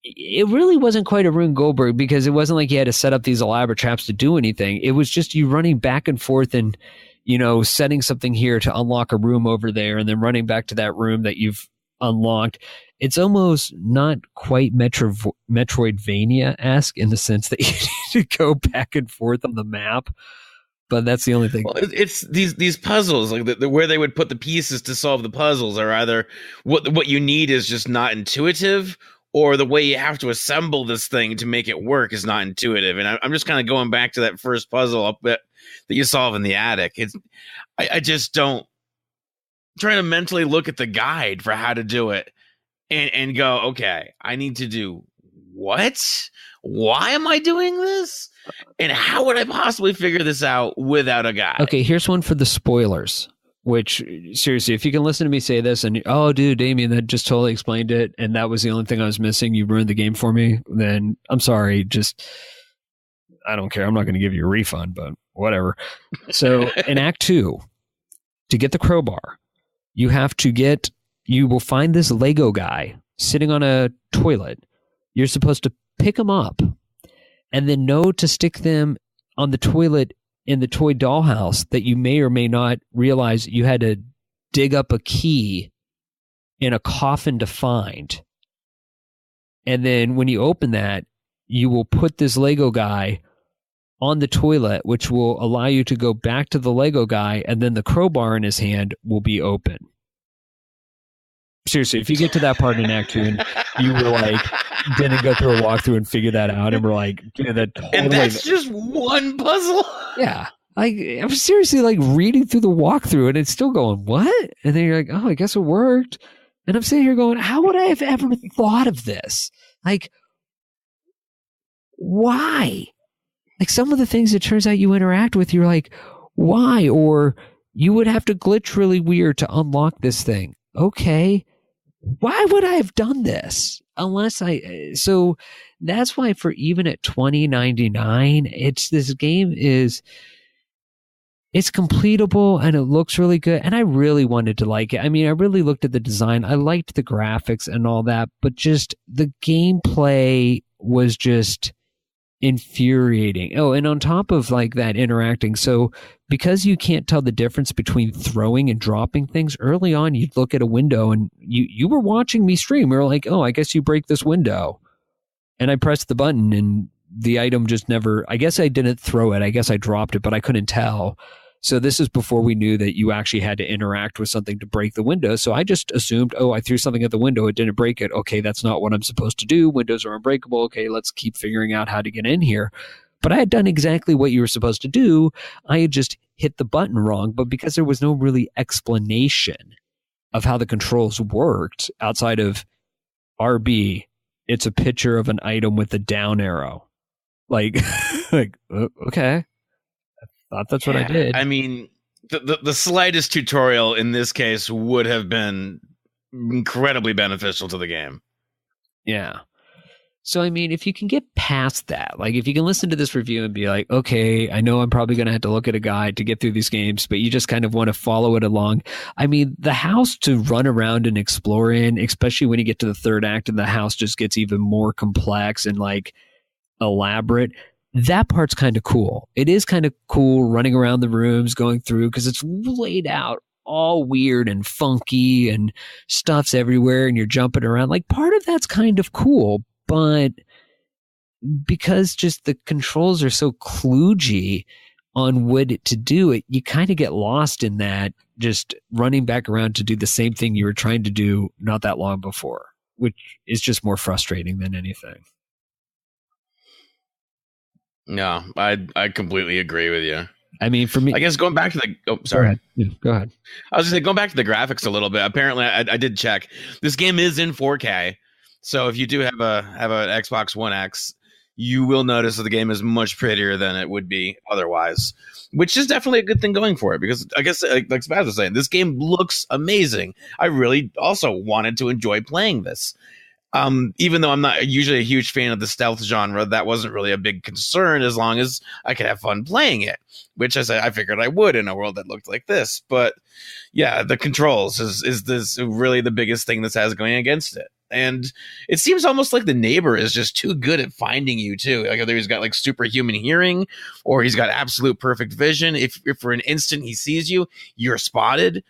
it really wasn't quite a Rune Goldberg because it wasn't like you had to set up these elaborate traps to do anything. It was just you running back and forth and, setting something here to unlock a room over there and then running back to that room that you've unlocked. It's almost not quite Metroidvania-esque in the sense that you need to go back and forth on the map. But that's the only thing. Well, it's these puzzles, like where they would put the pieces to solve the puzzles, are either what you need is just not intuitive, or the way you have to assemble this thing to make it work is not intuitive. And I'm just kind of going back to that first puzzle up that you solve in the attic. I just don't try to mentally look at the guide for how to do it and go, okay, I need to do what? Why am I doing this? And how would I possibly figure this out without a guide? Okay, here's one for the spoilers. Which, seriously, if you can listen to me say this and, oh, dude, Damien, that just totally explained it, and that was the only thing I was missing, you ruined the game for me, then I'm sorry. Just, I don't care. I'm not going to give you a refund, but whatever. So, in Act 2, to get the crowbar, you will find this Lego guy sitting on a toilet. You're supposed to pick him up and then know to stick them on the toilet in the toy dollhouse that you may or may not realize you had to dig up a key in a coffin to find. And then when you open that, you will put this Lego guy on the toilet, which will allow you to go back to the Lego guy, and then the crowbar in his hand will be open. Seriously, if you get to that part in Act 2 and you were like, didn't go through a walkthrough and figure that out, and we're like, that totally, and that's just one puzzle. Yeah. I was seriously like reading through the walkthrough and it's still going, what? And then you're like, oh, I guess it worked. And I'm sitting here going, how would I have ever thought of this? Like, why? Like some of the things it turns out you interact with, you're like, why? Or you would have to glitch really weird to unlock this thing. Okay. Why would I have done this? So that's why for even at $20.99, this game it's completable and it looks really good. And I really wanted to like it. I mean, I really looked at the design. I liked the graphics and all that, but just the gameplay was just infuriating. Oh, and on top of like that interacting. So because you can't tell the difference between throwing and dropping things early on, you'd look at a window and you were watching me stream. You were like, oh, I guess you break this window. And I pressed the button and the item just never, I guess I didn't throw it. I guess I dropped it, but I couldn't tell. So this is before we knew that you actually had to interact with something to break the window. So I just assumed, oh, I threw something at the window. It didn't break it. Okay, that's not what I'm supposed to do. Windows are unbreakable. Okay, let's keep figuring out how to get in here. But I had done exactly what you were supposed to do. I had just hit the button wrong. But because there was no really explanation of how the controls worked outside of RB, it's a picture of an item with a down arrow. Like okay. I thought that's what I did. I mean, the slightest tutorial in this case would have been incredibly beneficial to the game. Yeah. So, I mean, if you can get past that, like if you can listen to this review and be like, okay, I know I'm probably going to have to look at a guide to get through these games, but you just kind of want to follow it along. I mean, the house to run around and explore in, especially when you get to the third act and the house just gets even more complex and like elaborate. That part's kind of cool. It is kind of cool running around the rooms, going through, because it's laid out all weird and funky and stuff's everywhere and you're jumping around. Like part of that's kind of cool, but because just the controls are so kludgy on what to do, it you kind of get lost in that, just running back around to do the same thing you were trying to do not that long before, which is just more frustrating than anything. No, I completely agree with you. I mean, for me, I guess going back to the sorry, go ahead. I was just saying, going back to the graphics a little bit. Apparently, I did check. This game is in 4K, so if you do have an Xbox One X, you will notice that the game is much prettier than it would be otherwise, which is definitely a good thing going for it. Because I guess, like Spaz was saying, this game looks amazing. I really also wanted to enjoy playing this. Even though I'm not usually a huge fan of the stealth genre, that wasn't really a big concern as long as I could have fun playing it, which I figured I would in a world that looked like this. But yeah, the controls is this really the biggest thing this has going against it. And it seems almost like the neighbor is just too good at finding you too. Like either he's got like superhuman hearing or he's got absolute perfect vision. If for an instant he sees you, you're spotted.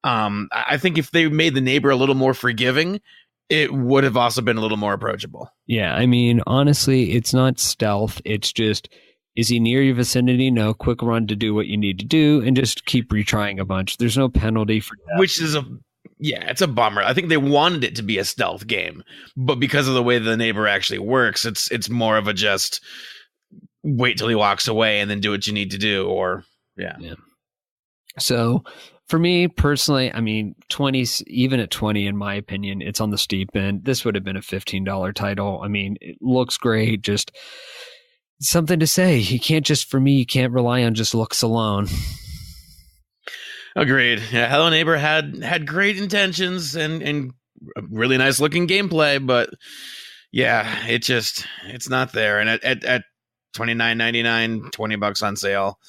I think if they made the neighbor a little more forgiving, it would have also been a little more approachable. Yeah, I mean, honestly, it's not stealth. It's just, is he near your vicinity? No, quick run to do what you need to do and just keep retrying a bunch. There's no penalty for that. Which is it's a bummer. I think they wanted it to be a stealth game, but because of the way the neighbor actually works, it's more of a just wait till he walks away and then do what you need to do. Or yeah. So for me personally, I mean, 20, even at 20, in my opinion, it's on the steep end. This would have been a $15 title. I mean, it looks great. Just something to say. You can't you can't rely on just looks alone. Agreed. Yeah, Hello Neighbor had great intentions and really nice looking gameplay, but yeah, it's not there. And at $29.99, $20 on sale,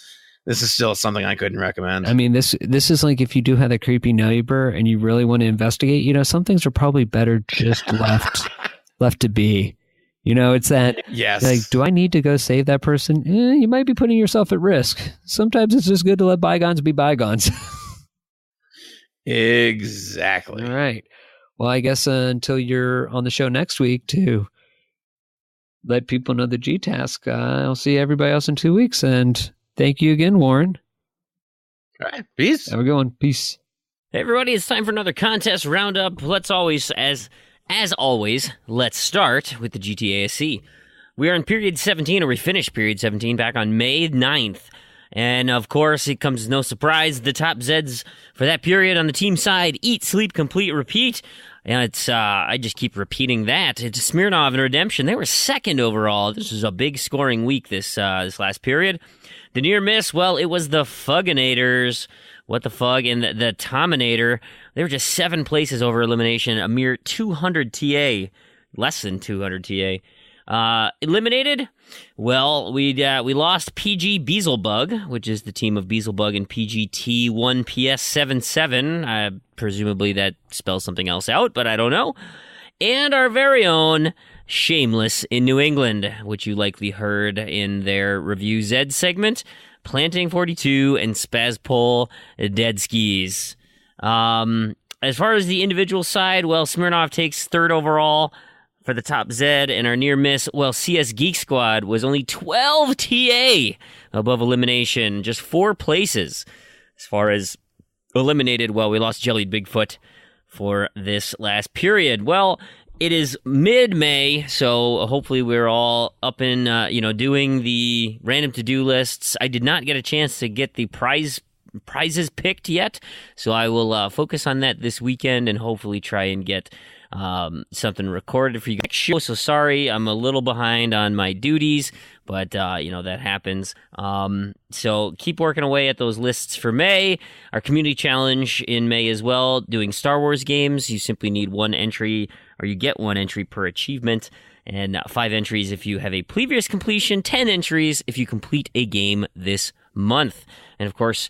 this is still something I couldn't recommend. I mean, this is like if you do have a creepy neighbor and you really want to investigate, some things are probably better just left to be. It's that, yes. Like, do I need to go save that person? You might be putting yourself at risk. Sometimes it's just good to let bygones be bygones. Exactly. All right. Well, I guess until you're on the show next week to let people know the G-Task, I'll see everybody else in 2 weeks. And thank you again, Warren. All right. Peace. Have a good one. Peace. Hey, everybody, it's time for another contest roundup. As always, let's start with the GTASC. We are in Period 17, or we finished Period 17 back on May 9th. And, of course, it comes as no surprise, the top Zeds for that period on the team side, Eat, Sleep, Complete, Repeat. And it's, I just keep repeating that. It's Smirnov and Redemption. They were second overall. This was a big scoring week this last period. The near miss, well, it was the Fugginators. What the Fug and the Tominator. They were just 7 places over elimination, a mere 200 TA, less than 200 TA. Eliminated? Well, we lost PG Beelzebug, which is the team of Beelzebug and PGT1PS77. Presumably that spells something else out, but I don't know. And our very own Shameless in New England, which you likely heard in their Review Z segment. Planting 42 and Spazpol Dead Skis. As far as the individual side, well, Smirnov takes third overall for the top Z, and our near miss, well, CS Geek Squad was only 12 TA above elimination, just 4 places. As far as eliminated, well, we lost Jellied Bigfoot for this last period. Well, it is mid-May, so hopefully we're all up in, doing the random to-do lists. I did not get a chance to get the prizes picked yet, so I will focus on that this weekend and hopefully try and get something recorded for you guys. So sorry, I'm a little behind on my duties, but that happens. So keep working away at those lists for May. Our community challenge in May as well, doing Star Wars games. You simply need 1 entry, or you get 1 entry per achievement, and 5 entries if you have a previous completion, 10 entries if you complete a game this month. And of course,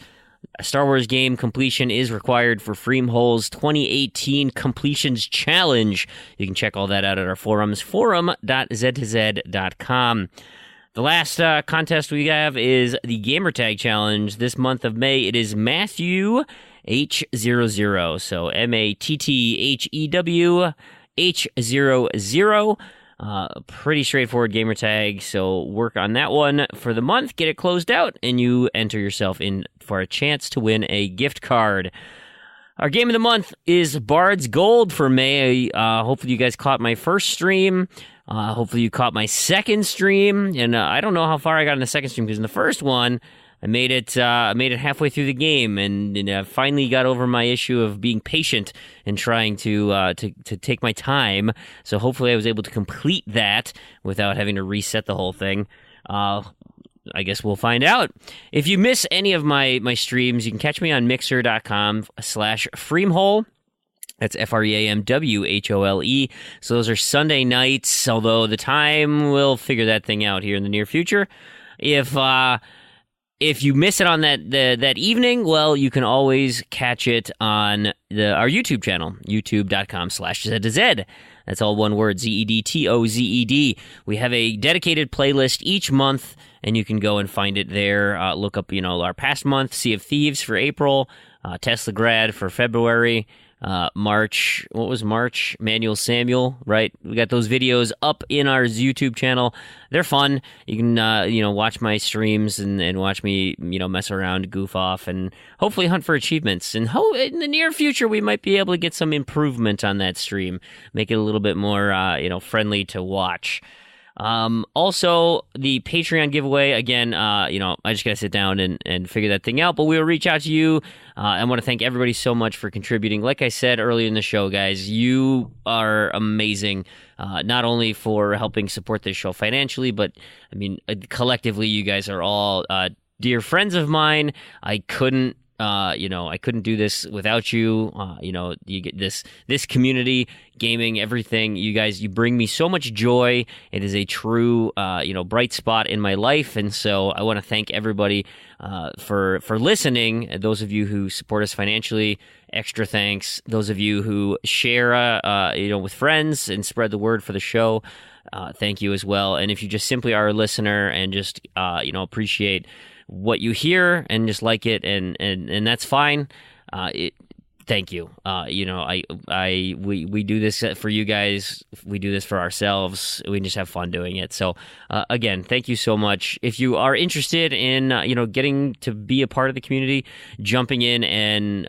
a Star Wars game completion is required for Fream Hole's 2018 Completions Challenge. You can check all that out at our forums, forum.z2z.com. The last contest we have is the Gamertag Challenge. This month of May, it is Matthew H00. So MATTHEW H00. Pretty straightforward gamer tag, so work on that one for the month, get it closed out, and you enter yourself in for a chance to win a gift card. Our game of the month is Bard's Gold for May. Hopefully you guys caught my first stream. Hopefully you caught my second stream, and I don't know how far I got in the second stream, because in the first one, I made it halfway through the game, and I finally got over my issue of being patient and trying to take my time. So hopefully I was able to complete that without having to reset the whole thing. I guess we'll find out. If you miss any of my streams, you can catch me on mixer.com/Freamhole. That's FREAMWHOLE. So those are Sunday nights, although the time, we'll figure that thing out here in the near future. If if you miss it on that evening, well, you can always catch it on our YouTube channel, youtube.com/Z2Z. That's all one word, ZEDTOZED. We have a dedicated playlist each month, and you can go and find it there. Look up, our past month, Sea of Thieves for April, Tesla Grad for February, March, what was March? Manuel Samuel, right? We got those videos up in our YouTube channel. They're fun. You can, watch my streams and watch me, mess around, goof off, and hopefully hunt for achievements. And in the near future, we might be able to get some improvement on that stream, make it a little bit more, friendly to watch. Also, the Patreon giveaway, again, I just gotta sit down and figure that thing out, but we will reach out to you. I want to thank everybody so much for contributing. Like I said earlier in the show, guys, you are amazing, not only for helping support this show financially, but, collectively, you guys are all dear friends of mine. I couldn't do this without you. You get this community, gaming, everything. You guys, you bring me so much joy. It is a true, bright spot in my life. And so I want to thank everybody for listening. Those of you who support us financially, extra thanks. Those of you who share, with friends and spread the word for the show, thank you as well. And if you just simply are a listener and just, appreciate what you hear and just like it, and that's fine. Thank you. We do this for you guys. We do this for ourselves. We just have fun doing it. So again, thank you so much. If you are interested in getting to be a part of the community, jumping in and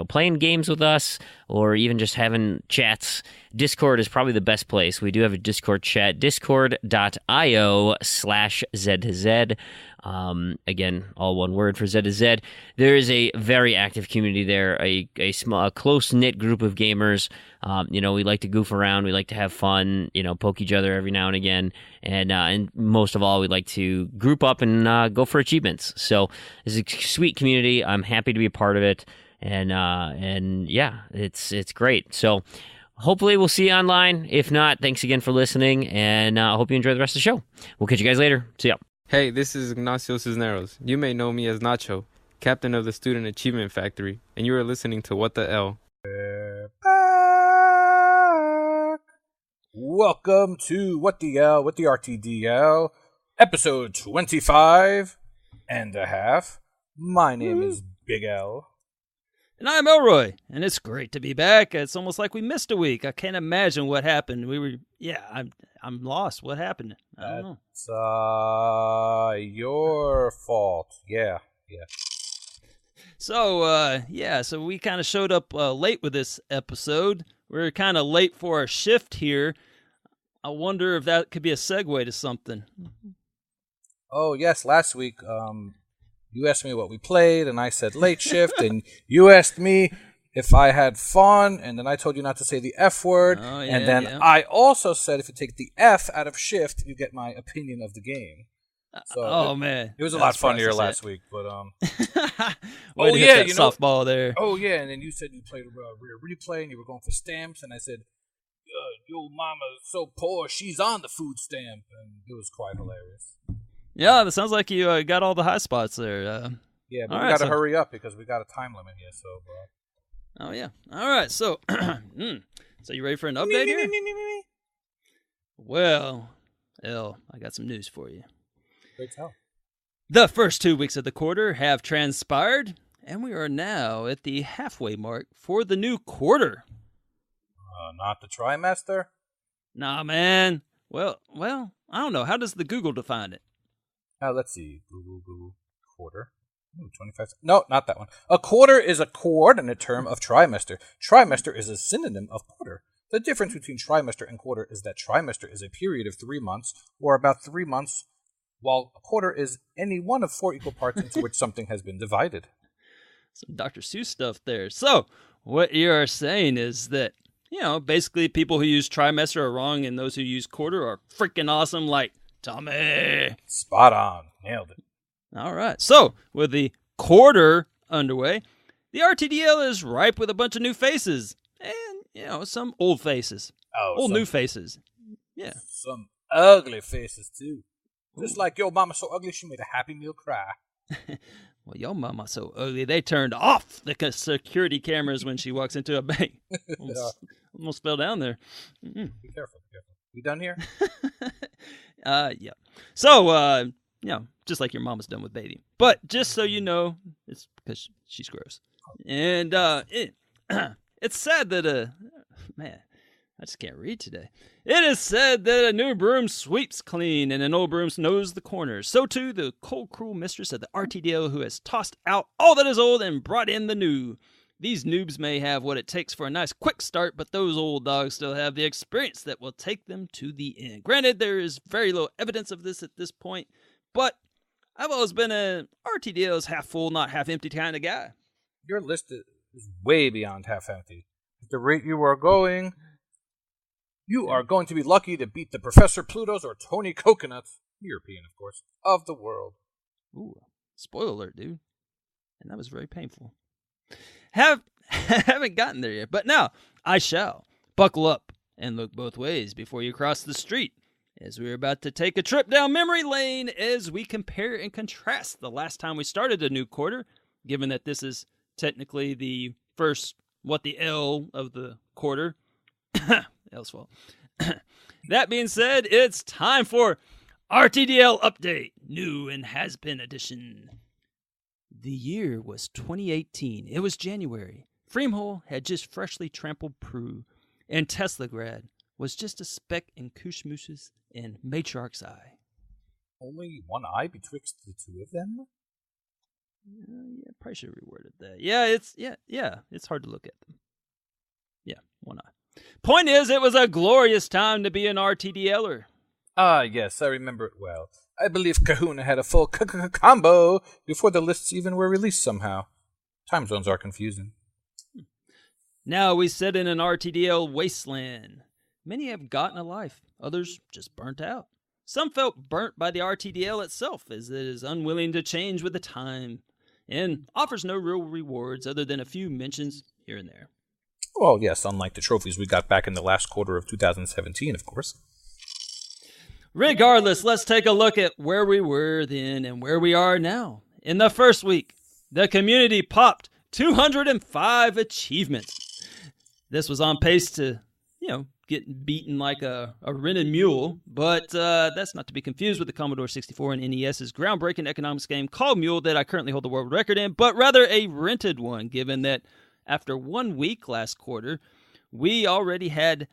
playing games with us, or even just having chats, Discord is probably the best place. We do have a Discord chat, discord.io/Z2Z. Again, all one word for Z2Z. There is a very active community there, a small, close-knit group of gamers. We like to goof around. We like to have fun, poke each other every now and again. And most of all, we like to group up and go for achievements. So it's a sweet community. I'm happy to be a part of it. And yeah, it's great. So hopefully we'll see you online. If not, thanks again for listening, and I hope you enjoy the rest of the show. We'll catch you guys later. See ya. Hey, this is Ignacio Cisneros. You may know me as Nacho, captain of the Student Achievement Factory, and you are listening to What the L. Welcome to What the L with the RTDL, episode 25 and a half. My name is Big L. And I'm Elroy, and it's great to be back. It's almost like we missed a week. I can't imagine what happened. I'm lost. What happened? I don't know. It's your fault. Yeah. So we kind of showed up late with this episode. We're kind of late for our shift here. I wonder if that could be a segue to something. Oh, yes, last week, you asked me what we played, and I said late shift, and you asked me if I had fun, and then I told you not to say the F word, and then I also said if you take the F out of shift, you get my opinion of the game. So man, it was a lot funnier last week, but softball there. Oh yeah, and then you said you played rear replay, and you were going for stamps, and I said, "Yo, mama's so poor, she's on the food stamp," and it was quite hilarious. Yeah, it sounds like you got all the high spots there. Yeah, but we got to hurry up because we got a time limit here. So. Oh yeah. All right. So, so you ready for an update here? Well, L, I got some news for you. Great tell. The first 2 weeks of the quarter have transpired, and we are now at the halfway mark for the new quarter. Not the trimester? Nah, man. Well, I don't know. How does the Google define it? Let's see. Google quarter. 25. No, not that one. A quarter is a coordinate term of trimester. Trimester is a synonym of quarter. The difference between trimester and quarter is that trimester is a period of 3 months, or about 3 months, while a quarter is any one of 4 equal parts into which something has been divided. Some Dr. Seuss stuff there. So, what you are saying is that, basically people who use trimester are wrong, and those who use quarter are freaking awesome, like Tommy. Spot on. Nailed it. All right. So, with the quarter underway, the RTDL is ripe with a bunch of new faces. And, some old faces. New faces. Yeah. Some ugly faces, too. Just like your mama so ugly she made a Happy Meal cry. Well, your mama's so ugly, they turned off the security cameras when she walks into a bank. Almost fell down there. Be careful. We done here? Yeah. So, just like your mama's done with baby. But just so you know, it's because she's gross. And it's sad that, man, I just can't read today. It is said that a new broom sweeps clean and an old broom knows the corners. So too the cold, cruel mistress of the RTDL who has tossed out all that is old and brought in the new. These noobs may have what it takes for a nice quick start, but those old dogs still have the experience that will take them to the end. Granted, there is very little evidence of this at this point, but I've always been an RTDL's half full, not half empty kind of guy. Your list is way beyond half empty. At the rate you are going, you are going to be lucky to beat the Professor Plutos or Tony Coconuts, European, of course, of the world. Ooh, spoiler alert, dude. And that was very painful. Haven't gotten there yet, but now I shall. Buckle up and look both ways before you cross the street, as we're about to take a trip down memory lane as we compare and contrast the last time we started a new quarter, given that this is technically the first, the L of the quarter. L's fault. That being said, it's time for RTDL Update, New and Has Been Edition. The year was 2018. It was January. Fream had just freshly trampled Proulx, and Teslagrad was just a speck in Kushmoosh's and Matriarch's eye. Only one eye betwixt the two of them? Yeah, probably should have reworded that. Yeah, it's hard to look at them. Yeah, one eye. Point is, it was a glorious time to be an RTDLer. Ah, yes, I remember it well. I believe Kahuna had a full combo before the lists even were released somehow. Time zones are confusing. Now we sit in an RTDL wasteland. Many have gotten a life, others just burnt out. Some felt burnt by the RTDL itself, as it is unwilling to change with the time, and offers no real rewards other than a few mentions here and there. Well, yes, unlike the trophies we got back in the last quarter of 2017, of course. Regardless, let's take a look at where we were then and where we are now. In the first week, the community popped 205 achievements. This was on pace to, get beaten like a rented mule, but that's not to be confused with the Commodore 64 and NES's groundbreaking economics game called Mule that I currently hold the world record in, but rather a rented one, given that after 1 week last quarter, we already had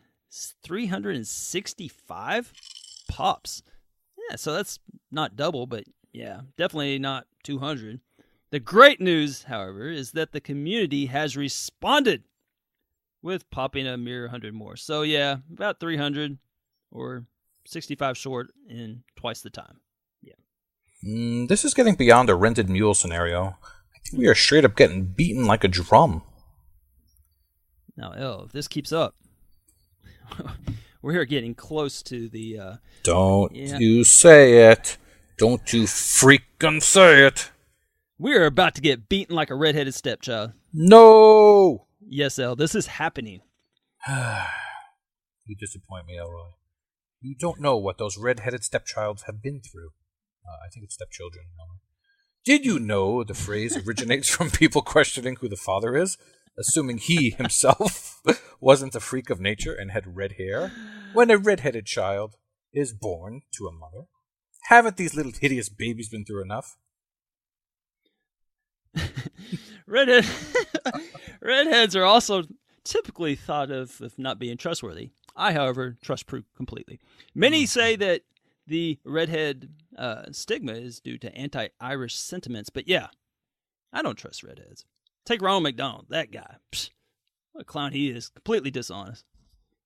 365 pops. Yeah, so that's not double, but yeah, definitely not 200. The great news, however, is that the community has responded with popping a mere 100 more. So yeah, about 300 or 65 short in twice the time. Yeah. This is getting beyond a rented mule scenario. I think we are straight up getting beaten like a drum. Now, if this keeps up, we're getting close to the... Don't you say it. Don't you freaking say it. We're about to get beaten like a redheaded stepchild. No! Yes, this is happening. You disappoint me, Elroy. You don't know what those red-headed stepchilds have been through. I think it's stepchildren. Did you know the phrase originates from people questioning who the father is, assuming he himself wasn't a freak of nature and had red hair? When a red-headed child is born to a mother, haven't these little hideous babies been through enough? Redheads are also typically thought of not being trustworthy. I, however, trust Proulx completely. Many say that the redhead stigma is due to anti-Irish sentiments, but yeah, I don't trust redheads. Take Ronald McDonald, that guy. Psst, what a clown he is. Completely dishonest.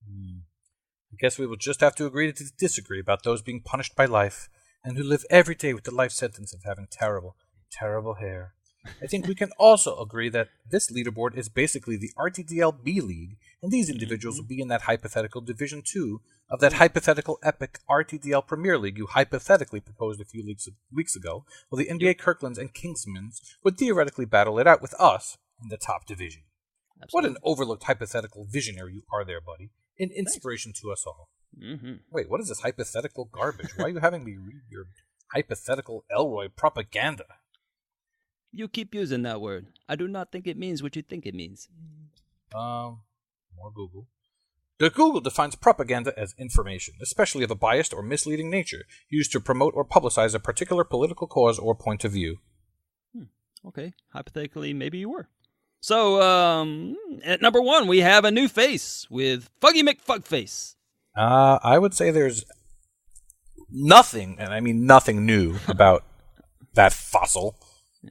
I guess we will just have to agree to disagree about those being punished by life and who live every day with the life sentence of having terrible, terrible hair. I think we can also agree that this leaderboard is basically the RTDL B League, and these individuals will be in that hypothetical Division 2 of that hypothetical epic RTDL Premier League you hypothetically proposed a few weeks ago, while the NBA Kirklands and Kingsmans would theoretically battle it out with us in the top division. Absolutely. What an overlooked hypothetical visionary you are there, buddy. An inspiration to us all. Wait, what is this hypothetical garbage? Why are you having me read your hypothetical Elroy propaganda? You keep using that word. I do not think it means what you think it means. More Google. The Google defines propaganda as information, especially of a biased or misleading nature, used to promote or publicize a particular political cause or point of view. Okay, hypothetically, maybe you were. So, at number 1, we have a new face with Fuggy McFugface. I would say there's nothing, and I mean nothing new about that fossil.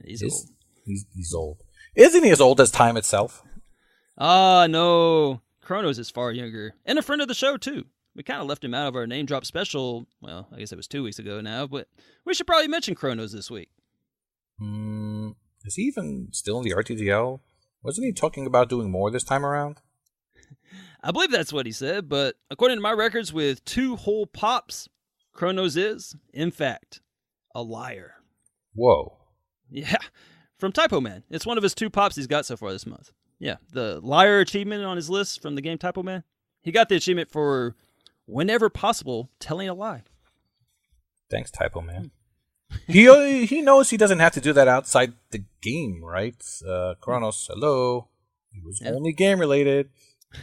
He's old. He's old. Isn't he as old as time itself? No. Kronos is far younger. And a friend of the show, too. We kind of left him out of our name drop special. Well, I guess it was 2 weeks ago now, but we should probably mention Kronos this week. Is he even still in the RTDL? Wasn't he talking about doing more this time around? I believe that's what he said, but according to my records with 2 whole pops, Kronos is, in fact, a liar. Whoa. Yeah, from Typo Man. It's one of his 2 pops he's got so far this month. Yeah, the liar achievement on his list from the game Typo Man. He got the achievement for, whenever possible, telling a lie. Thanks, Typo Man. He knows he doesn't have to do that outside the game, right? Kronos, hello. It was only game related.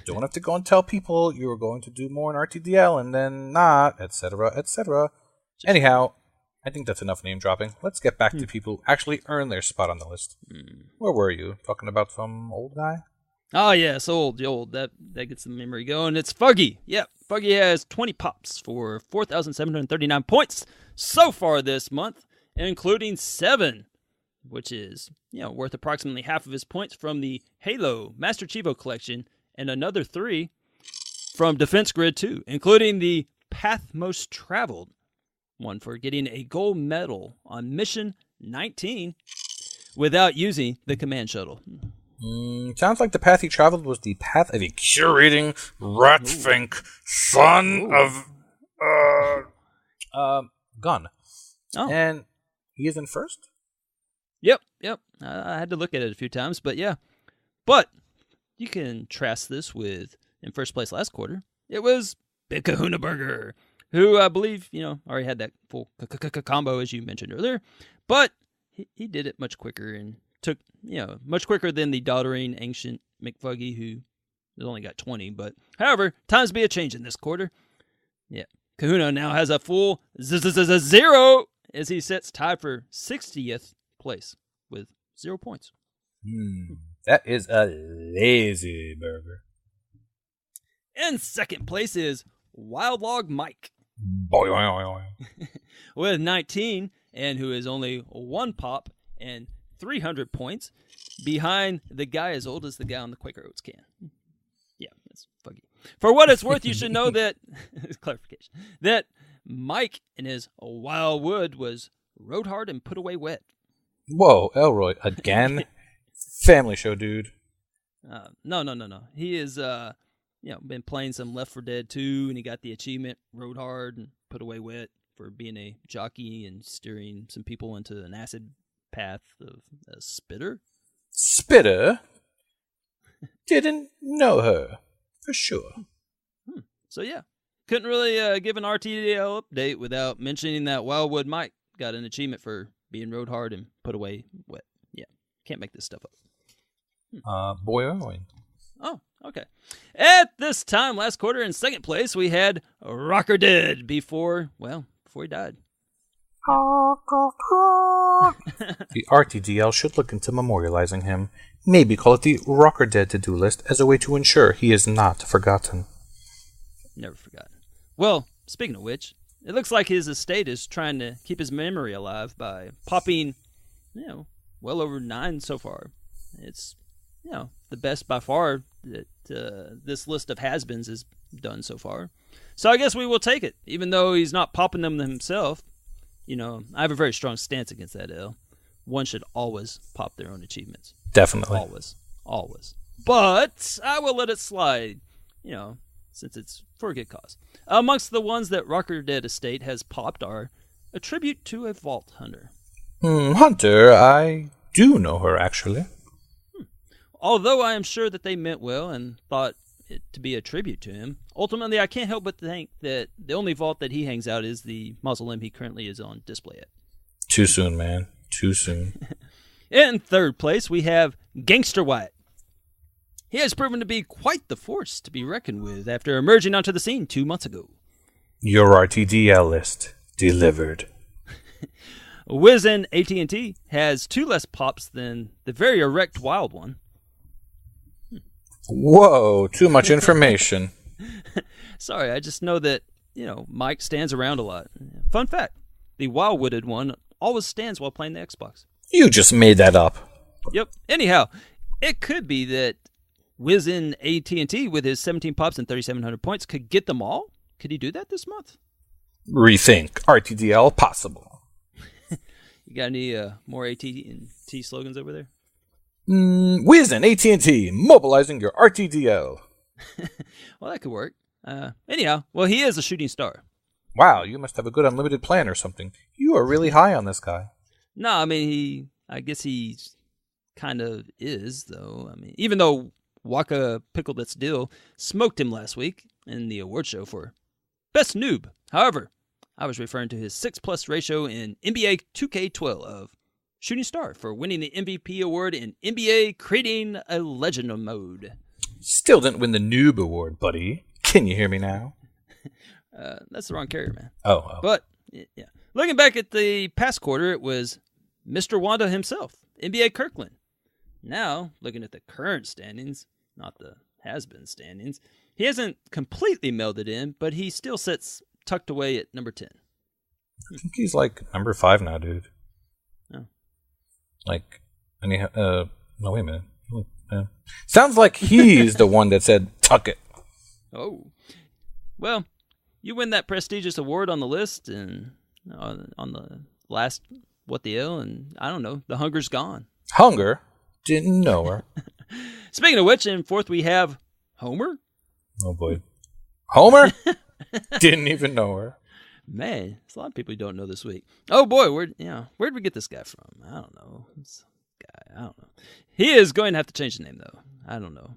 Don't have to go and tell people you were going to do more in RTDL and then not, etc., etc. Anyhow, I think that's enough name dropping. Let's get back to people who actually earn their spot on the list. Where were you? Talking about some old guy? Oh, yes, old. That gets the memory going. It's Fuggy. Yep, Fuggy has 20 pops for 4,739 points so far this month, including 7, which is, worth approximately half of his points from the Halo Master Chivo collection, and another 3 from Defense Grid 2, including the Path Most Traveled one for getting a gold medal on Mission 19 without using the command shuttle. Sounds like the path he traveled was the path of a curating rat-fink son of gun. Oh. And he is in first? Yep. I had to look at it a few times, but yeah. But you can contrast this with, in first place last quarter, it was Big Kahuna Burger, who I believe, already had that full combo, as you mentioned earlier. But he did it much quicker and took, much quicker than the doddering ancient McFuggy, who has only got 20. But, however, times be a change in this quarter. Yeah. Kahuna now has a full 0 as he sits tied for 60th place with 0 points. That is a lazy burger. In second place is Wild Log Mike Boy. with 19, and who is only 1 pop and 300 points behind the guy as old as the guy on the Quaker Oats can. Yeah, that's Fuggy. For what it's worth, you should know that, clarification, that Mike in his Wildwood was rode hard and put away wet. Whoa, Elroy, again? Family show, dude. No. He is, been playing some Left 4 Dead 2, and he got the achievement, rode hard and put away wet, for being a jockey and steering some people into an acid path of a spitter. Spitter? Didn't know her, for sure. So, yeah. Couldn't really give an RTDL update without mentioning that Wildwood Mike got an achievement for being rode hard and put away wet. Yeah, can't make this stuff up. Boy. Oh, okay. At this time, last quarter, in second place, we had Rocker Dead before he died. The RTDL should look into memorializing him. Maybe call it the Rocker Dead to-do list as a way to ensure he is not forgotten. Never forgotten. Well, speaking of which, it looks like his estate is trying to keep his memory alive by popping, well over 9 so far. It's, the best by far that this list of has-beens has done so far. So I guess we will take it, even though he's not popping them himself. I have a very strong stance against that, L. One should always pop their own achievements. Definitely. Always. But I will let it slide, since it's for a good cause. Amongst the ones that Rocker Dead Estate has popped are a tribute to a vault hunter. Hunter, I do know her, actually. Although I am sure that they meant well and thought it to be a tribute to him, ultimately I can't help but think that the only vault that he hangs out is the mausoleum he currently is on display at. Too soon, man. Too soon. In third place, we have Gangster Wyatt. He has proven to be quite the force to be reckoned with after emerging onto the scene 2 months ago. Your RTDL list delivered. Wiz and AT&T has 2 less pops than the very erect Wild One. Whoa, too much information. Sorry, I just know that, Mike stands around a lot. Fun fact, the Wild-Wooded one always stands while playing the Xbox. You just made that up. Yep. Anyhow, it could be that Wiz in AT&T with his 17 pops and 3,700 points could get them all. Could he do that this month? Rethink RTDL possible. You got any more AT&T slogans over there? Wiz and AT&T mobilizing your RTDL. Well, that could work. Anyhow, he is a shooting star. Wow, you must have a good unlimited plan or something. You are really high on this guy. No, I mean, I guess he kind of is, though. I mean, even though Waka Pickle That's Dill smoked him last week in the award show for Best Noob. However, I was referring to his 6+ ratio in NBA 2K12 of Shooting Star for winning the MVP award in NBA Creating a Legend mode. Still didn't win the Noob award, buddy. Can you hear me now? That's the wrong carrier, man. Oh. But, yeah. Looking back at the past quarter, it was Mr. Wanda himself, NBA Kirkland. Now, looking at the current standings, not the has-been standings, he hasn't completely melded in, but he still sits tucked away at number 10. I think he's like number 5 now, dude. Oh. No, wait a minute. Sounds like he's the one that said, tuck it. Oh. Well, you win that prestigious award on the list and on the last What the Hell, and I don't know, the hunger's gone. Hunger? Didn't know her. Speaking of which, in fourth we have Homer. Oh boy. Homer? Didn't even know her. Man, there's a lot of people you don't know this week. Oh boy, where'd we get this guy from? I don't know. I don't know. He is going to have to change his name though. I don't know.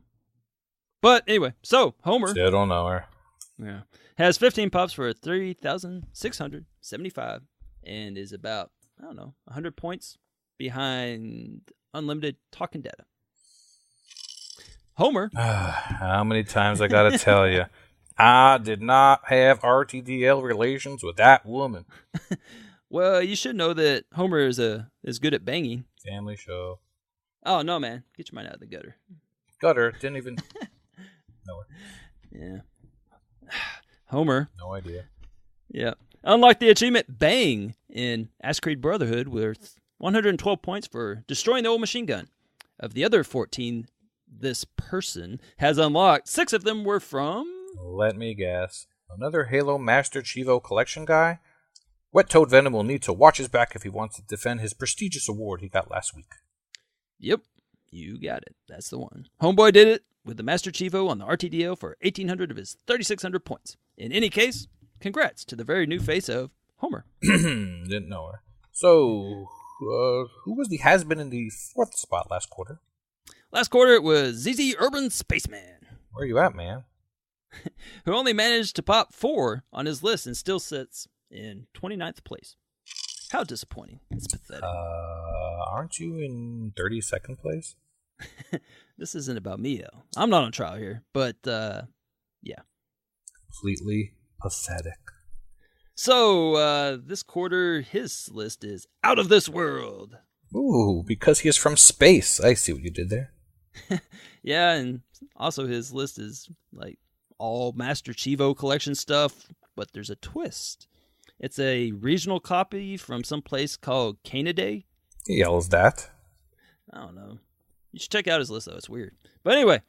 But anyway, so Homer. Still don't know her. Yeah. Has 15 pops for 3,675 and is about, 100 points behind unlimited talking data. Homer. How many times I gotta tell you? I did not have RTDL relations with that woman. Well, you should know that Homer is good at banging. Family show. Oh, no, man. Get your mind out of the gutter. Gutter? Didn't even know her. Yeah. Homer. No idea. Yeah. Unlock the achievement Bang in Ash Creed Brotherhood with 112 points for destroying the old machine gun. Of the other 14 this person has unlocked, 6 of them were from... Let me guess. Another Halo Master Chivo collection guy? Wet Toad Venom will need to watch his back if he wants to defend his prestigious award he got last week. Yep, you got it. That's the one. Homeboy did it with the Master Chivo on the RTDL for 1,800 of his 3,600 points. In any case, congrats to the very new face of Homer. Didn't know her. So, who was the has-been in the 4th spot last quarter? Last quarter, it was ZZ Urban Spaceman. Where you at, man? Who only managed to pop 4 on his list and still sits in 29th place. How disappointing. It's pathetic. Aren't you in 32nd place? This isn't about me, though. I'm not on trial here, but, yeah. Completely pathetic. So, this quarter, his list is out of this world. Ooh, because he is from space. I see what you did there. Yeah, and also his list is, all Master Chivo collection stuff, but there's a twist. It's a regional copy from some place called Canaday. He yells that. I don't know. You should check out his list, though. It's weird. But anyway,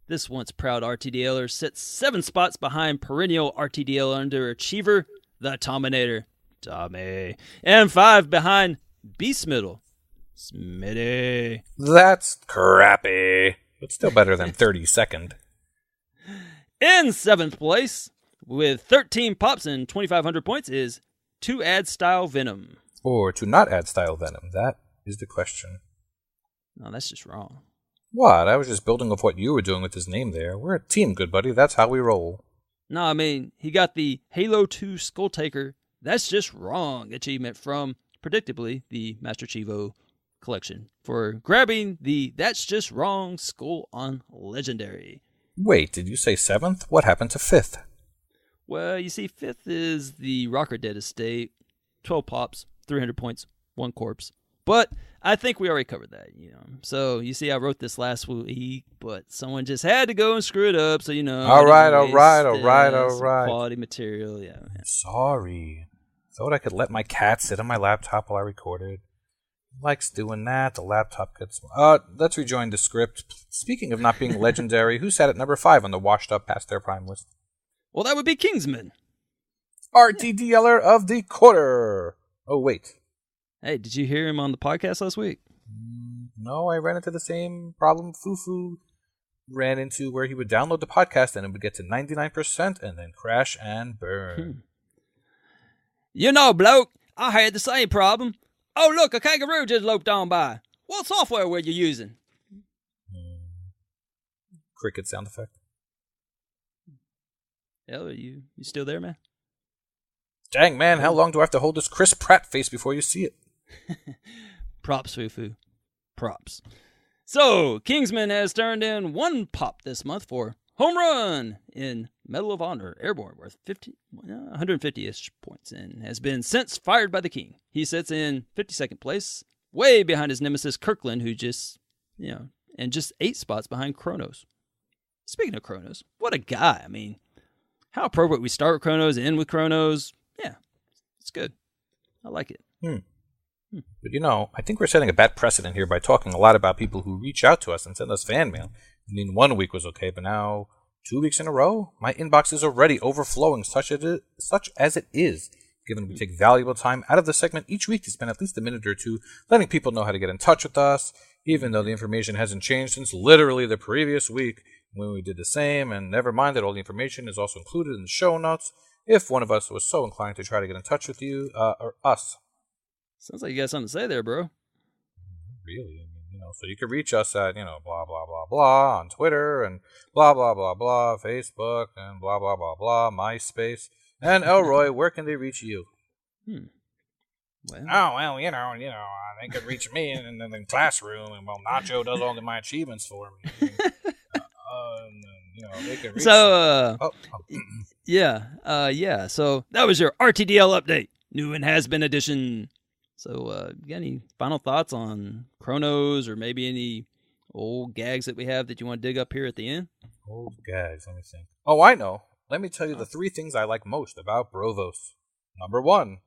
this once proud RTDLer sits 7 spots behind perennial RTDL underachiever, the Tominator, Tommy, and 5 behind Beast Middle, Smitty. That's crappy, but still better than 32nd. In 7th place, with 13 pops and 2,500 points, is To Add Style Venom. Or to not add style Venom. That is the question. No, that's just wrong. What? I was just building off what you were doing with his name there. We're a team, good buddy. That's how we roll. No, I mean, he got the Halo 2 Skulltaker, that's just wrong achievement from, predictably, the Master Chivo collection for grabbing the That's Just Wrong Skull on Legendary. Wait, did you say 7th? What happened to 5th? Well, you see, 5th is the Rocker Dead estate. 12 pops, 300 points, 1 corpse. But I think we already covered that, So, you see, I wrote this last week, but someone just had to go and screw it up, so, All right. Quality material, yeah. Sorry. Thought I could let my cat sit on my laptop while I recorded. Likes doing that. The laptop gets... let's rejoin the script. Speaking of not being legendary, who sat at number 5 on the washed up past their prime list? Well, that would be Kingsman. RTDLer of the quarter. Oh, wait. Hey, did you hear him on the podcast last week? No, I ran into the same problem Fufu ran into, where he would download the podcast and it would get to 99% and then crash and burn. Bloke, I had the same problem. Oh, look, a kangaroo just loped on by. What software were you using? Cricket sound effect. Hell, are you still there, man? Dang, man, how long do I have to hold this Chris Pratt face before you see it? Props, Fufu. Props. So, Kingsman has turned in 1 pop this month for Home Run in Medal of Honor Airborne, worth 150-ish points, and has been since fired by the King. He sits in 52nd place, way behind his nemesis Kirkland, who just, and just 8 spots behind Kronos. Speaking of Kronos, what a guy. I mean, how appropriate we start with Kronos, end with Kronos. Yeah, it's good. I like it. But I think we're setting a bad precedent here by talking a lot about people who reach out to us and send us fan mail. I mean, 1 week was okay, but now 2 weeks in a row, my inbox is already overflowing, such as it is. Given we take valuable time out of the segment each week to spend at least a minute or two letting people know how to get in touch with us, even though the information hasn't changed since literally the previous week when we did the same, and never mind that all the information is also included in the show notes if one of us was so inclined to try to get in touch with you, or us. Sounds like you got something to say there, bro. Really? So you can reach us at, blah, blah, blah, blah on Twitter and blah, blah, blah, blah, Facebook and blah, blah, blah, blah, MySpace. And Elroy, where can they reach you? Well, they could reach me in the classroom, and Nacho does all of my achievements for me. They can reach yeah. So that was your RTDL update, new and has been edition. So, you got any final thoughts on Kronos, or maybe any old gags that we have that you want to dig up here at the end? Old gags, let me think. Oh, I know. Let me tell you the 3 things I like most about Brovos. Number 1,